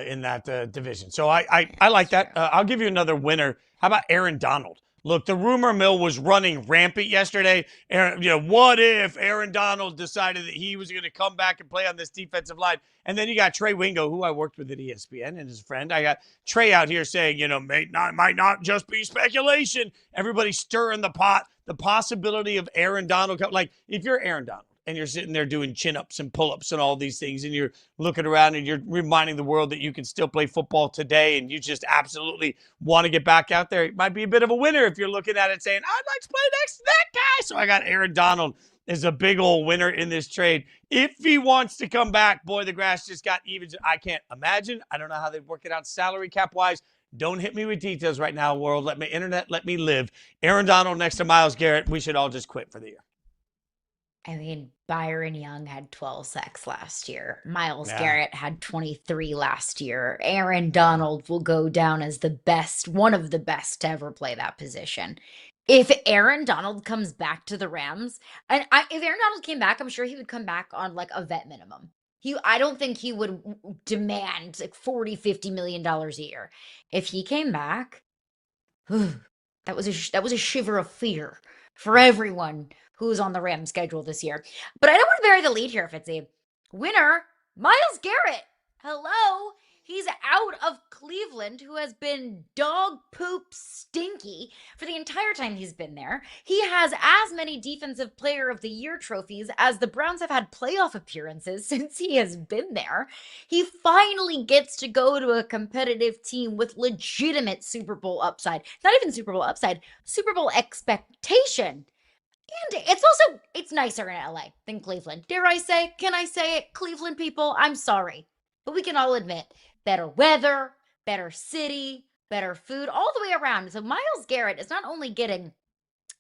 in that division. So I like that. I'll give you another winner. How about Aaron Donald? Look, the rumor mill was running rampant yesterday. What if Aaron Donald decided that he was going to come back and play on this defensive line? And then you got Trey Wingo, who I worked with at ESPN and his friend. I got Trey out here saying, might not just be speculation. Everybody's stirring the pot. The possibility of Aaron Donald. Like, if you're Aaron Donald and you're sitting there doing chin-ups and pull-ups and all these things, and you're looking around and you're reminding the world that you can still play football today, and you just absolutely want to get back out there, it might be a bit of a winner if you're looking at it saying, I'd like to play next to that guy. So I got Aaron Donald as a big old winner in this trade. If he wants to come back, boy, the grass just got even. I can't imagine. I don't know how they'd work it out salary cap-wise. Don't hit me with details right now, world. Let me live. Aaron Donald next to Myles Garrett. We should all just quit for the year. I mean, Byron Young had 12 sacks last year. Myles Garrett had 23 last year. Aaron Donald will go down as one of the best to ever play that position. If Aaron Donald comes back to the Rams, if Aaron Donald came back, I'm sure he would come back on like a vet minimum. I don't think he would demand like $40-50 million a year. If he came back, that was a shiver of fear for everyone who's on the Rams schedule this year. But I don't want to bury the lead here, Fitzy. Winner, Myles Garrett. Hello. He's out of Cleveland, who has been dog poop stinky for the entire time he's been there. He has as many Defensive Player of the Year trophies as the Browns have had playoff appearances since he has been there. He finally gets to go to a competitive team with legitimate Super Bowl upside. Not even Super Bowl upside, Super Bowl expectation. And it's nicer in LA than Cleveland. Dare I say? Can I say it? Cleveland people, I'm sorry. But we can all admit, better weather, better city, better food, all the way around. So Myles Garrett is not only getting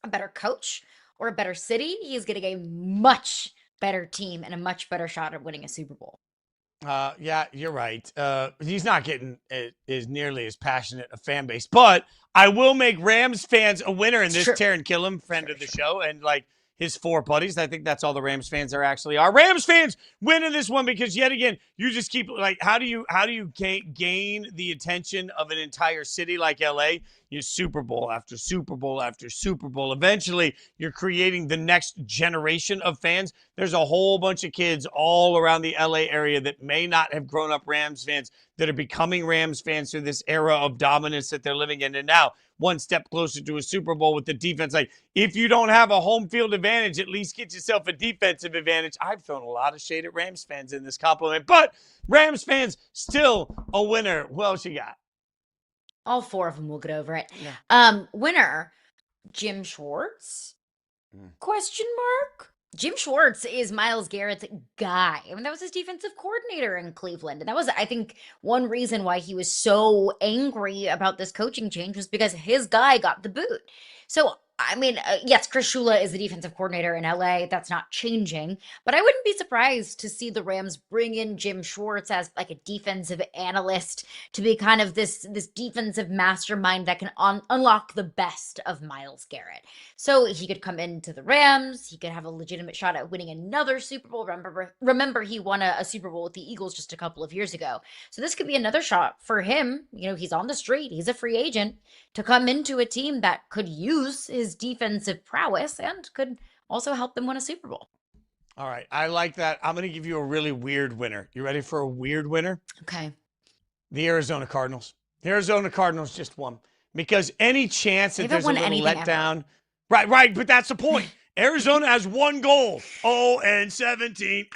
a better coach or a better city, he is getting a much better team and a much better shot at winning a Super Bowl. Yeah, you're right. He's not getting as nearly as passionate a fan base, but I will make Rams fans a winner in this. Taryn Killam, friend of the show, and like his 4 buddies. I think that's all the Rams fans there actually are. Rams fans win in this one because yet again, you just keep like, how do you gain the attention of an entire city like LA? You Super Bowl after Super Bowl after Super Bowl. Eventually, you're creating the next generation of fans. There's a whole bunch of kids all around the LA area that may not have grown up Rams fans that are becoming Rams fans through this era of dominance that they're living in. And now, one step closer to a Super Bowl with the defense. Like, if you don't have a home field advantage, at least get yourself a defensive advantage. I've thrown a lot of shade at Rams fans in this compliment, but Rams fans still a winner. Who else you got? All 4 of them will get over it. Yeah. Winner, Jim Schwartz? Question mark? Jim Schwartz is Myles Garrett's guy. I mean, that was his defensive coordinator in Cleveland. And that was, I think, one reason why he was so angry about this coaching change was because his guy got the boot. So I mean, yes, Chris Shula is the defensive coordinator in LA. That's not changing. But I wouldn't be surprised to see the Rams bring in Jim Schwartz as like a defensive analyst to be kind of this defensive mastermind that can unlock the best of Myles Garrett. So he could come into the Rams. He could have a legitimate shot at winning another Super Bowl. Remember he won a Super Bowl with the Eagles just a couple of years ago. So this could be another shot for him. You know, he's on the street. He's a free agent to come into a team that could use his defensive prowess and could also help them win a Super Bowl. All right. I like that. I'm going to give you a really weird winner. You ready for a weird winner? Okay. The Arizona Cardinals. The Arizona Cardinals just won because any chance that there's a little letdown. Right. But that's the point. Arizona has one goal. 0-17.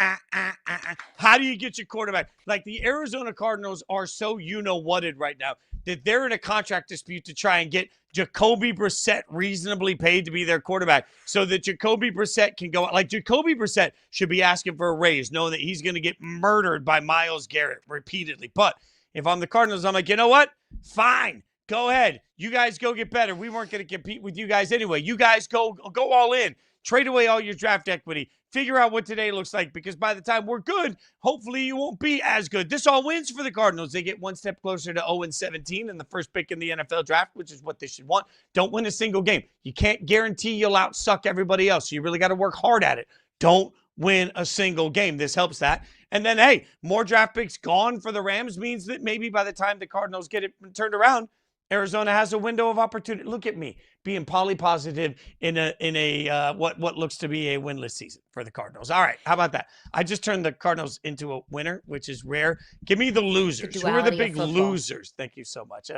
How do you get your quarterback? Like the Arizona Cardinals are so you-know-whatted right now that they're in a contract dispute to try and get Jacoby Brissett reasonably paid to be their quarterback so that Jacoby Brissett can go out. Like Jacoby Brissett should be asking for a raise knowing that he's going to get murdered by Myles Garrett repeatedly. But if I'm the Cardinals, I'm like, you know what? Fine. Go ahead. You guys go get better. We weren't going to compete with you guys anyway. You guys go all in. Trade away all your draft equity. Figure out what today looks like because by the time we're good, hopefully you won't be as good. This all wins for the Cardinals. They get one step closer to 0-17 and the first pick in the NFL draft, which is what they should want. Don't win a single game. You can't guarantee you'll outsuck everybody else. So you really got to work hard at it. Don't win a single game. This helps that. And then, hey, more draft picks gone for the Rams means that maybe by the time the Cardinals get it turned around, Arizona has a window of opportunity. Look at me being poly-positive in a what looks to be a winless season for the Cardinals. All right, how about that? I just turned the Cardinals into a winner, which is rare. Give me the losers. Who are the big losers? Thank you so much.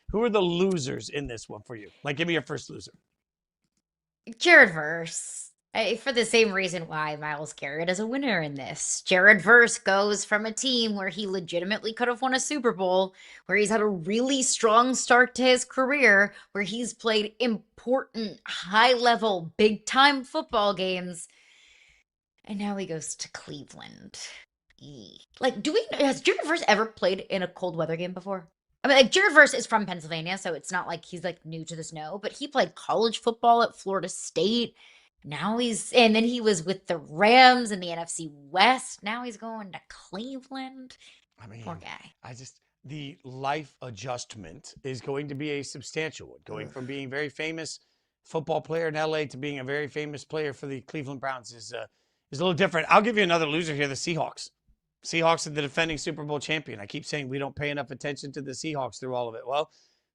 Who are the losers in this one for you? Like, give me your first loser. Jared Verse. For the same reason why Myles Garrett is a winner in this. Jared Verse goes from a team where he legitimately could have won a Super Bowl, where he's had a really strong start to his career, where he's played important, high-level, big-time football games, and now he goes to Cleveland. Like, has Jared Verse ever played in a cold weather game before? I mean, like, Jared Verse is from Pennsylvania, so it's not like he's, like, new to the snow, but he played college football at Florida State. Now and then he was with the Rams in the NFC West. Now he's going to Cleveland. I mean, poor guy. The life adjustment is going to be a substantial one. Going from being a very famous football player in LA to being a very famous player for the Cleveland Browns is a little different. I'll give you another loser here, the Seahawks. Seahawks are the defending Super Bowl champion. I keep saying we don't pay enough attention to the Seahawks through all of it. Well,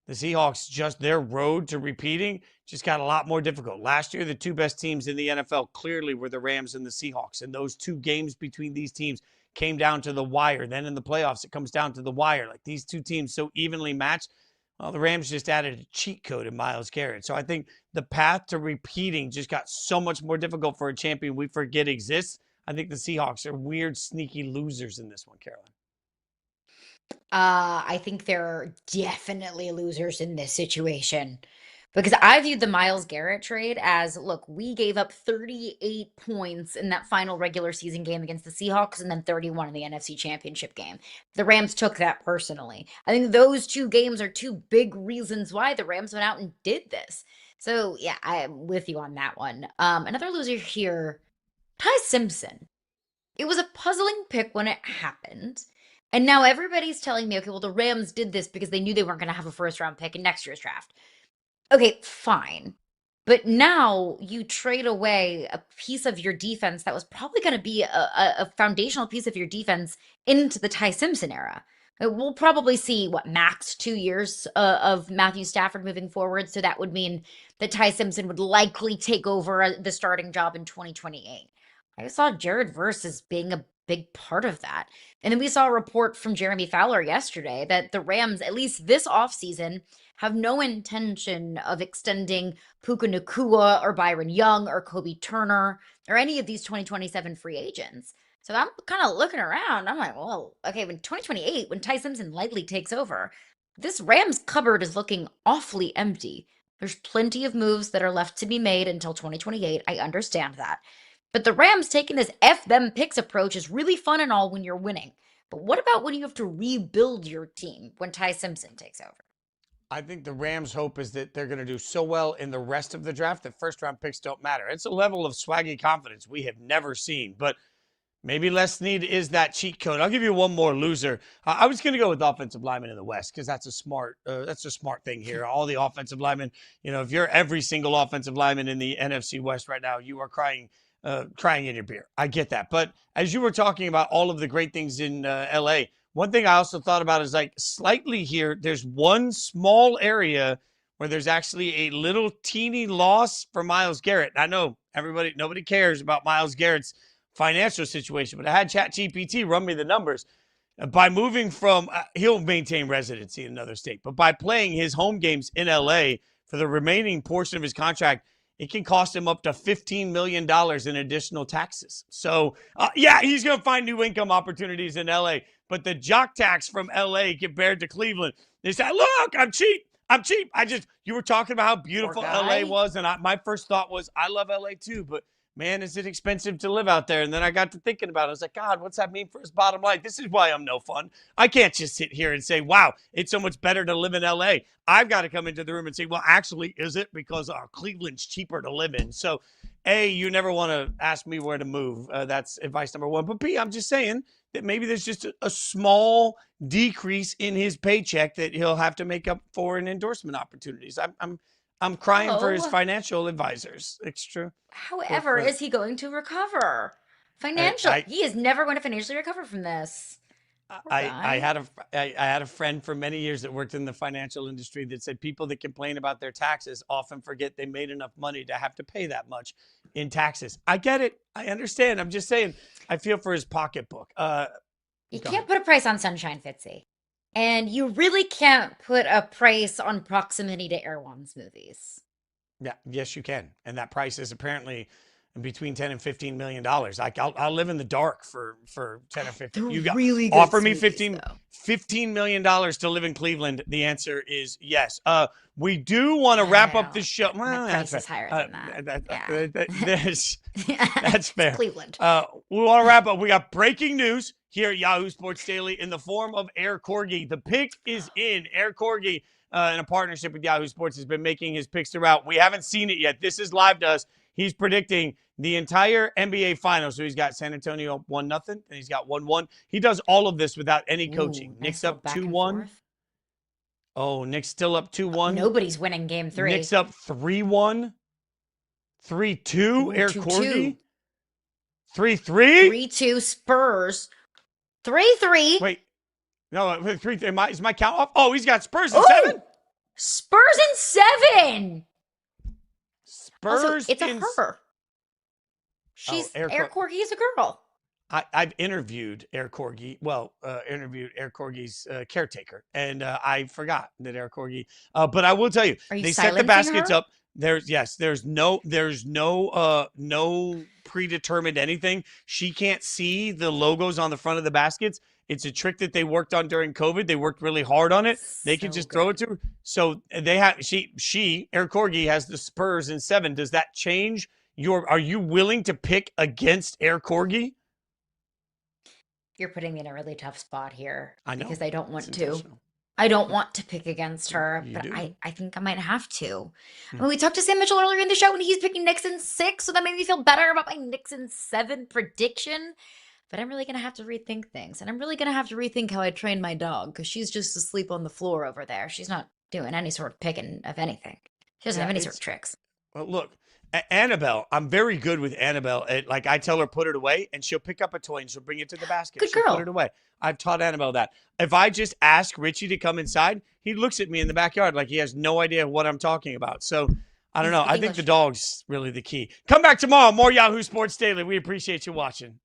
the Seahawks, just their road to repeating just got a lot more difficult. Last year, the two best teams in the NFL clearly were the Rams and the Seahawks. And those two games between these teams came down to the wire. Then in the playoffs, it comes down to the wire. Like these two teams so evenly matched. Well, the Rams just added a cheat code in Myles Garrett. So I think the path to repeating just got so much more difficult for a champion we forget exists. I think the Seahawks are weird, sneaky losers in this one, Caroline. I think they're definitely losers in this situation because I viewed the Myles Garrett trade as, look, we gave up 38 points in that final regular season game against the Seahawks and then 31 in the NFC Championship game. The Rams took that personally. I think those two games are two big reasons why the Rams went out and did this. So, yeah, I'm with you on that one. Another loser here, Ty Simpson. It was a puzzling pick when it happened. And now everybody's telling me, okay, well, the Rams did this because they knew they weren't going to have a first-round pick in next year's draft. Okay, fine. But now you trade away a piece of your defense that was probably going to be a foundational piece of your defense into the Ty Simpson era. We'll probably see, max 2 years of Matthew Stafford moving forward. So that would mean that Ty Simpson would likely take over the starting job in 2028. I saw Jared Verse as being a big part of that. And then we saw a report from Jeremy Fowler yesterday that the Rams, at least this offseason, have no intention of extending Puka Nacua or Byron Young or Kobe Turner or any of these 2027 free agents. So I'm kind of looking around. I'm like, well, okay, when 2028, when Ty Simpson likely takes over, this Rams cupboard is looking awfully empty. There's plenty of moves that are left to be made until 2028. I understand that. But the Rams taking this F them picks approach is really fun and all when you're winning. But what about when you have to rebuild your team when Ty Simpson takes over? I think the Rams' hope is that they're going to do so well in the rest of the draft that first-round picks don't matter. It's a level of swaggy confidence we have never seen, but maybe Les Snead is that cheat code. I'll give you one more loser. I was going to go with offensive linemen in the West because that's a smart thing here. All the offensive linemen, if you're every single offensive lineman in the NFC West right now, you are crying in your beer. I get that. But as you were talking about all of the great things in LA, one thing I also thought about is like slightly here, there's one small area where there's actually a little teeny loss for Myles Garrett. I know nobody cares about Myles Garrett's financial situation, but I had ChatGPT run me the numbers. By moving from, he'll maintain residency in another state, but by playing his home games in LA for the remaining portion of his contract, it can cost him up to $15 million in additional taxes. So, he's going to find new income opportunities in LA, but the jock tax from LA compared to Cleveland, they say, look, I'm cheap. You were talking about how beautiful LA was, and my first thought was, I love LA too, but man, is it expensive to live out there. And then I got to thinking about it. I was like, God, what's that mean for his bottom line? This is why I'm no fun. I can't just sit here and say, wow, it's so much better to live in LA. I've got to come into the room and say, well, actually, is it? Because Cleveland's cheaper to live in. So, A, you never want to ask me where to move. That's advice number one. But B, I'm just saying that maybe there's just a small decrease in his paycheck that he'll have to make up for in endorsement opportunities. I'm crying for his financial advisors. It's true. However, is he going to recover financially? He is never going to financially recover from this. I had a friend for many years that worked in the financial industry that said people that complain about their taxes often forget they made enough money to have to pay that much in taxes. I get it. I understand. I'm just saying I feel for his pocketbook. You can't put a price on sunshine, Fitzy. And you really can't put a price on proximity to Erwan's movies. Yeah, yes, you can. And that price is apparently between $10 and $15 million. Like I'll live in the dark for 10 or 15. You got really good offer me movies, $15 million to live in Cleveland. The answer is yes. We do want to wrap up this show. Well, the price is higher than that. That's fair. Cleveland. We want to wrap up. We got breaking news here at Yahoo Sports Daily in the form of Air Corgi. The pick is in. Air Corgi, in a partnership with Yahoo Sports, has been making his picks throughout. We haven't seen it yet. This is live to us. He's predicting the entire NBA Finals. So he's got San Antonio 1-0, and he's got 1-1. He does all of this without any coaching. Nick's up 2-1. Oh, Nick's still up 2-1. Nobody's winning game 3. Nick's up 3-1. 3-2, Air Corgi. 3-3. 3-2 Spurs. 3-3. Wait. No, 3-3. Is my count off? Oh, he's got Spurs in 7. Spurs in 7. Spurs also, it's a her. She's Air Corgi is a girl. I've interviewed Air Corgi. Well, interviewed Air Corgi's caretaker, and I forgot that Air Corgi. But I will tell you, they set the baskets up. There's no predetermined anything. She can't see the logos on the front of the baskets. It's a trick that they worked on during COVID. They worked really hard on it. They can just throw it to her. So they have she Air Corgi has the Spurs in 7. Does that change are you willing to pick against Air Corgi? You're putting me in a really tough spot here. I know. Because I don't want to. I don't want to pick against her, but I think I might have to. I mean, we talked to Sam Mitchell earlier in the show, and he's picking Knicks in 6, so that made me feel better about my Knicks in 7 prediction. But I'm really going to have to rethink things, and I'm really going to have to rethink how I train my dog, because she's just asleep on the floor over there. She's not doing any sort of picking of anything. She doesn't have any sort of tricks. Well, look, Annabelle, I'm very good with Annabelle. Like, I tell her, put it away, and she'll pick up a toy, and she'll bring it to the basket. Good she'll girl. Put it away. I've taught Annabelle that. If I just ask Richie to come inside, he looks at me in the backyard like he has no idea what I'm talking about. So, I don't know. I think the dog's really the key. Come back tomorrow. More Yahoo Sports Daily. We appreciate you watching.